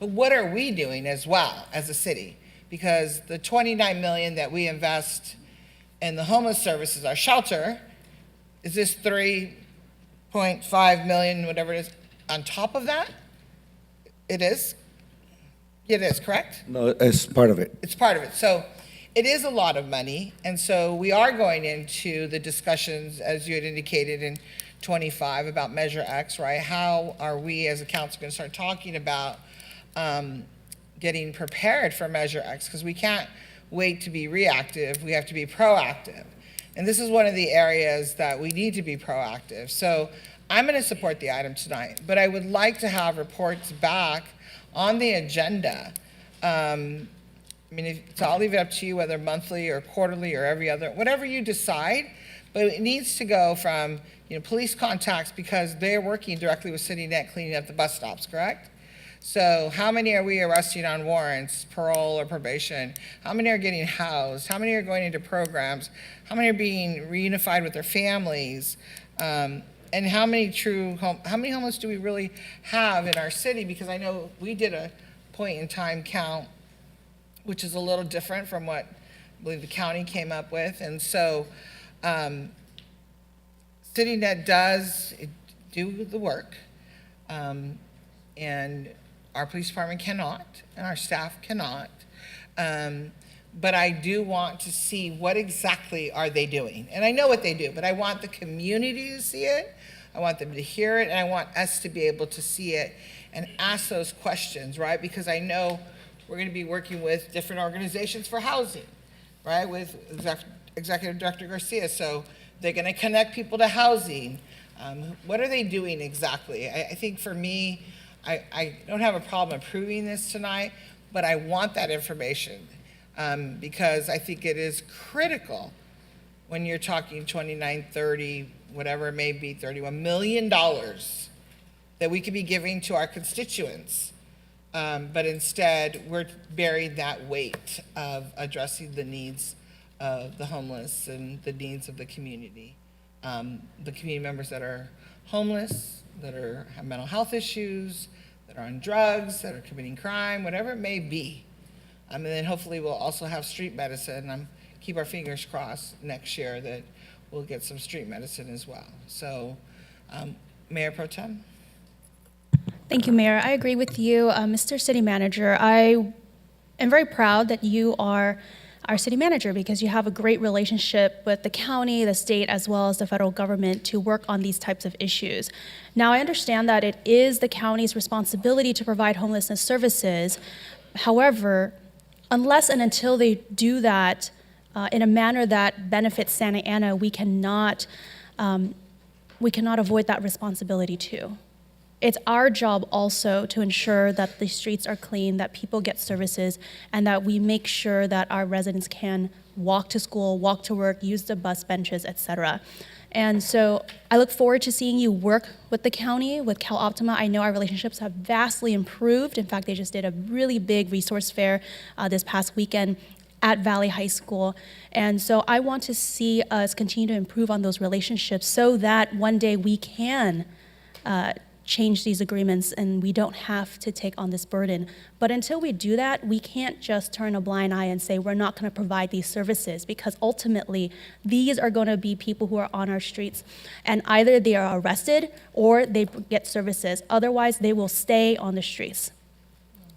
but what are we doing as well as a city? Because the 29 million that we invest in the homeless services, our shelter, is this 3.5 million, whatever it is, on top of that? It is? It is, correct? No, it's part of it. It's part of it. So it is a lot of money, and so we are going into the discussions, as you had indicated in 25, about Measure X, right? How are we as a council going to start talking about getting prepared for Measure X? Because we can't wait to be reactive. We have to be proactive. And this is one of the areas that we need to be proactive. So I'm going to support the item tonight, but I would like to have reports back on the agenda. So I'll leave it up to you, whether monthly or quarterly or every other, whatever you decide, but it needs to go from, police contacts, because they're working directly with CityNet cleaning up the bus stops, correct? So how many are we arresting on warrants, parole or probation? How many are getting housed? How many are going into programs? How many are being reunified with their families? And how many homeless do we really have in our city? Because I know we did a point in time count, which is a little different from what I believe the county came up with. And so CityNet does do the work, and our police department cannot, and our staff cannot. But I do want to see what exactly are they doing. And I know what they do, but I want the community to see it. I want them to hear it, and I want us to be able to see it and ask those questions, right? Because I know we're going to be working with different organizations for housing, right? With Executive Director Garcia. So they're going to connect people to housing. What are they doing exactly? I think for me, I don't have a problem approving this tonight, but I want that information because I think it is critical when you're talking 29, 30, whatever it may be, $31 million that we could be giving to our constituents. But instead, we're bearing that weight of addressing the needs of the homeless and the needs of the community. The community members that are homeless, that have mental health issues, that are on drugs, that are committing crime, whatever it may be. And then hopefully we'll also have street medicine. Keep our fingers crossed next year that we'll get some street medicine as well. So, Mayor Pro Tem? Thank you, Mayor. I agree with you, Mr. City Manager. I am very proud that you are our city manager because you have a great relationship with the county, the state, as well as the federal government to work on these types of issues. Now, I understand that it is the county's responsibility to provide homelessness services. However, unless and until they do that in a manner that benefits Santa Ana, we cannot avoid that responsibility too. It's our job also to ensure that the streets are clean, that people get services, and that we make sure that our residents can walk to school, walk to work, use the bus benches, et cetera. And so I look forward to seeing you work with the county, with Cal Optima. I know our relationships have vastly improved. In fact, they just did a really big resource fair this past weekend at Valley High School. And so I want to see us continue to improve on those relationships so that one day we can change these agreements and we don't have to take on this burden. But until we do that, we can't just turn a blind eye and say we're not going to provide these services, because ultimately these are going to be people who are on our streets, and either they are arrested or they get services. Otherwise, they will stay on the streets.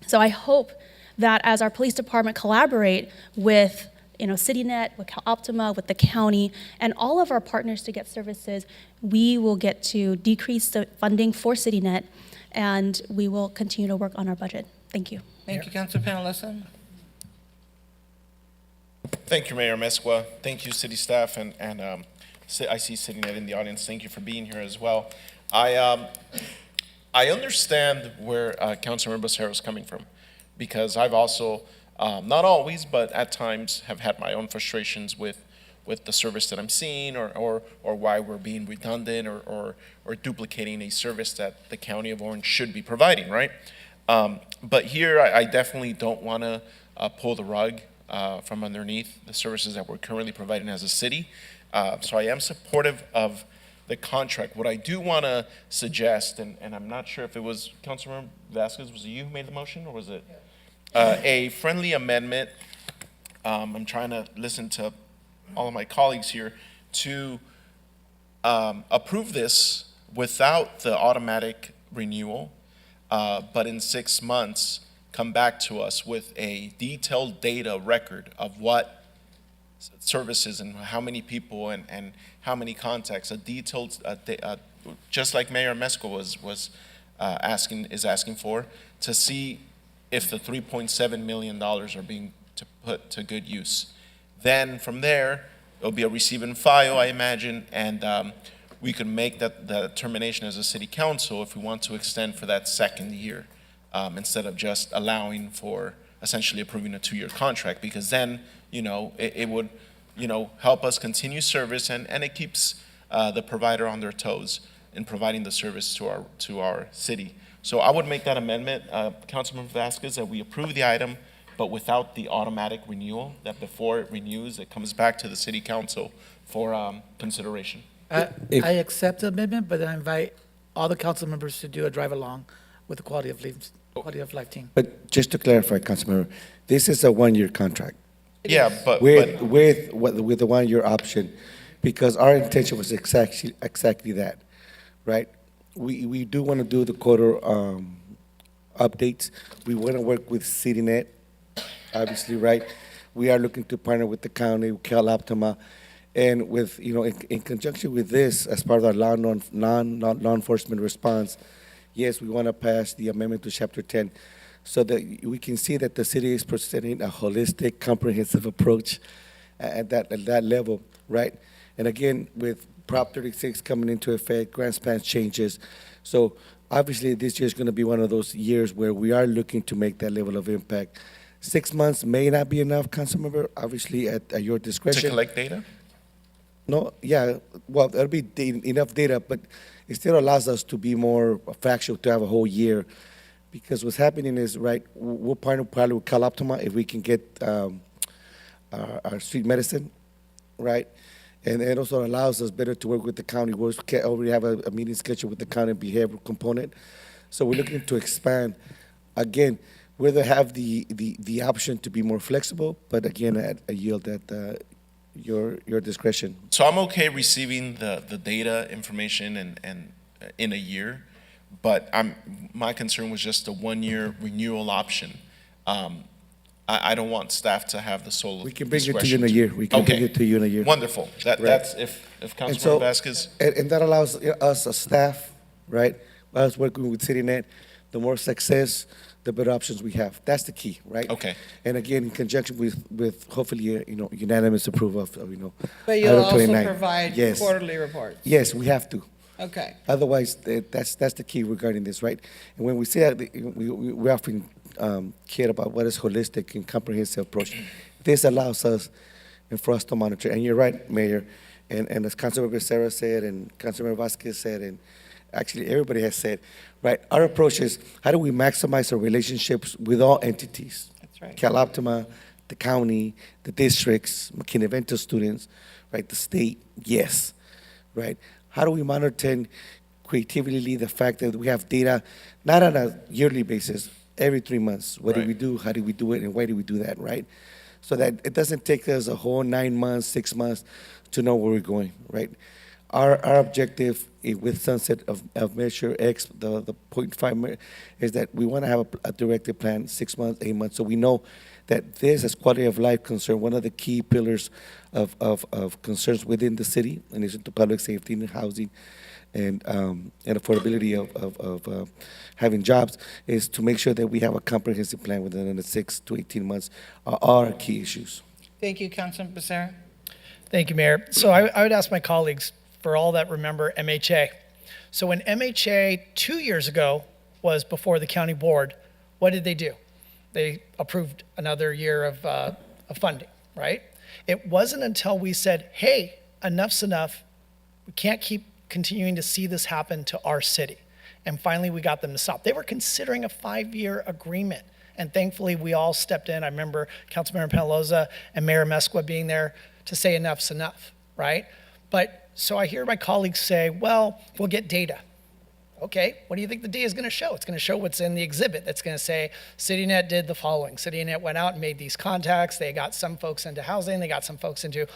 So I hope that as our police department collaborate with CityNet, with Cal Optima, with the county, and all of our partners to get services, we will get to decrease the funding for CityNet, and we will continue to work on our budget. Thank you. Thank you, Councilor Penalisa. Thank you, Mayor Mesqua. Thank you, city staff, and I see CityNet in the audience. Thank you for being here as well. I understand where Councilmember Becerra is coming from, because I've also, not always, but at times have had my own frustrations with the service that I'm seeing, or why we're being redundant or duplicating a service that the County of Orange should be providing, right? But here, I definitely don't want to pull the rug from underneath the services that we're currently providing as a city. So I am supportive of the contract. What I do want to suggest, and I'm not sure if it was Councilmember Vasquez, was it you who made the motion, or was it a friendly amendment? I'm trying to listen to all of my colleagues here to approve this without the automatic renewal, but in 6 months come back to us with a detailed data record of what services and how many people and how many contacts, a detailed, just like Mayor Mesco was asking for, to see if the $3.7 million are being put to good use. Then from there, it'll be a receive and file, I imagine, and we can make that determination as a city council if we want to extend for that second year, instead of just allowing for essentially approving a 2-year contract, because then, it would, help us continue service, and it keeps the provider on their toes in providing the service to our city. So I would make that amendment, Councilmember Vasquez, that we approve the item, but without the automatic renewal, that before it renews, it comes back to the city council for consideration. I accept the amendment, but I invite all the council members to do a drive along with the quality of life team. But just to clarify, Councilmember, this is a 1-year contract. Yeah, but with the 1-year option, because our intention was exactly that, right? We do want to do the quarter updates. We want to work with CityNet, obviously, right? We are looking to partner with the county, with Cal Optima, and with, in conjunction with this, as part of our law enforcement response, yes, we want to pass the amendment to Chapter 10 so that we can see that the city is presenting a holistic, comprehensive approach at that level, right? And again, with Prop 36 coming into effect, grant span changes. So obviously, this year is going to be one of those years where we are looking to make that level of impact. 6 months may not be enough, Councilmember, obviously at your discretion. To collect data? No, yeah, well, that'll be enough data, but it still allows us to be more factual, to have a whole year. Because what's happening is, right, we'll partner probably with Cal Optima if we can get our street medicine, right? And it also allows us better to work with the county. We already have a meeting scheduled with the county behavioral component. So we're looking to expand. Again, whether have the option to be more flexible, but again, I yield at your discretion. So I'm okay receiving the data information and in a year, but my concern was just the 1-year renewal option. I don't want staff to have the sole We can bring it to you discretion in a year. We can bring it to you in a year. Wonderful. That's if Councilmember Vasquez. And that allows us as staff, right, us working with CityNet, the more success, the better options we have. That's the key, right? Okay. And again, in conjunction with hopefully, unanimous approval of, But you'll Item also 29. provide Yes. quarterly reports? Yes, we have to. Okay. Otherwise, that's the key regarding this, right? And when we say that, we often care about what is holistic and comprehensive approach. This allows us and for us to monitor. And you're right, Mayor, and as Councilmember Becerra said, and Councilmember Vasquez said, and actually everybody has said, right? Our approach is how do we maximize our relationships with all entities? That's right. Cal Optima, the county, the districts, McKinney-Vento students, right? The state, yes, right? How do we monitor creatively the fact that we have data, not on a yearly basis, every 3 months? What do we do? How do we do it? And why do we do that, right? So that it doesn't take us a whole 9 months, 6 months to know where we're going, right? Our objective with sunset of Measure X, the 0.5, is that we want to have a directed plan, 6 months, 8 months, so we know that this is quality of life concern, one of the key pillars of concerns within the city, in addition to public safety and housing and affordability of having jobs, is to make sure that we have a comprehensive plan within the 6 to 18 months are our key issues. Thank you, Councilman Becerra. Thank you, Mayor. So I would ask my colleagues, for all that remember MHA. So when MHA 2 years ago was before the county board, what did they do? They approved another year of funding, right? It wasn't until we said, hey, enough's enough. We can't keep continuing to see this happen to our city. And finally, we got them to stop. They were considering a 5-year agreement. And thankfully, we all stepped in. I remember Councilmember Penaloza and Mayor Mesqua being there to say enough's enough, right? But so I hear my colleagues say, well, we'll get data. Okay, what do you think the data is going to show? It's going to show what's in the exhibit. That's going to say CityNet did the following. CityNet went out and made these contacts. They got some folks into housing. They got some folks into,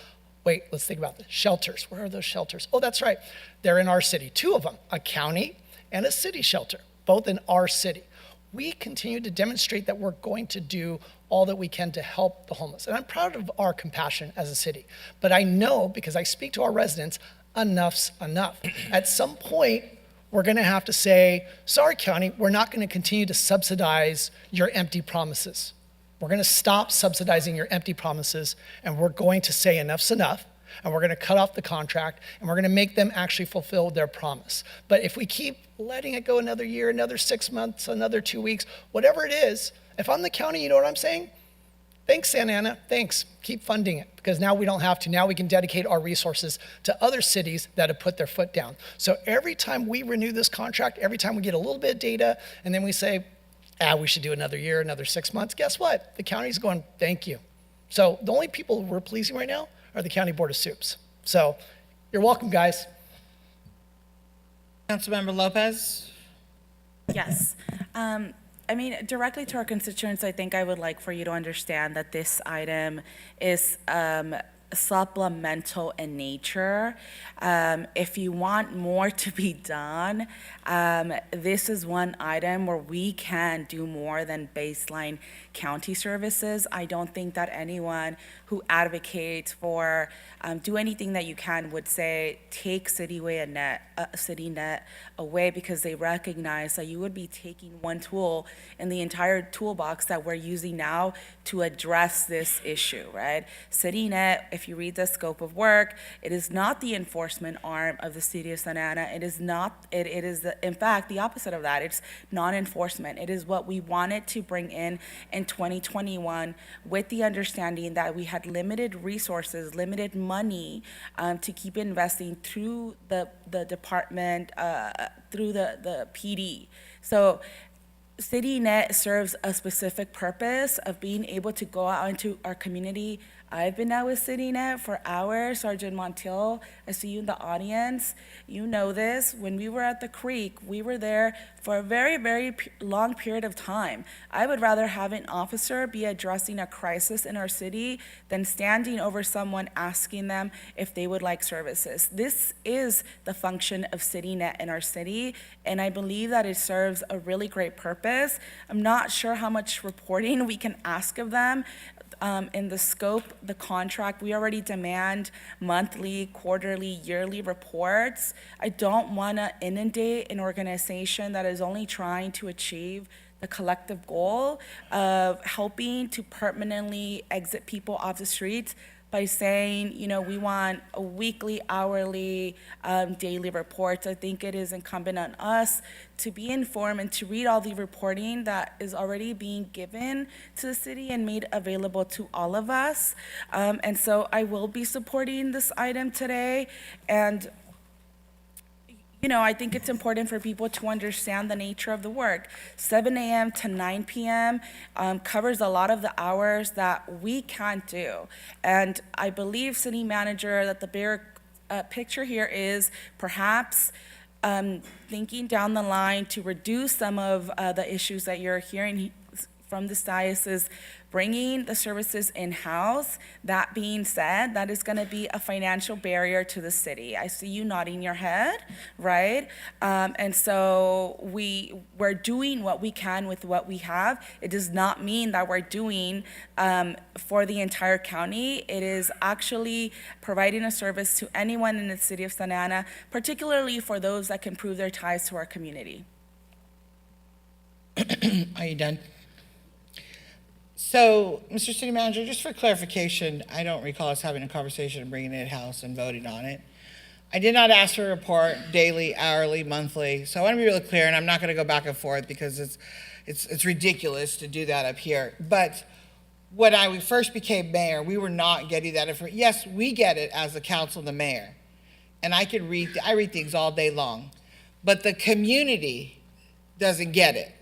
wait, let's think about this. Shelters. Where are those shelters? Oh, that's right. They're in our city. 2 of them, a county and a city shelter, both in our city. We continue to demonstrate that we're going to do all that we can to help the homeless. And I'm proud of our compassion as a city. But I know, because I speak to our residents, enough's enough. At some point, we're going to have to say, sorry, county, we're not going to continue to subsidize your empty promises. We're going to stop subsidizing your empty promises, and we're going to say enough's enough, and we're going to cut off the contract, and we're going to make them actually fulfill their promise. But if we keep letting it go another year, another 6 months, another 2 weeks, whatever it is, if I'm the county, you know what I'm saying? Thanks, Santa Ana, thanks. Keep funding it, because now we don't have to. Now we can dedicate our resources to other cities that have put their foot down. So every time we renew this contract, every time we get a little bit of data, and then we say, we should do another year, another 6 months, guess what? The county's going, thank you. So the only people we're pleasing right now are the County Board of Soups. So you're welcome, guys. Councilmember Lopez? Yes. I mean, directly to our constituents, I think I would like for you to understand that this item is supplemental in nature. If you want more to be done, this is one item where we can do more than baseline county services. I don't think that anyone who advocates for do anything that you can would say take CityNet away, because they recognize that you would be taking one tool in the entire toolbox that we're using now to address this issue, right? CityNet, if you read the scope of work, it is not the enforcement arm of the city of Santa Ana. It is not, it is in fact the opposite of that. It's non-enforcement. It is what we wanted to bring in 2021 with the understanding that we had limited resources, limited money to keep investing through the department, through the PD. So CityNet serves a specific purpose of being able to go out into our community I've been out with CityNet for hours. Sergeant Montiel, I see you in the audience. You know this. When we were at the creek, we were there for a very, very long period of time. I would rather have an officer be addressing a crisis in our city than standing over someone asking them if they would like services. This is the function of CityNet in our city, and I believe that it serves a really great purpose. I'm not sure how much reporting we can ask of them. In the scope, the contract, we already demand monthly, quarterly, yearly reports. I don't want to inundate an organization that is only trying to achieve the collective goal of helping to permanently exit people off the streets by saying, you know, we want a weekly, hourly, daily reports. I think it is incumbent on us to be informed and to read all the reporting that is already being given to the city and made available to all of us. And so I will be supporting this item today. And you know, I think it's important for people to understand the nature of the work. 7 a.m. to 9 p.m. Covers a lot of the hours that we can't do. And I believe, City Manager, that the bigger picture here is perhaps thinking down the line to reduce some of the issues that you're hearing from this diocese, bringing the services in-house. That being said, that is going to be a financial barrier to the city. I see you nodding your head, right? And so we're doing what we can with what we have. It does not mean that we're doing for the entire county. It is actually providing a service to anyone in the city of Santa Ana, particularly for those that can prove their ties to our community. Are you done? So, Mr. City Manager, just for clarification, I don't recall us having a conversation and bringing it in-house and voting on it. I did not ask for a report daily, hourly, monthly. So I want to be really clear, and I'm not going to go back and forth because it's ridiculous to do that up here. But when we first became mayor, we were not getting that information. Yes, we get it as the council and the mayor, and I read things all day long, but the community doesn't get it.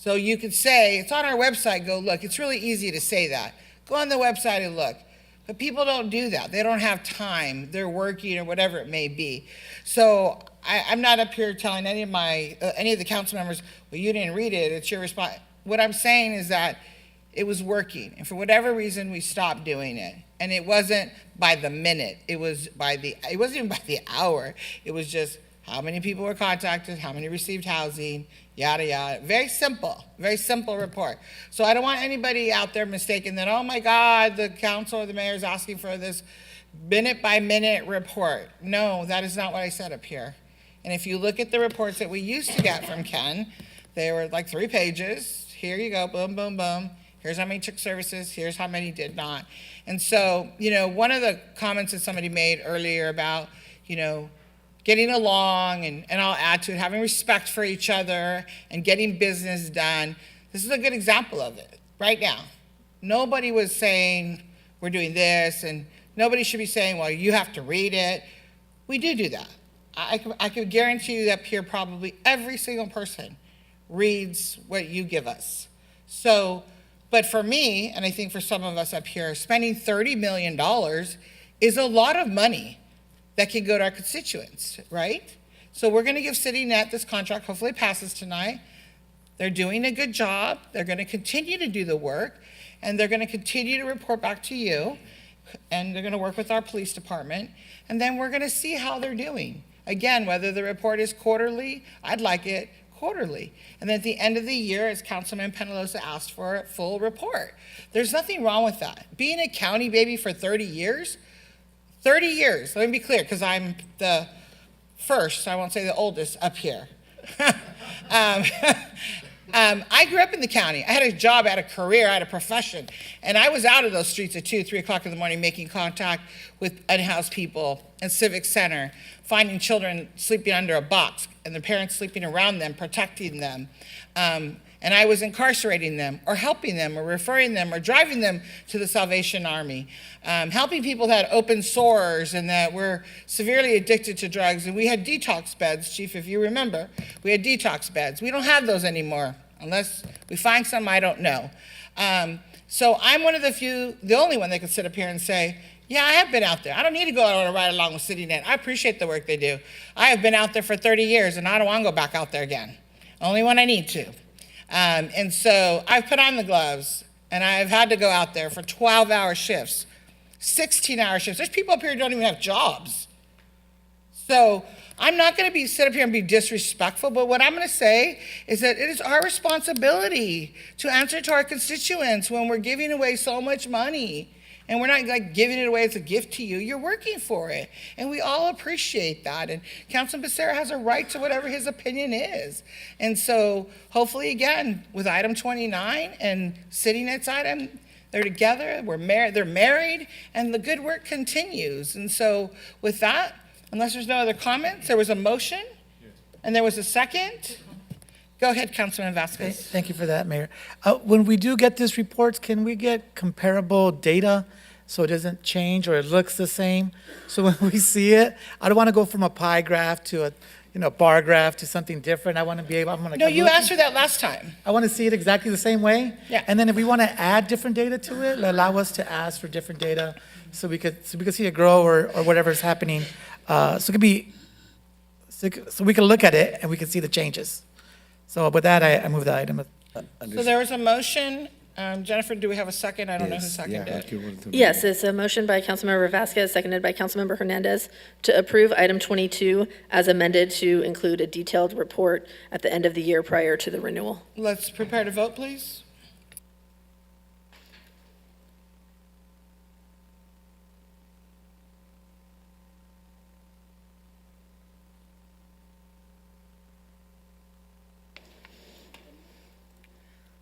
So you could say, it's on our website, go look. It's really easy to say that. Go on the website and look. But people don't do that. They don't have time. They're working or whatever it may be. So I'm not up here telling any of the council members, well, you didn't read it, it's your response. What I'm saying is that it was working. And for whatever reason, we stopped doing it. And it wasn't by the minute. It wasn't even by the hour. It was just how many people were contacted, how many received housing, yada, yada. Very simple report. So I don't want anybody out there mistaken that, oh my God, the council or the mayor is asking for this minute by minute report. No, that is not what I said up here. And if you look at the reports that we used to get from Ken, they were like 3 pages. Here you go, boom, boom, boom. Here's how many took services, here's how many did not. And so, you know, one of the comments that somebody made earlier about, you know, getting along, and I'll add to it, having respect for each other and getting business done. This is a good example of it right now. Nobody was saying we're doing this, and nobody should be saying, well, you have to read it. We do that. I could guarantee you up here probably every single person reads what you give us. So, but for me, and I think for some of us up here, spending $30 million is a lot of money that can go to our constituents, right? So we're going to give CityNet this contract. Hopefully it passes tonight. They're doing a good job. They're going to continue to do the work, and they're going to continue to report back to you, and they're going to work with our police department, and then we're going to see how they're doing. Again, whether the report is quarterly, I'd like it quarterly. And then at the end of the year, as Councilman Penalosa asked for, a full report. There's nothing wrong with that. Being a county baby for 30 years, let me be clear, because I'm the first, I won't say the oldest, up here. I grew up in the county. I had a job, I had a career, I had a profession, and I was out of those streets at 2, 3 o'clock in the morning making contact with unhoused people in Civic Center, finding children sleeping under a box and their parents sleeping around them, protecting them. And I was incarcerating them or helping them or referring them or driving them to the Salvation Army, helping people that had open sores and that were severely addicted to drugs. And we had detox beds, Chief, if you remember. We had detox beds. We don't have those anymore, unless we find some, I don't know. So I'm one of the only one that can sit up here and say, yeah, I have been out there. I don't need to go out on a ride along with CityNet. I appreciate the work they do. I have been out there for 30 years, and I don't want to go back out there again. Only when I need to. And so I've put on the gloves, and I've had to go out there for 12-hour shifts, 16-hour shifts. There's people up here who don't even have jobs. So I'm not going to sit up here and be disrespectful, but what I'm going to say is that it is our responsibility to answer to our constituents when we're giving away so much money. And we're not like giving it away as a gift to you. You're working for it. And we all appreciate that. And Councilman Becerra has a right to whatever his opinion is. And so hopefully, again, with item 29 and CityNet's item, they're together, they're married, and the good work continues. And so with that, unless there's no other comments, there was a motion and there was a second. Go ahead, Councilman Vasquez. Thank you for that, Mayor. When we do get these reports, can we get comparable data so it doesn't change or it looks the same? So when we see it, I don't want to go from a pie graph to a bar graph to something different. I want to be able, No, you asked for that last time. I want to see it exactly the same way. Yeah. And then if we want to add different data to it, allow us to ask for different data so we could see it grow or whatever is happening. So it could be, so we can look at it and we can see the changes. So with that, I move the item. So there was a motion. Jennifer, do we have a second? I don't know who seconded it. Yes, it's a motion by Councilmember Vasquez, seconded by Councilmember Hernandez, to approve item 22 as amended to include a detailed report at the end of the year prior to the renewal. Let's prepare to vote, please.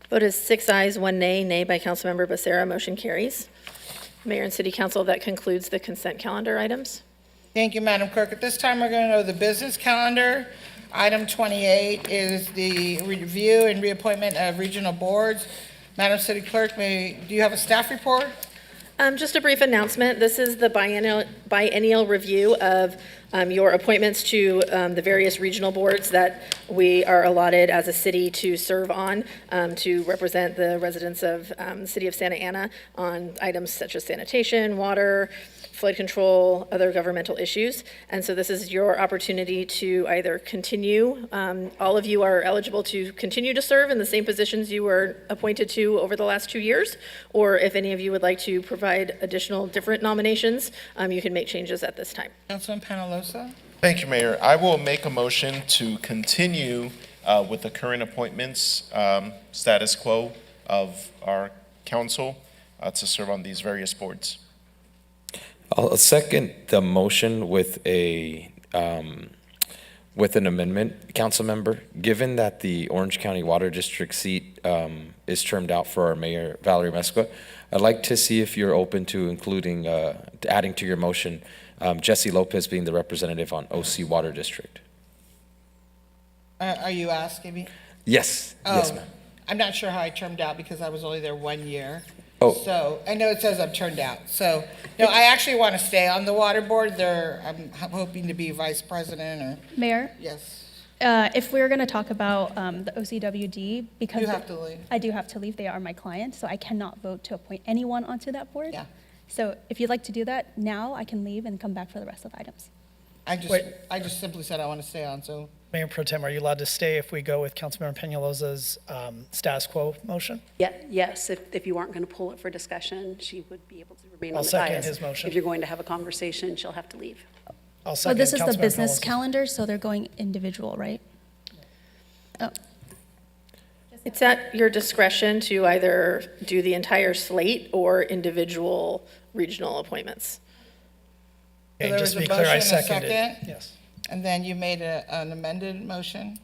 Vote is 6 ayes, 1 nay, nay by Councilmember Becerra. Motion carries. Mayor and City Council, that concludes the consent calendar items. Thank you, Madam Clerk. At this time, we're going to go to the business calendar. Item 28 is the review and reappointment of regional boards. Madam City Clerk, do you have a staff report? Just a brief announcement. This is the biennial review of your appointments to the various regional boards that we are allotted as a city to serve on, to represent the residents of the city of Santa Ana on items such as sanitation, water, flood control, other governmental issues. And so this is your opportunity to either continue, all of you are eligible to continue to serve in the same positions you were appointed to over the last 2 years, or if any of you would like to provide additional different nominations, you can make changes at this time. Councilman Panalosa. Thank you, Mayor. I will make a motion to continue with the current appointments status quo of our council to serve on these various boards. I'll second the motion with an amendment, council member. Given that the Orange County Water District seat is termed out for our mayor, Valerie Mesqua, I'd like to see if you're open to including, adding to your motion, Jesse Lopez being the representative on OC Water District. Are you asking me? Yes, yes, ma'am. I'm not sure how I turned out because I was only there 1 year. Oh. So I know it says I'm turned out. So no, I actually want to stay on the water board. I'm hoping to be vice president or. Mayor? Yes. If we're going to talk about the OCWD, because You have to leave. I do have to leave, they are my client, so I cannot vote to appoint anyone onto that board. Yeah. So if you'd like to do that now, I can leave and come back for the rest of the items. I just simply said I want to stay on, so. Mayor Pro Tem, are you allowed to stay if we go with Councilmember Peñalosa's status quo motion? Yeah, yes, if you aren't going to pull it for discussion, she would be able to remain I'll on the second dais. his motion. If you're going to have a conversation, she'll have to leave. I'll So second this is the Councilmember business Peñalosa's. calendar, so they're going individual, right? Oh, It's at your discretion to either do the entire slate or individual regional appointments. So Okay, there just was to a be clear, I motion and a seconded. second? Yes. And then you made an amended motion?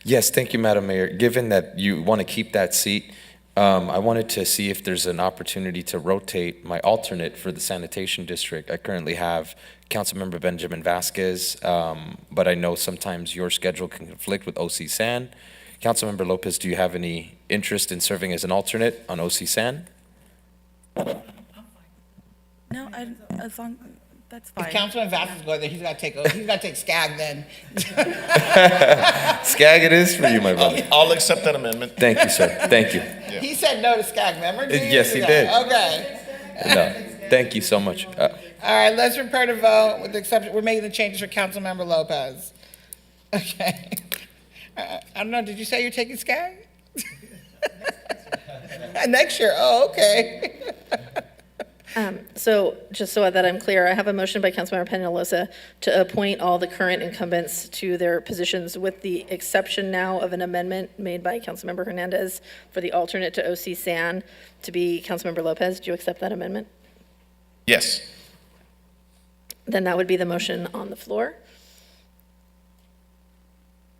Yes, thank you, Madam Mayor. Given that you want to keep that seat, I wanted to see if there's an opportunity to rotate my alternate for the Sanitation District. I currently have Councilmember Benjamin Vasquez, but I know sometimes your schedule can conflict with OC San. Councilmember Lopez, do you have any interest in serving as an alternate on OC San? No, as long, that's fine. If Councilman Vasquez is going there, he's got to take SCAG then. Skag it is for you, my brother. I'll accept that amendment. Thank you, sir. Thank you. He said no to SCAG, remember? Yes, he did. Okay. No, thank you so much. All right, let's prepare to vote with the exception, we're making the changes for Councilmember Lopez. Okay. I don't know, did you say you're taking SCAG? Next year, oh, okay. So just so that I'm clear, I have a motion by Councilmember Peñalosa to appoint all the current incumbents to their positions with the exception now of an amendment made by Councilmember Hernandez for the alternate to OC San to be Councilmember Lopez. Do you accept that amendment? Yes. Then that would be the motion on the floor.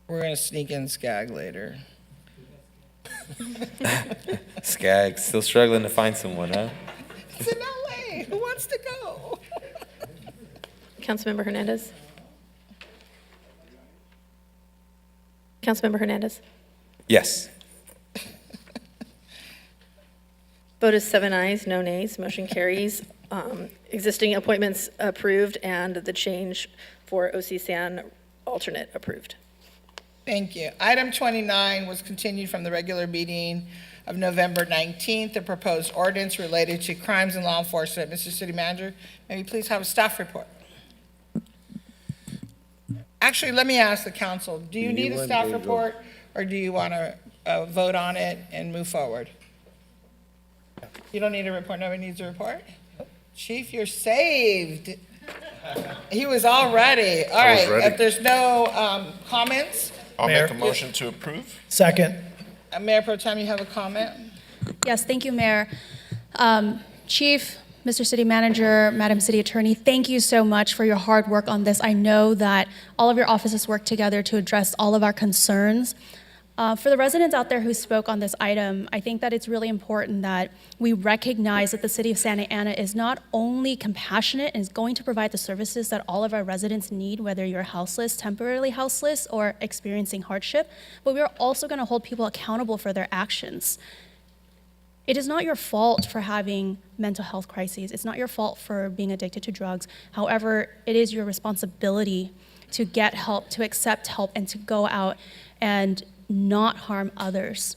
We're gonna sneak in SCAG later. Skag, still struggling to find someone, huh? It's in LA, who wants to go? Councilmember Hernandez? Councilmember Hernandez? Yes. Vote is 7 ayes, no nays, motion carries. Existing appointments approved and the change for OC San alternate approved. Thank you. Item 29 was continued from the regular meeting of November 19th, the proposed ordinance related to crimes and law enforcement. Mr. City Manager, may we please have a staff report? Actually, let me ask the council, do you need a staff report or do you want to vote on it and move forward? You don't need a report, nobody needs a report? Chief, you're saved. He was all ready. All right, if there's no comments. I'll make a motion to approve. Second. Mayor Pro Tem, you have a comment? Yes, thank you, Mayor. Chief, Mr. City Manager, Madam City Attorney, thank you so much for your hard work on this. I know that all of your offices work together to address all of our concerns. For the residents out there who spoke on this item, I think that it's really important that we recognize that the City of Santa Ana is not only compassionate and is going to provide the services that all of our residents need, whether you're houseless, temporarily houseless, or experiencing hardship, but we are also going to hold people accountable for their actions. It is not your fault for having mental health crises. It's not your fault for being addicted to drugs. However, it is your responsibility to get help, to accept help, and to go out and not harm others.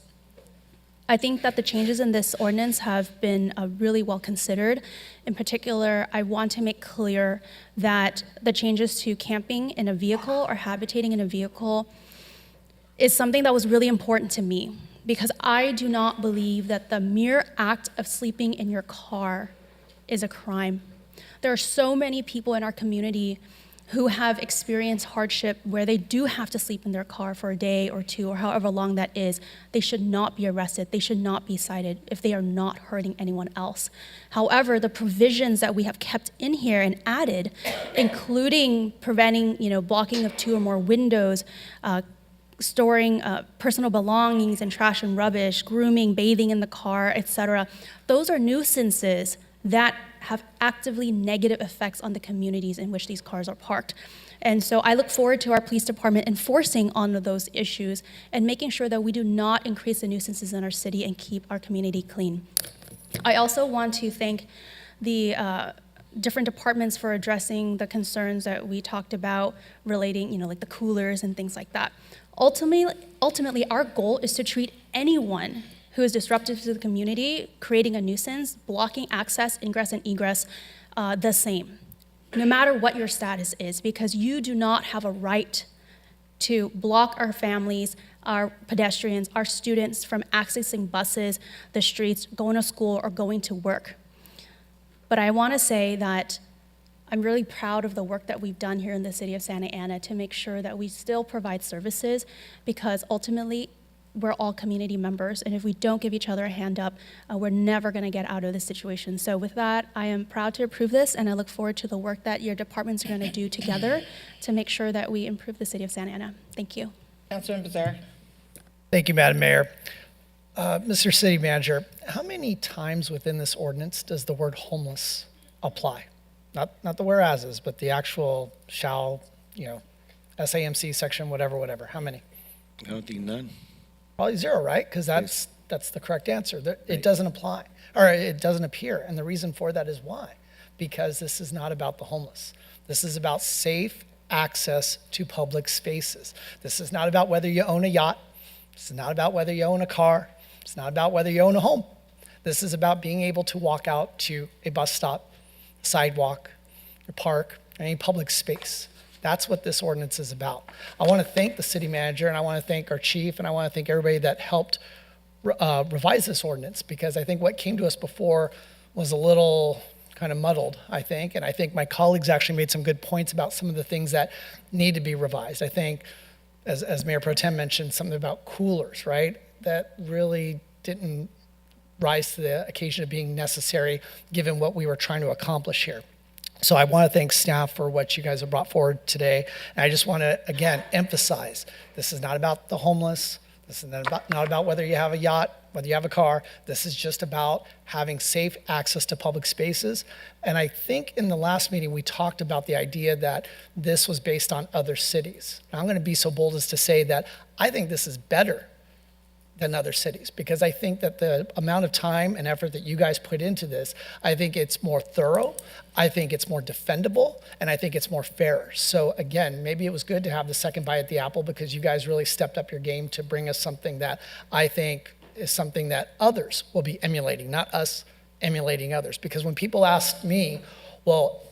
I think that the changes in this ordinance have been really well considered. In particular, I want to make clear that the changes to camping in a vehicle or habitating in a vehicle is something that was really important to me, because I do not believe that the mere act of sleeping in your car is a crime. There are so many people in our community who have experienced hardship where they do have to sleep in their car for a day or two or however long that is. They should not be arrested. They should not be cited if they are not hurting anyone else. However, the provisions that we have kept in here and added, including preventing, blocking of 2 or more windows, storing personal belongings and trash and rubbish, grooming, bathing in the car, etc. Those are nuisances that have actively negative effects on the communities in which these cars are parked. And so I look forward to our police department enforcing on those issues and making sure that we do not increase the nuisances in our city and keep our community clean. I also want to thank the different departments for addressing the concerns that we talked about relating, like the coolers and things like that. Ultimately, our goal is to treat anyone who is disruptive to the community, creating a nuisance, blocking access, ingress, and egress, the same, no matter what your status is, because you do not have a right to block our families, our pedestrians, our students from accessing buses, the streets, going to school, or going to work. But I want to say that I'm really proud of the work that we've done here in the city of Santa Ana to make sure that we still provide services, because ultimately, we're all community members, and if we don't give each other a hand up, we're never going to get out of this situation. So with that, I am proud to approve this, and I look forward to the work that your departments are going to do together to make sure that we improve the city of Santa Ana. Thank you. Councilman Bazar. Thank you, Madam Mayor. Mr. City Manager, how many times within this ordinance does the word homeless apply? Not the whereases, but the actual shall, SAMC section, whatever. How many? I don't think none. Probably 0, right? Because that's the correct answer. It doesn't apply, or it doesn't appear. And the reason for that is why? Because this is not about the homeless. This is about safe access to public spaces. This is not about whether you own a yacht. This is not about whether you own a car. It's not about whether you own a home. This is about being able to walk out to a bus stop, a sidewalk, a park, any public space. That's what this ordinance is about. I want to thank the city manager, and I want to thank our chief, and I want to thank everybody that helped revise this ordinance, because I think what came to us before was a little kind of muddled, I think. And I think my colleagues actually made some good points about some of the things that need to be revised. I think, as Mayor Pro Tem mentioned, something about coolers, right? That really didn't rise to the occasion of being necessary given what we were trying to accomplish here. So I want to thank staff for what you guys have brought forward today. And I just want to, again, emphasize, this is not about the homeless. This is not about whether you have a yacht, whether you have a car. This is just about having safe access to public spaces. And I think in the last meeting, we talked about the idea that this was based on other cities. Now, I'm going to be so bold as to say that I think this is better than other cities, because I think that the amount of time and effort that you guys put into this, I think it's more thorough, I think it's more defendable, and I think it's more fair. So again, maybe it was good to have the second bite at the apple, because you guys really stepped up your game to bring us something that I think is something that others will be emulating, not us emulating others. Because when people ask me, well,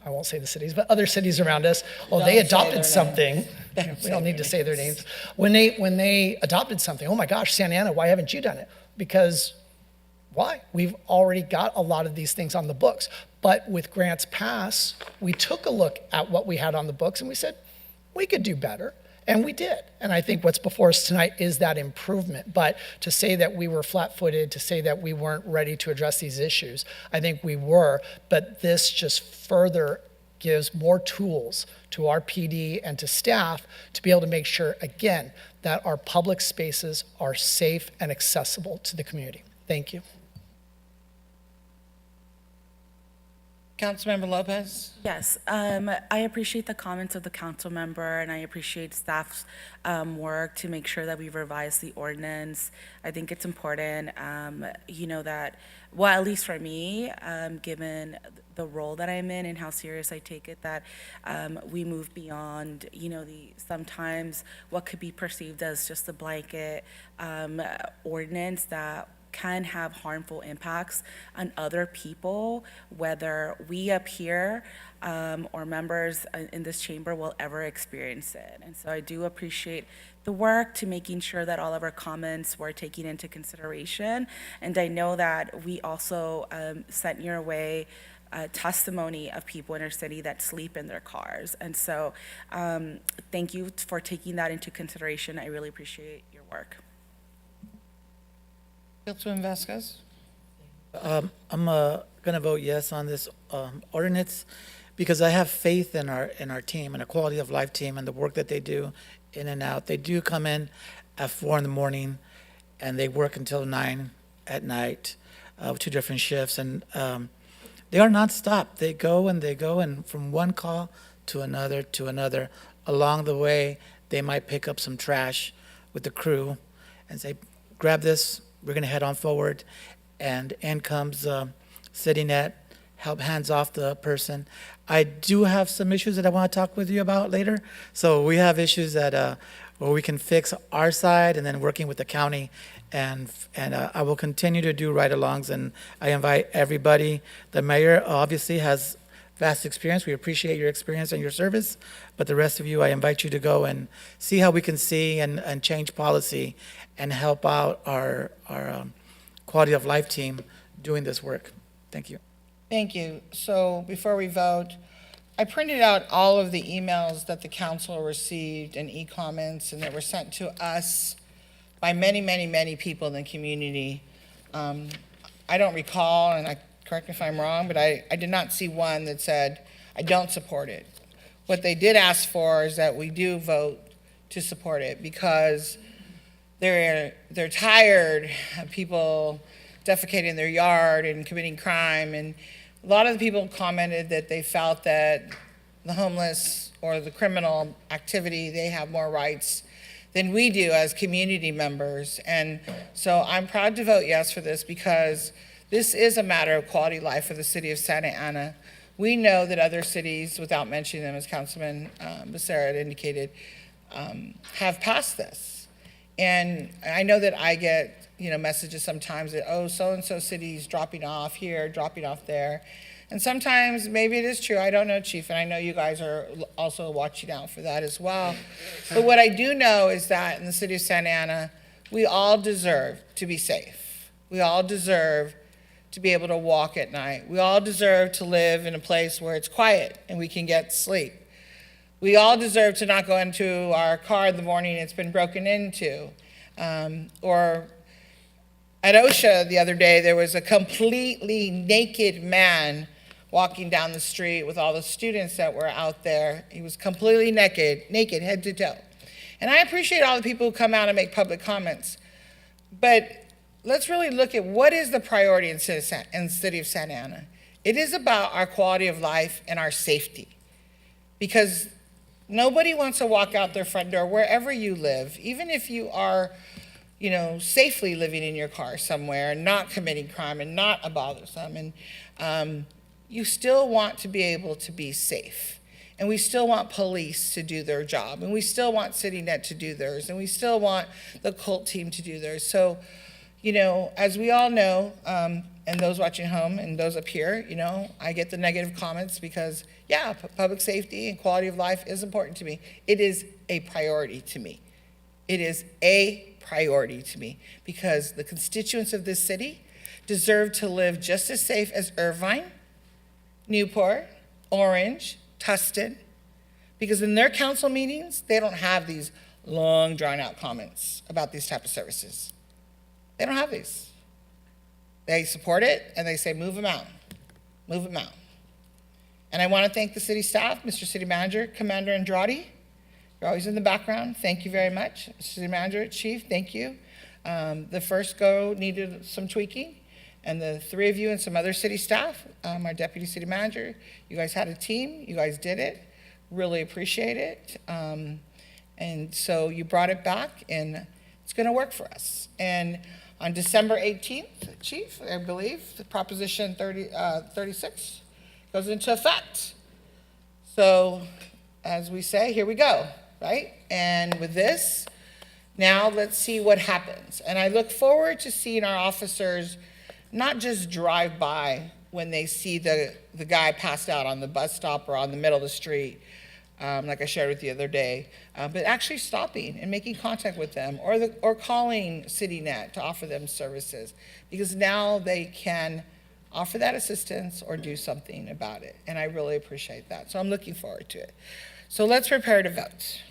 I won't say the cities, but other cities around us, well, they adopted something. We don't need to say their names. When they adopted something, oh my gosh, Santa Ana, why haven't you done it? Because why? We've already got a lot of these things on the books. But with Grants Pass, we took a look at what we had on the books and we said, we could do better. And we did. And I think what's before us tonight is that improvement. But to say that we were flat-footed, to say that we weren't ready to address these issues, I think we were. But this just further gives more tools to our PD and to staff to be able to make sure, again, that our public spaces are safe and accessible to the community. Thank you. Councilmember Lopez? Yes, I appreciate the comments of the council member, and I appreciate staff's work to make sure that we revise the ordinance. I think it's important, that, well, at least for me, given the role that I'm in and how serious I take it, that we move beyond, sometimes what could be perceived as just a blanket ordinance that can have harmful impacts on other people, whether we up here or members in this chamber will ever experience it. And so I do appreciate the work to making sure that all of our comments were taken into consideration. And I know that we also sent your way testimony of people in our city that sleep in their cars. And so thank you for taking that into consideration. I really appreciate your work. Councilman Vasquez? I'm going to vote yes on this ordinance, because I have faith in our team and a quality of life team and the work that they do in and out. They do come in at 4 in the morning and they work until 9 at night, 2 different shifts, and they are nonstop. They go, and from one call to another. Along the way, they might pick up some trash with the crew and say, grab this, we're going to head on forward. And in comes City Net, help hands off the person. I do have some issues that I want to talk with you about later. So we have issues that where we can fix our side, and then working with the county. And I will continue to do ride-alongs, and I invite everybody. The mayor obviously has vast experience. We appreciate your experience and your service, but the rest of you, I invite you to go and see how we can see and change policy and help out our quality of life team doing this work. Thank you. Thank you. So before we vote, I printed out all of the emails that the council received and e-comments, and that were sent to us by many, many, many people in the community. I don't recall, and correct me if I'm wrong, but I did not see one that said, I don't support it. What they did ask for is that we do vote to support it, because they're tired of people defecating in their yard and committing crime. And a lot of the people commented that they felt that the homeless or the criminal activity, they have more rights than we do as community members. And so I'm proud to vote yes for this, because this is a matter of quality of life for the city of Santa Ana. We know that other cities, without mentioning them, as Councilman Becerra had indicated, have passed this. And I know that I get, messages sometimes that, oh, so-and-so city's dropping off here, dropping off there. And sometimes maybe it is true. I don't know, Chief, and I know you guys are also watching out for that as well. But what I do know is that in the city of Santa Ana, we all deserve to be safe. We all deserve to be able to walk at night. We all deserve to live in a place where it's quiet and we can get sleep. We all deserve to not go into our car in the morning and it's been broken into. Or at OSHA the other day, there was a completely naked man walking down the street with all the students that were out there. He was completely naked, head to toe. And I appreciate all the people who come out and make public comments. But let's really look at what is the priority in the city of Santa Ana. It is about our quality of life and our safety. Because nobody wants to walk out their front door wherever you live, even if you are, safely living in your car somewhere and not committing crime and not a bothersome. And you still want to be able to be safe. And we still want police to do their job. And we still want CityNet to do theirs. And we still want the CULT team to do theirs. So, as we all know, and those watching home and those up here, I get the negative comments because, yeah, public safety and quality of life is important to me. It is a priority to me. It is a priority to me because the constituents of this city deserve to live just as safe as Irvine, Newport, Orange, Tustin, because in their council meetings, they don't have these long, drawn-out comments about these type of services. They don't have these. They support it, and they say, move them out. Move them out. And I want to thank the city staff, Mr. City Manager, Commander Andrade. You're always in the background. Thank you very much. Mr. City Manager, Chief, thank you. The first go needed some tweaking. And the three of you and some other city staff, our Deputy City Manager, you guys had a team. You guys did it. Really appreciate it. And so you brought it back, and it's going to work for us. And on December 18th, Chief, I believe, the Proposition 36 goes into effect. So, as we say, here we go, right? And with this, now let's see what happens. And I look forward to seeing our officers not just drive by when they see the guy passed out on the bus stop or on the middle of the street, like I shared with you the other day, but actually stopping and making contact with them or calling CityNet to offer them services, because now they can offer that assistance or do something about it. And I really appreciate that. So I'm looking forward to it. So let's prepare to vote.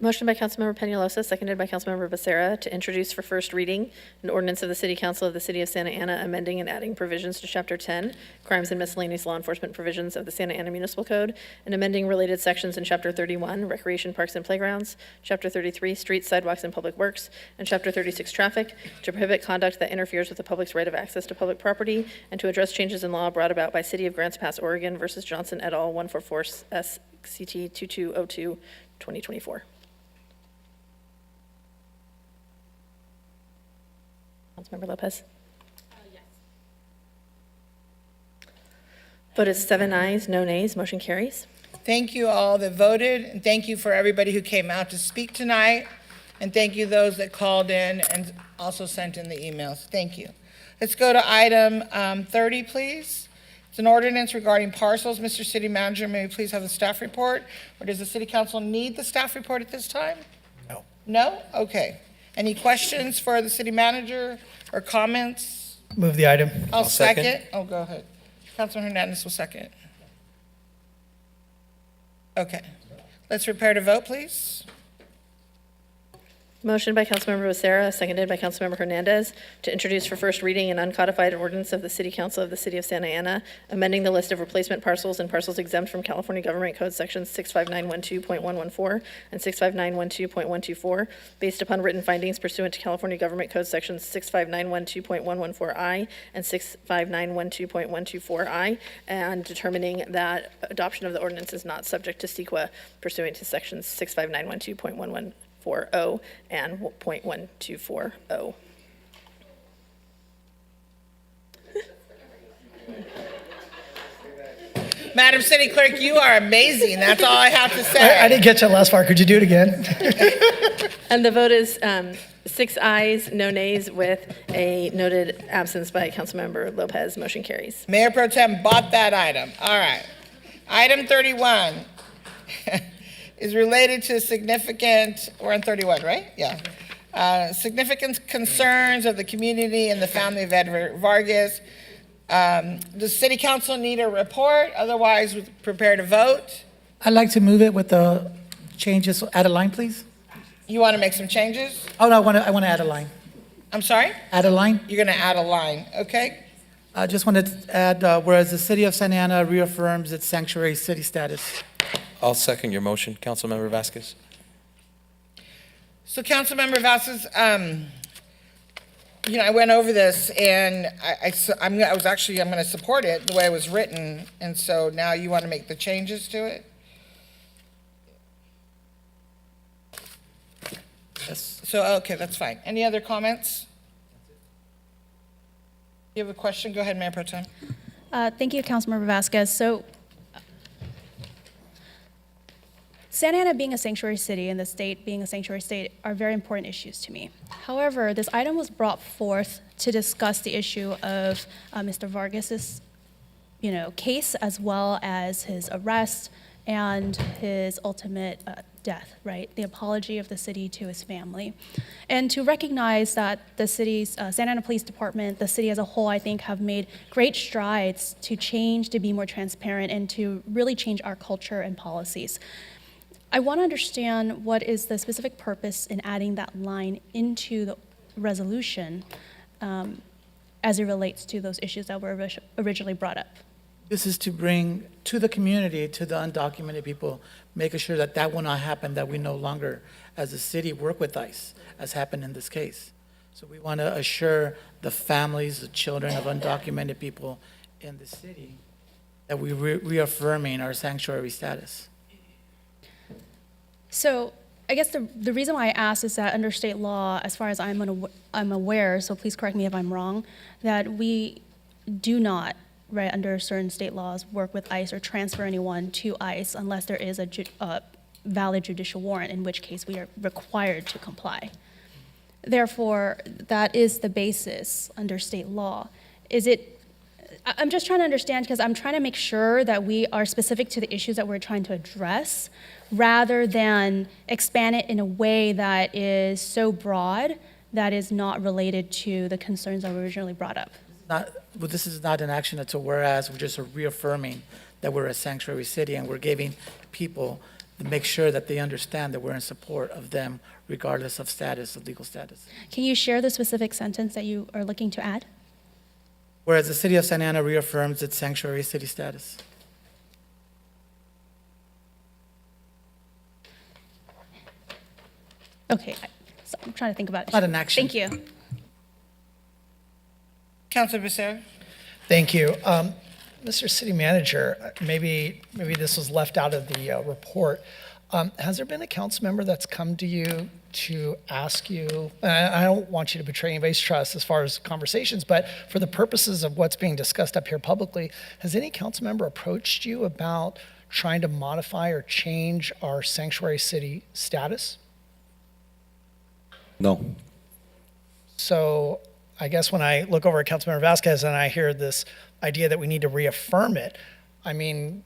Motion by Councilmember Peñalosa, seconded by Councilmember Becerra, to introduce for first reading an ordinance of the City Council of the City of Santa Ana amending and adding provisions to Chapter 10, Crimes and Miscellaneous Law Enforcement Provisions of the Santa Ana Municipal Code, and amending related sections in Chapter 31, Recreation, Parks, and Playgrounds, Chapter 33, Streets, Sidewalks, and Public Works, and Chapter 36, Traffic, to prohibit conduct that interferes with the public's right of access to public property, and to address changes in law brought about by City of Grants Pass, Oregon versus Johnson et al. 144 SCT 2202, 2024. Councilmember Lopez? Yes. Vote is 7 ayes, no nays. Motion carries. Thank you all that voted, and thank you for everybody who came out to speak tonight, and thank you those that called in and also sent in the emails. Thank you. Let's go to item 30, please. It's an ordinance regarding parcels. Mr. City Manager, may we please have the staff report? Or does the City Council need the staff report at this time? No. No? Okay. Any questions for the City Manager or comments? Move the item. I'll second. Oh, go ahead. Councilman Hernandez will second. Okay. Let's prepare to vote, please. Motion by Councilmember Becerra, seconded by Councilmember Hernandez, to introduce for first reading an uncodified ordinance of the City Council of the City of Santa Ana, amending the list of replacement parcels and parcels exempt from California Government Code Sections 65912.114 and 65912.124, based upon written findings pursuant to California Government Code Sections 65912.114I and 65912.124I, and determining that adoption of the ordinance is not subject to CEQA pursuant to Sections 65912.114. 1.40 and 0.1240. Madam City Clerk, you are amazing. That's all I have to say. I didn't get you last far. Could you do it again? And the vote is 6 ayes, no nays, with a noted absence by Councilmember Lopez. Motion carries. Mayor Pro Tem bought that item. All right. Item 31 is related to significant, we're on 31, right? Yeah. Significant concerns of the community and the family of Edward Vargas. Does City Council need a report? Otherwise, we're prepared to vote. I'd like to move it with the changes. Add a line, please. You want to make some changes? Oh, no, I want to add a line. I'm sorry? Add a line. You're going to add a line, okay? I just wanted to add, whereas the city of Santa Ana reaffirms its sanctuary city status. I'll second your motion, Councilmember Vasquez. So Councilmember Vasquez, I went over this and I'm going to support it the way it was written. And so now you want to make the changes to it? Yes. So, okay, that's fine. Any other comments? You have a question? Go ahead, Mayor Pro Tem. Thank you, Councilmember Vasquez. So, Santa Ana being a sanctuary city and the state being a sanctuary state are very important issues to me. However, this item was brought forth to discuss the issue of Mr. Vargas's, case, as well as his arrest and his ultimate death, right? The apology of the city to his family. And to recognize that the city's Santa Ana Police Department, the city as a whole, I think, have made great strides to change, to be more transparent, and to really change our culture and policies. I want to understand what is the specific purpose in adding that line into the resolution as it relates to those issues that were originally brought up. This is to bring to the community, to the undocumented people, making sure that that will not happen, that we no longer, as a city, work with ICE, as happened in this case. So we want to assure the families, the children of undocumented people in the city that we're reaffirming our sanctuary status. So I guess the reason why I asked is that under state law, as far as I'm aware, so please correct me if I'm wrong, that we do not, right, under certain state laws, work with ICE or transfer anyone to ICE unless there is a valid judicial warrant, in which case we are required to comply. Therefore, that is the basis under state law. I'm just trying to understand, because I'm trying to make sure that we are specific to the issues that we're trying to address, rather than expand it in a way that is so broad that is not related to the concerns that were originally brought up. This is not an action, it's a whereas. We're just reaffirming that we're a sanctuary city, and we're giving people to make sure that they understand that we're in support of them, regardless of status, of legal status. Can you share the specific sentence that you are looking to add? Whereas the city of Santa Ana reaffirms its sanctuary city status. Okay, so I'm trying to think about it. Not an action. Thank you. Councilor Becerra. Thank you. Mr. City Manager, maybe this was left out of the report. Has there been a council member that's come to you to ask you, and I don't want you to betray anybody's trust as far as conversations, but for the purposes of what's being discussed up here publicly, has any council member approached you about trying to modify or change our sanctuary city status? No. So I guess when I look over at Councilmember Vasquez and I hear this idea that we need to reaffirm it, I mean,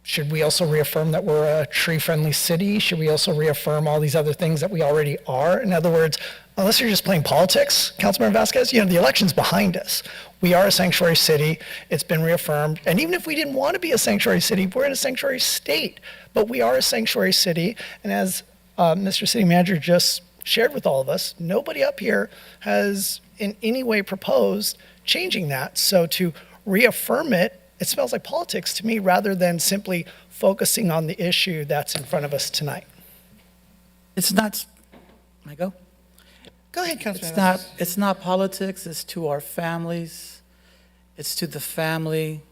should we also reaffirm that we're a tree-friendly city? Should we also reaffirm all these other things that we already are? In other words, unless you're just playing politics, Councilmember Vasquez, the election's behind us. We are a sanctuary city. It's been reaffirmed. And even if we didn't want to be a sanctuary city, we're in a sanctuary state. But we are a sanctuary city. And as Mr. City Manager just shared with all of us, nobody up here has in any way proposed changing that. So to reaffirm it, it smells like politics to me, rather than simply focusing on the issue that's in front of us tonight. It's not, can I go? Go ahead, Councilman. It's not politics, it's to our families, it's to the family,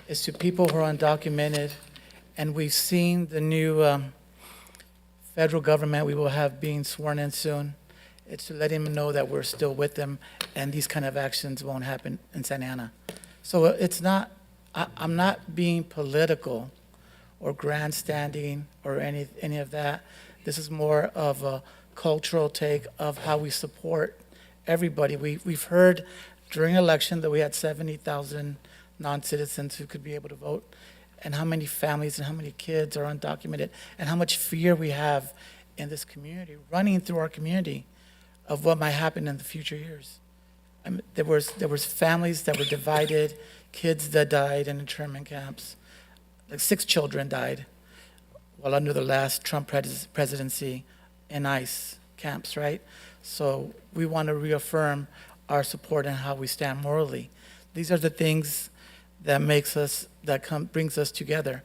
it's to people who are undocumented, and we've seen the new federal government we will have being sworn in soon. It's to let him know that we're still with them, and these kind of actions won't happen in Santa Ana. So it's not I'm not being political or grandstanding or any of that. This is more of a cultural take of how we support everybody. We've heard during election that we had 70,000 non-citizens who could be able to vote, and how many families and how many kids are undocumented, and how much fear we have in this community, running through our community, of what might happen in the future years. I mean, there was families that were divided, kids that died in internment camps. Like 6 children died while under the last Trump presidency in ICE camps, right? So we want to reaffirm our support and how we stand morally. These are the things that brings us together.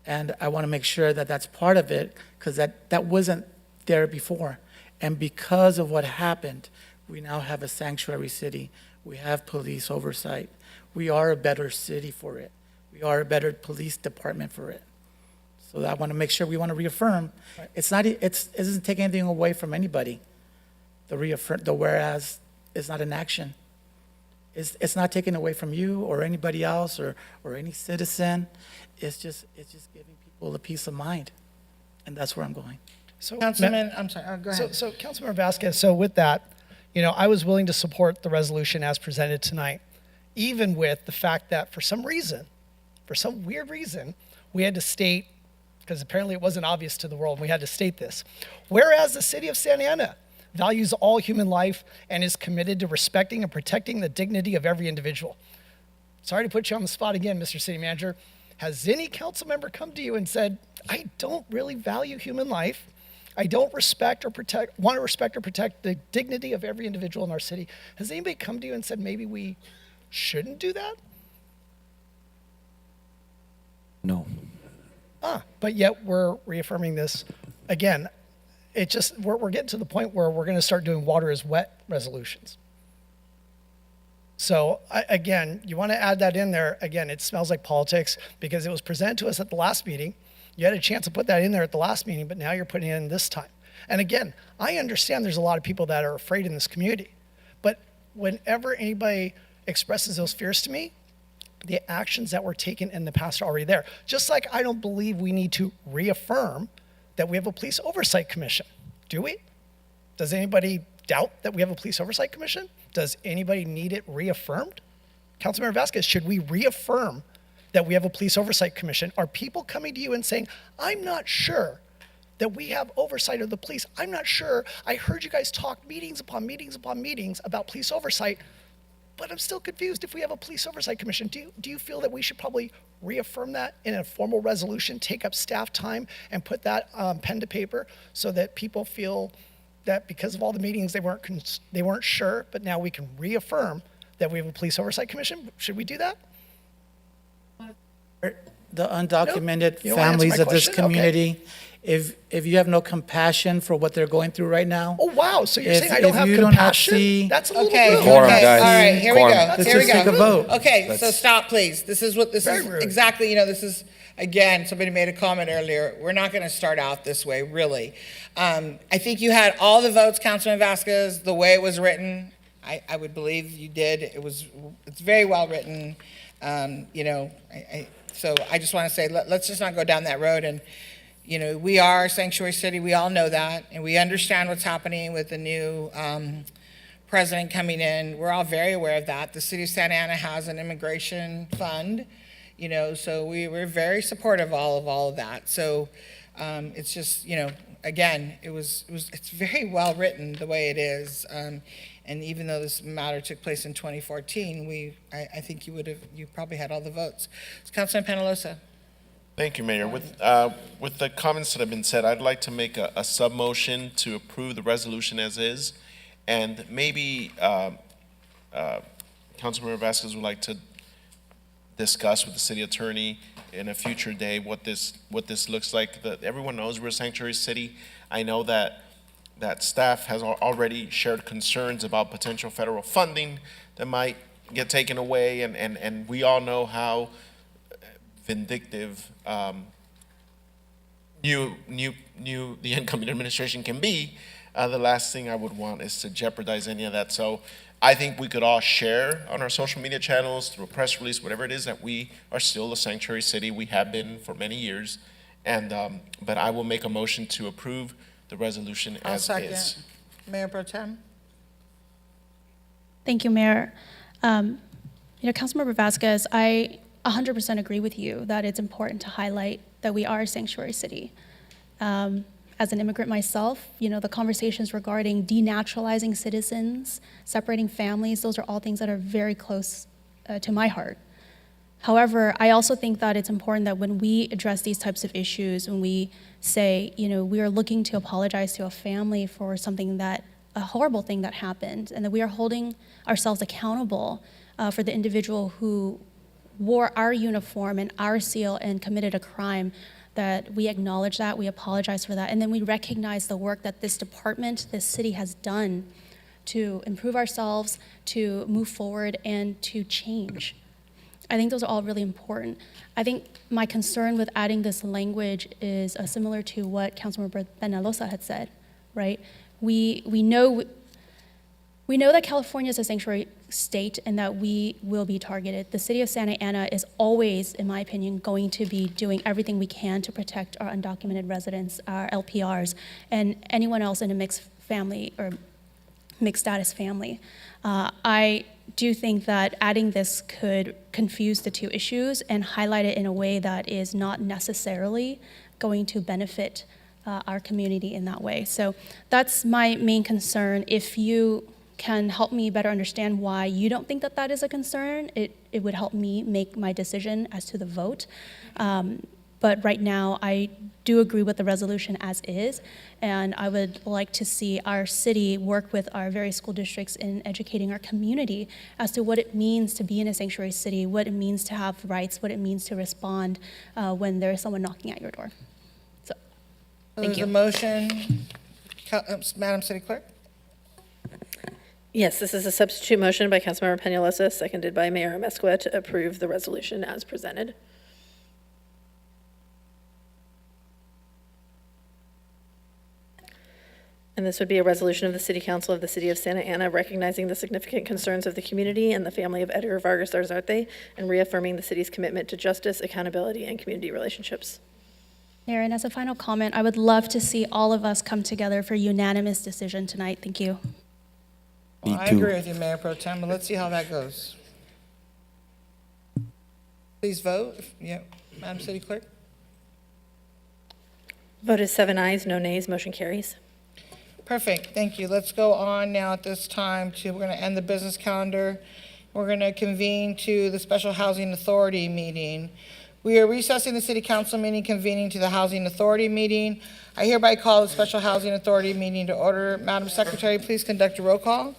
And I want to make sure that that's part of it, because that wasn't there before. And because of what happened, we now have a sanctuary city. We have police oversight. We are a better city for it. We are a better police department for it. So I want to make sure, we want to reaffirm. Right. It doesn't take anything away from anybody. The whereas is not an action. It's not taken away from you or anybody else or any citizen. It's just giving people a peace of mind. And that's where I'm going. So, Councilman, I'm sorry, go ahead. So Councilmember Vasquez, so with that, I was willing to support the resolution as presented tonight, even with the fact that for some weird reason, we had to state, because apparently it wasn't obvious to the world, we had to state this. Whereas the city of Santa Ana values all human life and is committed to respecting and protecting the dignity of every individual. Sorry to put you on the spot again, Mr. City Manager. Has any council member come to you and said, I don't really value human life, I don't want to respect or protect the dignity of every individual in our city? Has anybody come to you and said, maybe we shouldn't do that? No. But yet we're reaffirming this. Again, we're getting to the point where we're going to start doing water is wet resolutions. So again, you want to add that in there. Again, it smells like politics because it was presented to us at the last meeting. You had a chance to put that in there at the last meeting, but now you're putting it in this time. And again, I understand there's a lot of people that are afraid in this community, but whenever anybody expresses those fears to me, the actions that were taken in the past are already there. Just like I don't believe we need to reaffirm that we have a police oversight commission. Do we? Does anybody doubt that we have a police oversight commission? Does anybody need it reaffirmed? Councilmember Vasquez, should we reaffirm that we have a police oversight commission? Are people coming to you and saying, I'm not sure that we have oversight of the police. I'm not sure. I heard you guys talk meetings upon meetings upon meetings about police oversight, but I'm still confused if we have a police oversight commission. Do you feel that we should probably reaffirm that in a formal resolution, take up staff time and put that pen to paper so that people feel that because of all the meetings they weren't sure, but now we can reaffirm that we have a police oversight commission? Should we do that? The undocumented You don't wanna answer families my of this question? community, if you have no compassion for what they're going through right now. Oh, wow. So you're If- saying I don't if have you don't have compassion? see- That's a little Okay, rude. Quorum, okay, guys. all right, here we Quorum. go. Let's Here we just take a go. vote. Okay, so stop, please. This is Very rude. exactly, this is, again, somebody made a comment earlier. We're not going to start out this way, really. I think you had all the votes, Councilman Vasquez, the way it was written. I would believe you did. It's very well written. So I just want to say, let's just not go down that road. And, we are a sanctuary city. We all know that. And we understand what's happening with the new president coming in. We're all very aware of that. The city of Santa Ana has an immigration fund, so we're very supportive of all of that. So it's just, again, it's very well written the way it is. And even though this matter took place in 2014, I think you probably had all the votes. So Councilman Penalosa. Thank you, Mayor. With the comments that have been said, I'd like to make a sub-motion to approve the resolution as is. And maybe Councilmember Vasquez would like to discuss with the city attorney in a future day what this looks like. Everyone knows we're a sanctuary city. I know that staff has already shared concerns about potential federal funding that might get taken away, and we all know how vindictive the incoming administration can be, the last thing I would want is to jeopardize any of that. So I think we could all share on our social media channels, through a press release, whatever it is, that we are still a sanctuary city. We have been for many years. And, but I will make a motion to approve the resolution I'll as second. is. Mayor Pro Tem? Thank you, Mayor. Councilmember Vasquez, I 100% agree with you that it's important to highlight that we are a sanctuary city. As an immigrant myself, the conversations regarding denaturalizing citizens, separating families, those are all things that are very close to my heart. However, I also think that it's important that when we address these types of issues, when we say, we are looking to apologize to a family for a horrible thing that happened, and that we are holding ourselves accountable for the individual who wore our uniform and our seal and committed a crime, that we acknowledge that, we apologize for that, and then we recognize the work that this department, this city has done to improve ourselves, to move forward, and to change. I think those are all really important. I think my concern with adding this language is similar to what Councilmember Penalosa had said, right? We know that California is a sanctuary state and that we will be targeted. The city of Santa Ana is always, in my opinion, going to be doing everything we can to protect our undocumented residents, our LPRs, and anyone else in a mixed family or mixed status family. I do think that adding this could confuse the two issues and highlight it in a way that is not necessarily going to benefit our community in that way. So that's my main concern. If you can help me better understand why you don't think that that is a concern, it would help me make my decision as to the vote. But right now, I do agree with the resolution as is, and I would like to see our city work with our various school districts in educating our community as to what it means to be in a sanctuary city, what it means to have rights, what it means to respond when there is someone knocking at your door. So, thank you. There's a motion. Madam City Clerk? Yes, this is a substitute motion by Councilmember Penalosa, seconded by Mayor Amezcua, to approve the resolution as presented. And this would be a resolution of the City Council of the City of Santa Ana recognizing the significant concerns of the community and the family of Edgar Vargas Arzate and reaffirming the city's commitment to justice, accountability, and community relationships. Mayor, and as a final comment, I would love to see all of us come together for a unanimous decision tonight. Thank you. Well, I agree with you, Mayor Pro Tem, but let's see how that goes. Please vote. Madam City Clerk? Vote is 7 ayes, no nays, motion carries. Perfect, thank you. Let's go on now at this time we're going to end the business calendar. We're going to convene to the Special Housing Authority meeting. We are recessing the City Council meeting, convening to the Housing Authority meeting. I hereby call the Special Housing Authority meeting to order. Madam Secretary, please conduct a roll call.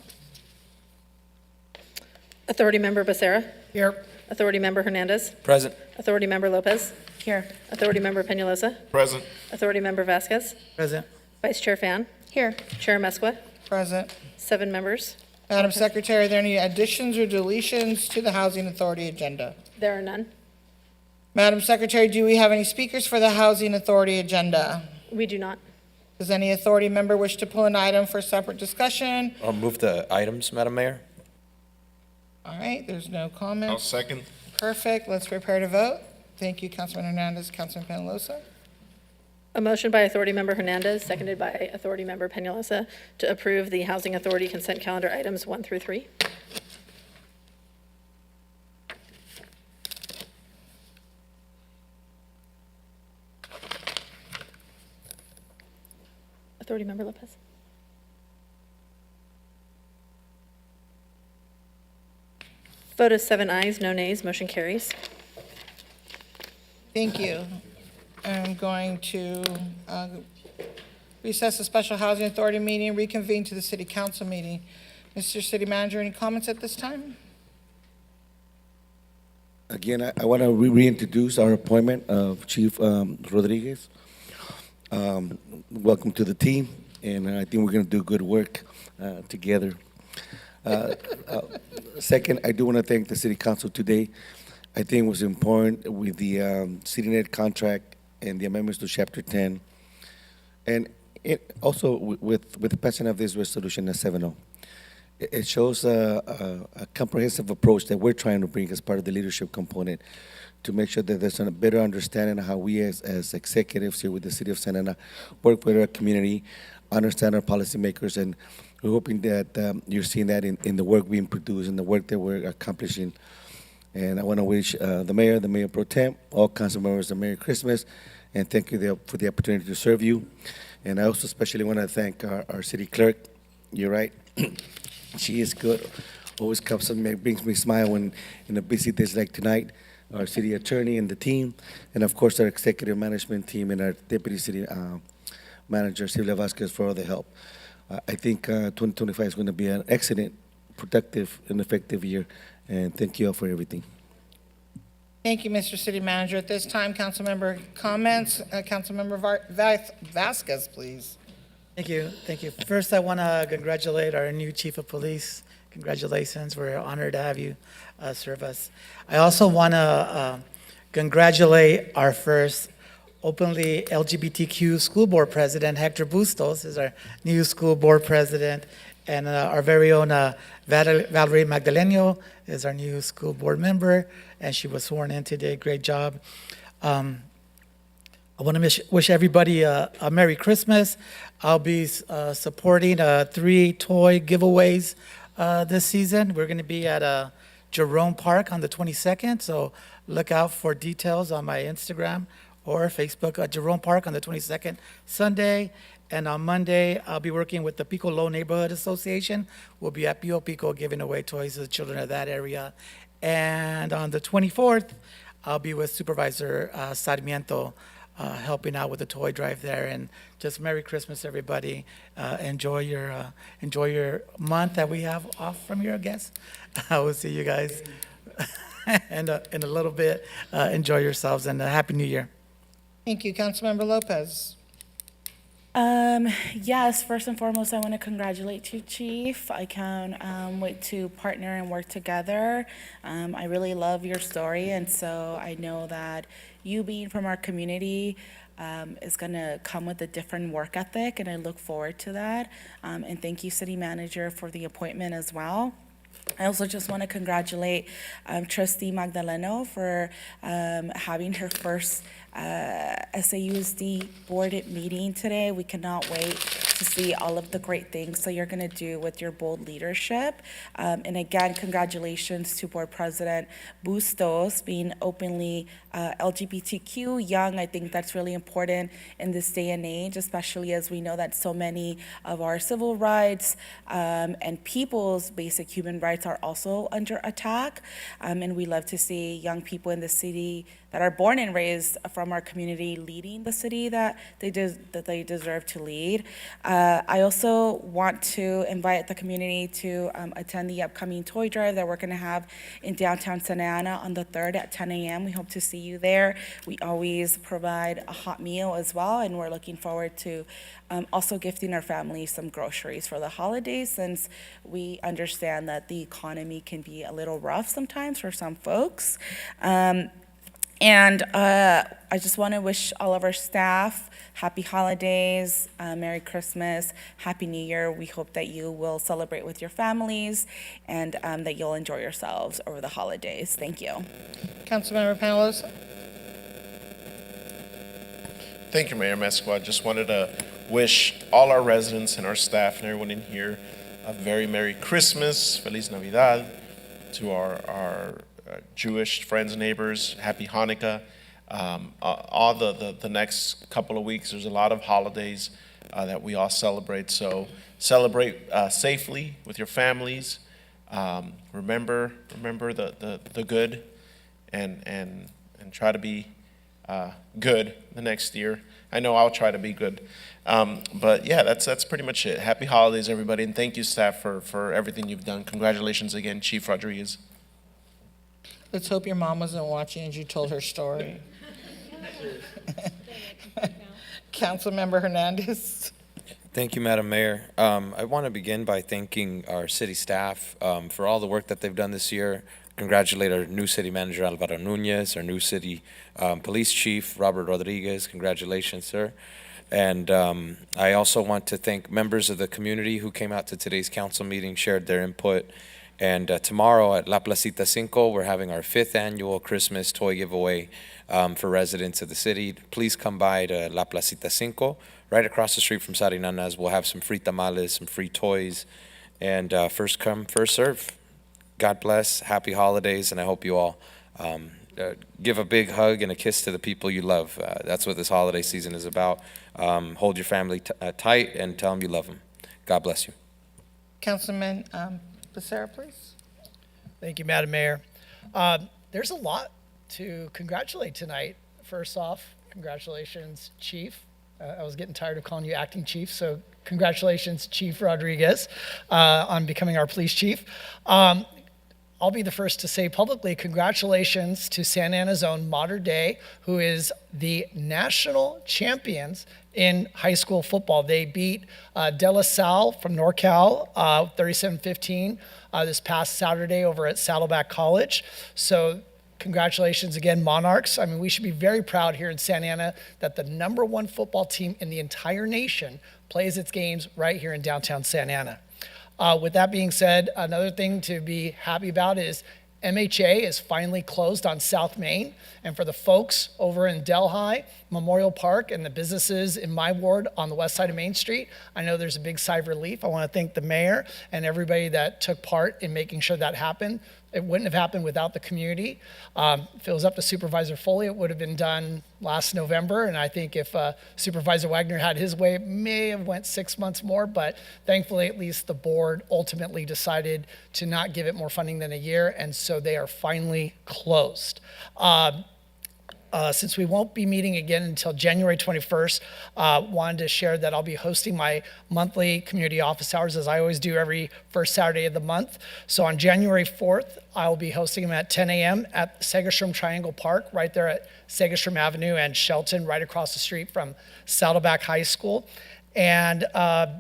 Authority Member Becerra. Here. Authority Member Hernandez. Present. Authority Member Lopez. Here. Authority Member Penalosa. Present. Authority Member Vasquez. Present. Vice Chair Fan. Here. Chair Amezcua. Present. 7 members. Madam Secretary, are there any additions or deletions to the Housing Authority agenda? There are none. Madam Secretary, do we have any speakers for the Housing Authority agenda? We do not. Does any authority member wish to pull an item for separate discussion? I'll move the items, Madam Mayor. All right, there's no comment. I'll second. Perfect, let's prepare to vote. Thank you, Councilman Hernandez, Councilman Penalosa. A motion by Authority Member Hernandez, seconded by Authority Member Penalosa, to approve the Housing Authority consent calendar items 1 through 3. Authority Member Lopez. Vote is 7 ayes, no nays, motion carries. Thank you. I'm going to recess the Special Housing Authority meeting, reconvene to the City Council meeting. Mr. City Manager, any comments at this time? Again, I want to reintroduce our appointment of Chief Rodriguez. Welcome to the team, and I think we're going to do good work together. Second, I do want to thank the City Council today. I think it was important with the CityNet contract and the amendments to Chapter 10. And it also, with the passing of this resolution, 7-0, it shows a comprehensive approach that we're trying to bring as part of the leadership component to make sure that there's a better understanding of how we as executives here with the City of Santa Ana work with our community, understand our policymakers, and we're hoping that you're seeing that in the work being produced and the work that we're accomplishing. And I want to wish the Mayor Pro Tem, all council members a Merry Christmas, and thank you for the opportunity to serve you. And I also especially want to thank our City Clerk. You're right. She is good. Always comes and brings me a smile when in a busy days like tonight. Our city attorney and the team, and of course our executive management team and our deputy city manager, Silvia Vasquez, for all the help. I think 2025 is going to be an excellent, productive, and effective year, and thank you all for everything. Thank you, Mr. City Manager. At this time, council member comments. Councilmember Vasquez, please. Thank you. Thank you. First, I want to congratulate our new Chief of Police. Congratulations. We're honored to have you serve us. I also want to congratulate our first openly LGBTQ school board president, Hector Bustos, is our new school board president, and our very own Valerie Magdaleno is our new school board member, and she was sworn in today. Great job. I want to wish everybody a Merry Christmas. I'll be supporting 3 toy giveaways this season. We're going to be at Jerome Park on the 22nd, so look out for details on my Instagram or Facebook at Jerome Park on the 22nd, Sunday. And on Monday, I'll be working with the Pico Low Neighborhood Association. We'll be at Pio Pico giving away toys to the children of that area. And on the 24th, I'll be with Supervisor Sarmiento helping out with the toy drive there. And just Merry Christmas, everybody. Enjoy your month that we have off from here, I guess. I will see you guys in a little bit. Enjoy yourselves and Happy New Year. Thank you. Councilmember Lopez. Yes, first and foremost, I want to congratulate you, Chief. I can't wait to partner and work together. I really love your story, and so I know that you being from our community is going to come with a different work ethic, and I look forward to that. And thank you, City Manager, for the appointment as well. I also just want to congratulate Trustee Magdaleno for having her first SAUSD board meeting today. We cannot wait to see all of the great things that you're going to do with your bold leadership. And again, congratulations to Board President Bustos being openly LGBTQ young. I think that's really important in this day and age, especially as we know that so many of our civil rights and people's basic human rights are also under attack. And we love to see young people in the city that are born and raised from our community leading the city that they deserve to lead. I also want to invite the community to attend the upcoming toy drive that we're going to have in downtown Santa Ana on the 3rd at 10 a.m. We hope to see you there. We always provide a hot meal as well, and we're looking forward to also gifting our families some groceries for the holidays, since we understand that the economy can be a little rough sometimes for some folks. And I just want to wish all of our staff happy holidays, Merry Christmas, Happy New Year. We hope that you will celebrate with your families and that you'll enjoy yourselves over the holidays. Thank you. Councilmember Panelos. Thank you, Mayor Mesqua. Just wanted to wish all our residents and our staff and everyone in here a very Merry Christmas, Feliz Navidad, to our Jewish friends and neighbors, Happy Hanukkah. All the next couple of weeks, there's a lot of holidays that we all celebrate. So celebrate safely with your families. Remember the good, and try to be good the next year. I know I'll try to be good. But yeah, that's pretty much it. Happy holidays, everybody, and thank you, staff, for everything you've done. Congratulations again, Chief Rodriguez. Let's hope your mom wasn't watching as you told her story. Councilmember Hernandez. Thank you, Madam Mayor. I want to begin by thanking our city staff for all the work that they've done this year. congratulate our new city manager, Alvaro Nunez, our new city police chief, Robert Rodriguez. Congratulations, sir. And I also want to thank members of the community who came out to today's council meeting, shared their input. And tomorrow at La Placita Cinco, we're having our 5th annual Christmas toy giveaway for residents of the city. Please come by to La Placita Cinco, right across the street from Sarinana's. We'll have some free tamales, some free toys, and first come, first serve. God bless, happy holidays, and I hope you all give a big hug and a kiss to the people you love. That's what this holiday season is about. Hold your family tight and tell them you love them. God bless you. Councilman Becerra, please. Thank you, Madam Mayor. There's a lot to congratulate tonight. First off, congratulations, Chief. I was getting tired of calling you acting chief, so congratulations, Chief Rodriguez, on becoming our police chief. I'll be the first to say publicly congratulations to Santa Ana's own Mater Dei, who is the national champions in high school football. They beat De La Salle from NorCal 37-15 this past Saturday over at Saddleback College. So congratulations again, Monarchs. I mean, we should be very proud here in Santa Ana that the #1 football team in the entire nation plays its games right here in downtown Santa Ana. With that being said, another thing to be happy about is MHA is finally closed on South Main. And for the folks over in Delhi, Memorial Park, and the businesses in my ward on the west side of Main Street, I know there's a big sigh of relief. I want to thank the mayor and everybody that took part in making sure that happened. It wouldn't have happened without the community. If it was up to Supervisor Foley, it would have been done last November. And I think if Supervisor Wagner had his way, it may have went 6 months more. But thankfully, at least the board ultimately decided to not give it more funding than a year. And so they are finally closed. Since we won't be meeting again until January 21st, wanted to share that I'll be hosting my monthly community office hours, as I always do every first Saturday of the month. So on January 4th, I'll be hosting them at 10 a.m. at Segerstrom Triangle Park, right there at Segerstrom Avenue and Shelton, right across the street from Saddleback High School. And I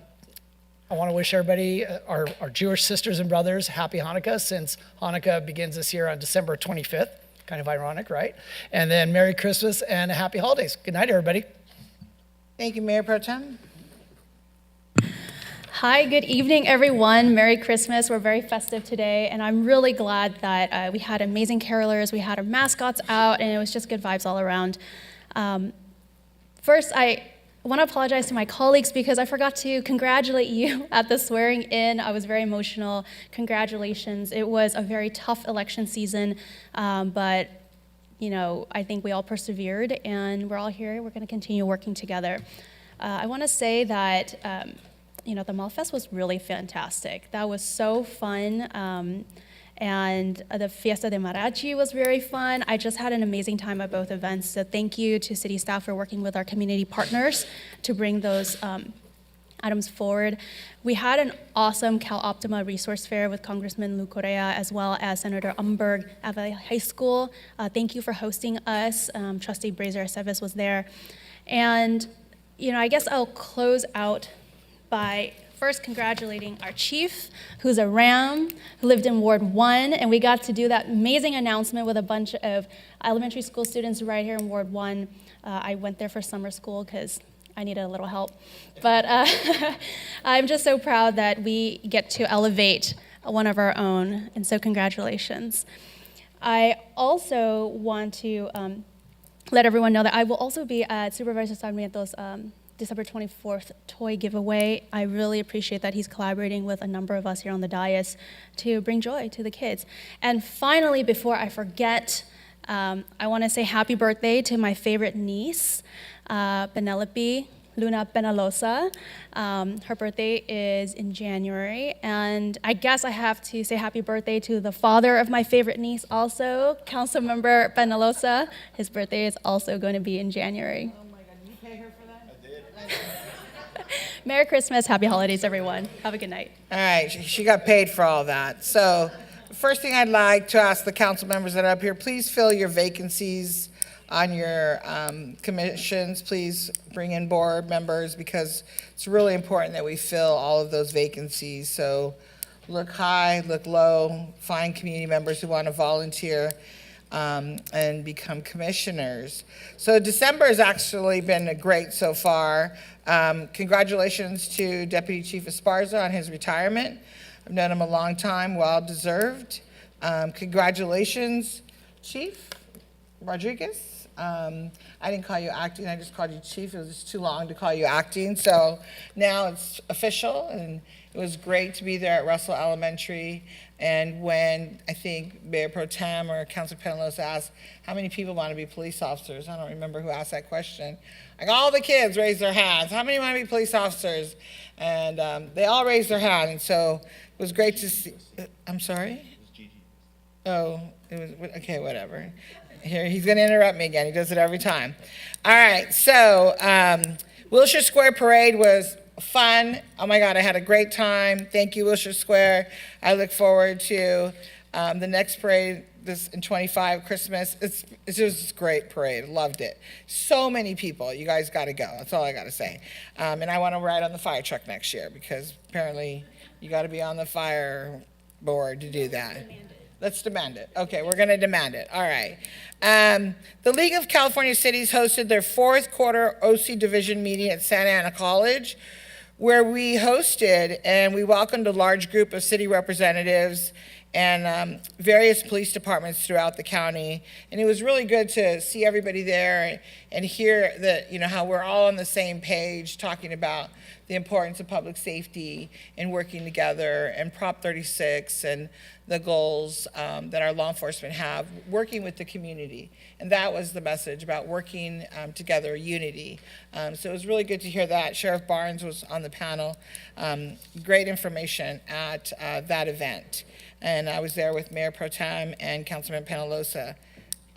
want to wish everybody, our Jewish sisters and brothers, happy Hanukkah, since Hanukkah begins this year on December 25th. Kind of ironic, right? And then Merry Christmas and happy holidays. Good night, everybody. Thank you, Mayor Pro Tem. Hi, good evening, everyone. Merry Christmas. We're very festive today, and I'm really glad that we had amazing carolers, we had our mascots out, and it was just good vibes all around. First, I want to apologize to my colleagues because I forgot to congratulate you at the swearing in. I was very emotional. Congratulations. It was a very tough election season, but you know, I think we all persevered, and we're all here. We're going to continue working together. I want to say that you know, the Malfest was really fantastic. That was so fun. And the Fiesta de Mariachi was very fun. I just had an amazing time at both events. So thank you to city staff for working with our community partners to bring those items forward. We had an awesome Cal Optima resource fair with Congressman Lou Correa as well as Senator Umberg at Valley High School. Thank you for hosting us. Trustee Brazier Aceves was there. And, you know, I guess I'll close out by first congratulating our chief, who's a Ram, who lived in Ward 1, and we got to do that amazing announcement with a bunch of elementary school students right here in Ward 1. I went there for summer school because I needed a little help. But I'm just so proud that we get to elevate one of our own, and so congratulations. I also want to let everyone know that I will also be at Supervisor Sarmiento's December 24th toy giveaway. I really appreciate that he's collaborating with a number of us here on the dais to bring joy to the kids. And finally, before I forget, I want to say happy birthday to my favorite niece, Penelope Luna Penalosa. Her birthday is in January, and I guess I have to say happy birthday to the father of my favorite niece also, Councilmember Penalosa. His birthday is also going to be in January. Merry Christmas, happy holidays, everyone. Have a good night. All right, she got paid for all that. So the first thing I'd like to ask the council members that are up here, please fill your vacancies on your commissions. Please bring in board members because it's really important that we fill all of those vacancies. So look high, look low, find community members who want to volunteer and become commissioners. So December has actually been great so far. Congratulations to Deputy Chief Esparza on his retirement. I've known him a long time, well deserved. Congratulations, Chief Rodriguez. I didn't call you acting, I just called you chief. It was just too long to call you acting. So now it's official, and it was great to be there at Russell Elementary. And when I think Mayor Pro Tem or Councilor Penalosa asked, how many people want to be police officers? I don't remember who asked that question. Like, all the kids raised their hands. How many want to be police officers? And they all raised their hand. And so it was great to see. I'm sorry? Oh, it was, okay, whatever. Here, he's going to interrupt me again. He does it every time. All right, so Wilshire Square Parade was fun. Oh my God, I had a great time. Thank you, Wilshire Square. I look forward to the next parade this in 25, Christmas. It's just a great parade. Loved it. So many people. You guys got to go. That's all I got to say. And I want to ride on the fire truck next year because apparently you got to be on the fire board to do that. Let's demand it. Okay, we're going to demand it. All right. The League of California Cities hosted their fourth quarter OC division meeting at Santa Ana College, where we hosted and we welcomed a large group of city representatives and various police departments throughout the county. And it was really good to see everybody there and hear that, you know, how we're all on the same page talking about the importance of public safety and working together, and Prop 36 and the goals that our law enforcement have, working with the community. And that was the message, about working together, unity. So it was really good to hear that. Sheriff Barnes was on the panel. Great information at that event. And I was there with Mayor Pro Tem and Councilman Penalosa.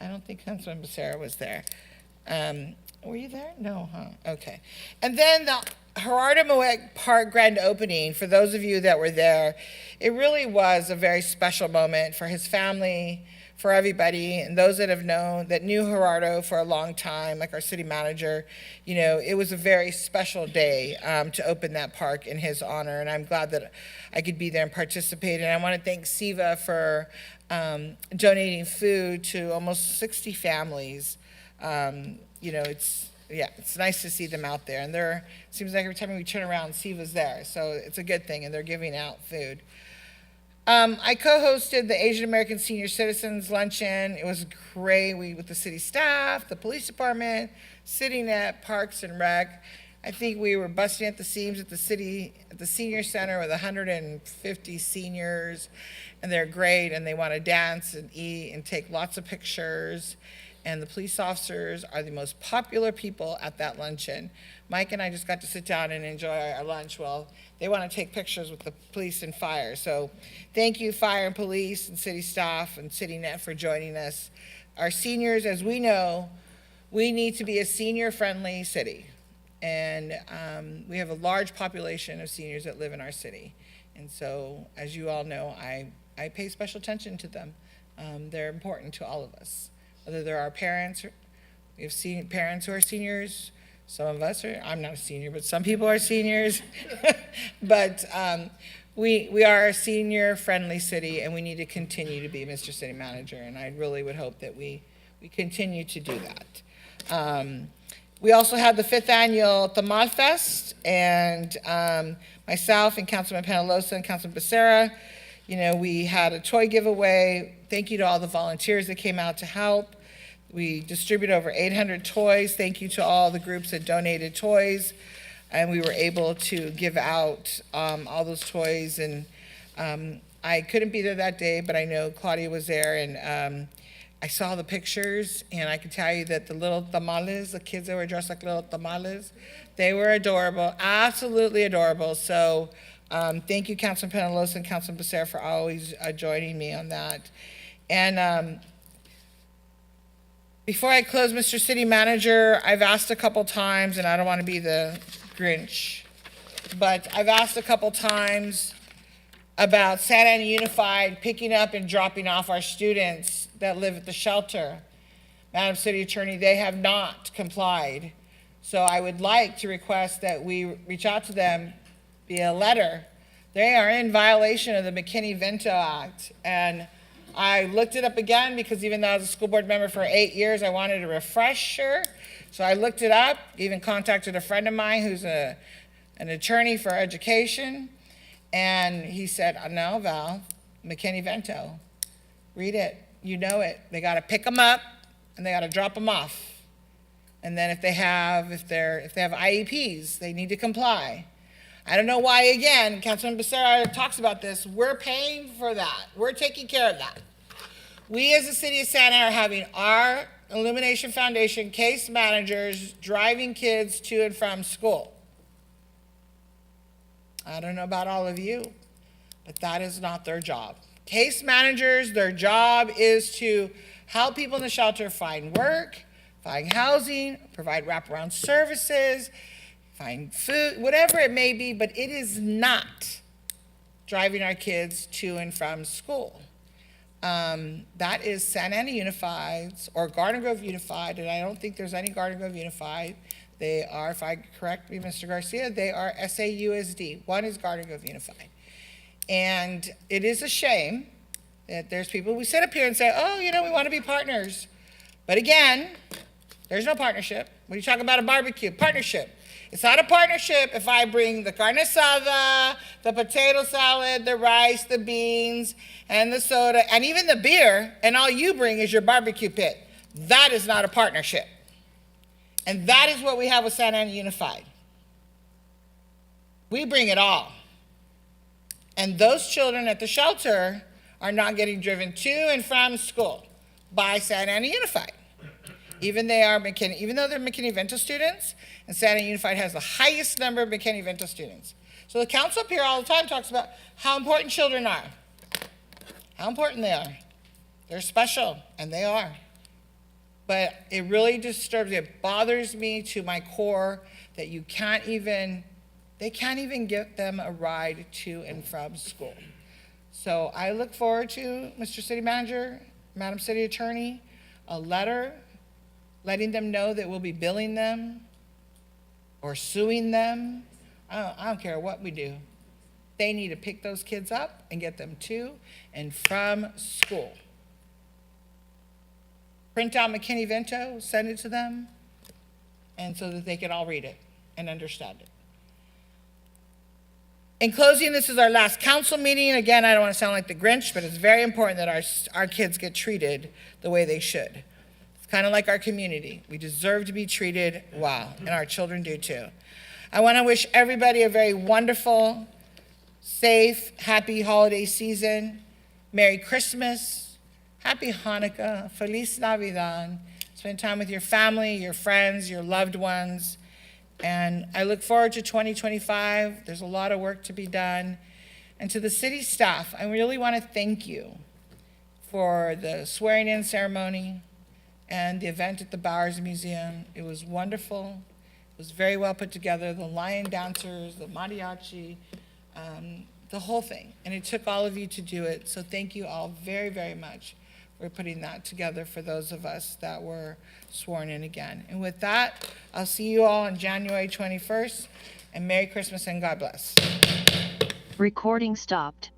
I don't think Councilman Becerra was there. Were you there? No, huh? Okay. And then the Gerardo Moet Park grand opening, for those of you that were there, it really was a very special moment for his family, for everybody, and those that knew Gerardo for a long time, like our city manager. You know, it was a very special day to open that park in his honor, and I'm glad that I could be there and participate. And I want to thank SIVA for donating food to almost 60 families. You know, it's nice to see them out there. And it seems like every time we turn around, SIVA's there. So it's a good thing, and they're giving out food. I co-hosted the Asian American Senior Citizens Luncheon. It was great. With the city staff, the police department, CityNet, Parks and Rec. I think we were busting at the seams at the senior center with 150 seniors, and they're great, and they want to dance and eat and take lots of pictures. And the police officers are the most popular people at that luncheon. Mike and I just got to sit down and enjoy our lunch. Well, they want to take pictures with the police and fire. So thank you, fire and police and city staff and CityNet for joining us. Our seniors, as we know, we need to be a senior-friendly city. And we have a large population of seniors that live in our city. And so, as you all know, I pay special attention to them. They're important to all of us. Whether they're our parents, we have parents who are seniors. Some of us are, I'm not a senior, but some people are seniors. But we are a senior-friendly city, and we need to continue to be, Mr. City Manager. And I really would hope that we continue to do that. We also had the 5th annual Tamal Fest, and myself and Councilman Penalosa and Councilman Becerra, you know, we had a toy giveaway. Thank you to all the volunteers that came out to help. We distributed over 800 toys. Thank you to all the groups that donated toys. And we were able to give out all those toys. And I couldn't be there that day, but I know Claudia was there, and I saw the pictures, and I can tell you that the little tamales, the kids that were dressed like little tamales, they were adorable, absolutely adorable. So thank you, Councilman Penalosa and Councilman Becerra, for always joining me on that. And before I close, Mr. City Manager, I've asked a couple times, and I don't want to be the Grinch, but I've asked a couple times about Santa Ana Unified picking up and dropping off our students that live at the shelter. Madam City Attorney, they have not complied. So I would like to request that we reach out to them via letter They are in violation of the McKinney-Vento Act. And I looked it up again because even though I was a school board member for 8 years, I wanted a refresher. So I looked it up, even contacted a friend of mine who's an attorney for education. And he said, no, Val, McKinney-Vento, read it. You know it. They got to pick them up and they got to drop them off. And then if they have IEPs, they need to comply. I don't know why, again, Councilman Becerra talks about this. We're paying for that. We're taking care of that. We as the city of Santa Ana are having our Illumination Foundation case managers driving kids to and from school. I don't know about all of you, but that is not their job. Case managers, their job is to help people in the shelter find work, find housing, provide wraparound services, find food, whatever it may be, but it is not driving our kids to and from school. That is Santa Ana Unified's or Garden Grove Unified, and I don't think there's any Garden Grove Unified. They are, if I correct me, Mr. Garcia, they are SAUSD. One is Garden Grove Unified. And it is a shame that there's people, we sit up here and say, oh, you know, we want to be partners. But again, there's no partnership. When you talk about a barbecue, partnership. It's not a partnership if I bring the carne asada, the potato salad, the rice, the beans, and the soda, and even the beer, and all you bring is your barbecue pit. That is not a partnership. And that is what we have with Santa Ana Unified. We bring it all. And those children at the shelter are not getting driven to and from school by Santa Ana Unified. Even though they're McKinney-Vento students, and Santa Ana Unified has the highest number of McKinney-Vento students. So the council up here all the time talks about how important children are, how important they are. They're special, and they are. But it really disturbs me, it bothers me to my core that they can't even get them a ride to and from school. So I look forward to, Mr. City Manager, Madam City Attorney, a letter letting them know that we'll be billing them or suing them. I don't care what we do. They need to pick those kids up and get them to and from school. Print out McKinney-Vento, send it to them, and so that they can all read it and understand it. In closing, this is our last council meeting. Again, I don't want to sound like the Grinch, but it's very important that our kids get treated the way they should. It's kind of like our community. We deserve to be treated well, and our children do too. I want to wish everybody a very wonderful, safe, happy holiday season. Merry Christmas, Happy Hanukkah, Feliz Navidad. Spend time with your family, your friends, your loved ones. And I look forward to 2025. There's a lot of work to be done. And to the city staff, I really want to thank you for the swearing-in ceremony and the event at the Bowers Museum. It was wonderful. It was very well put together. The lion dancers, the mariachi, the whole thing. And it took all of you to do it. So thank you all very, very much for putting that together for those of us that were sworn in again. And with that, I'll see you all on January 21st. And Merry Christmas and God bless. Recording stopped.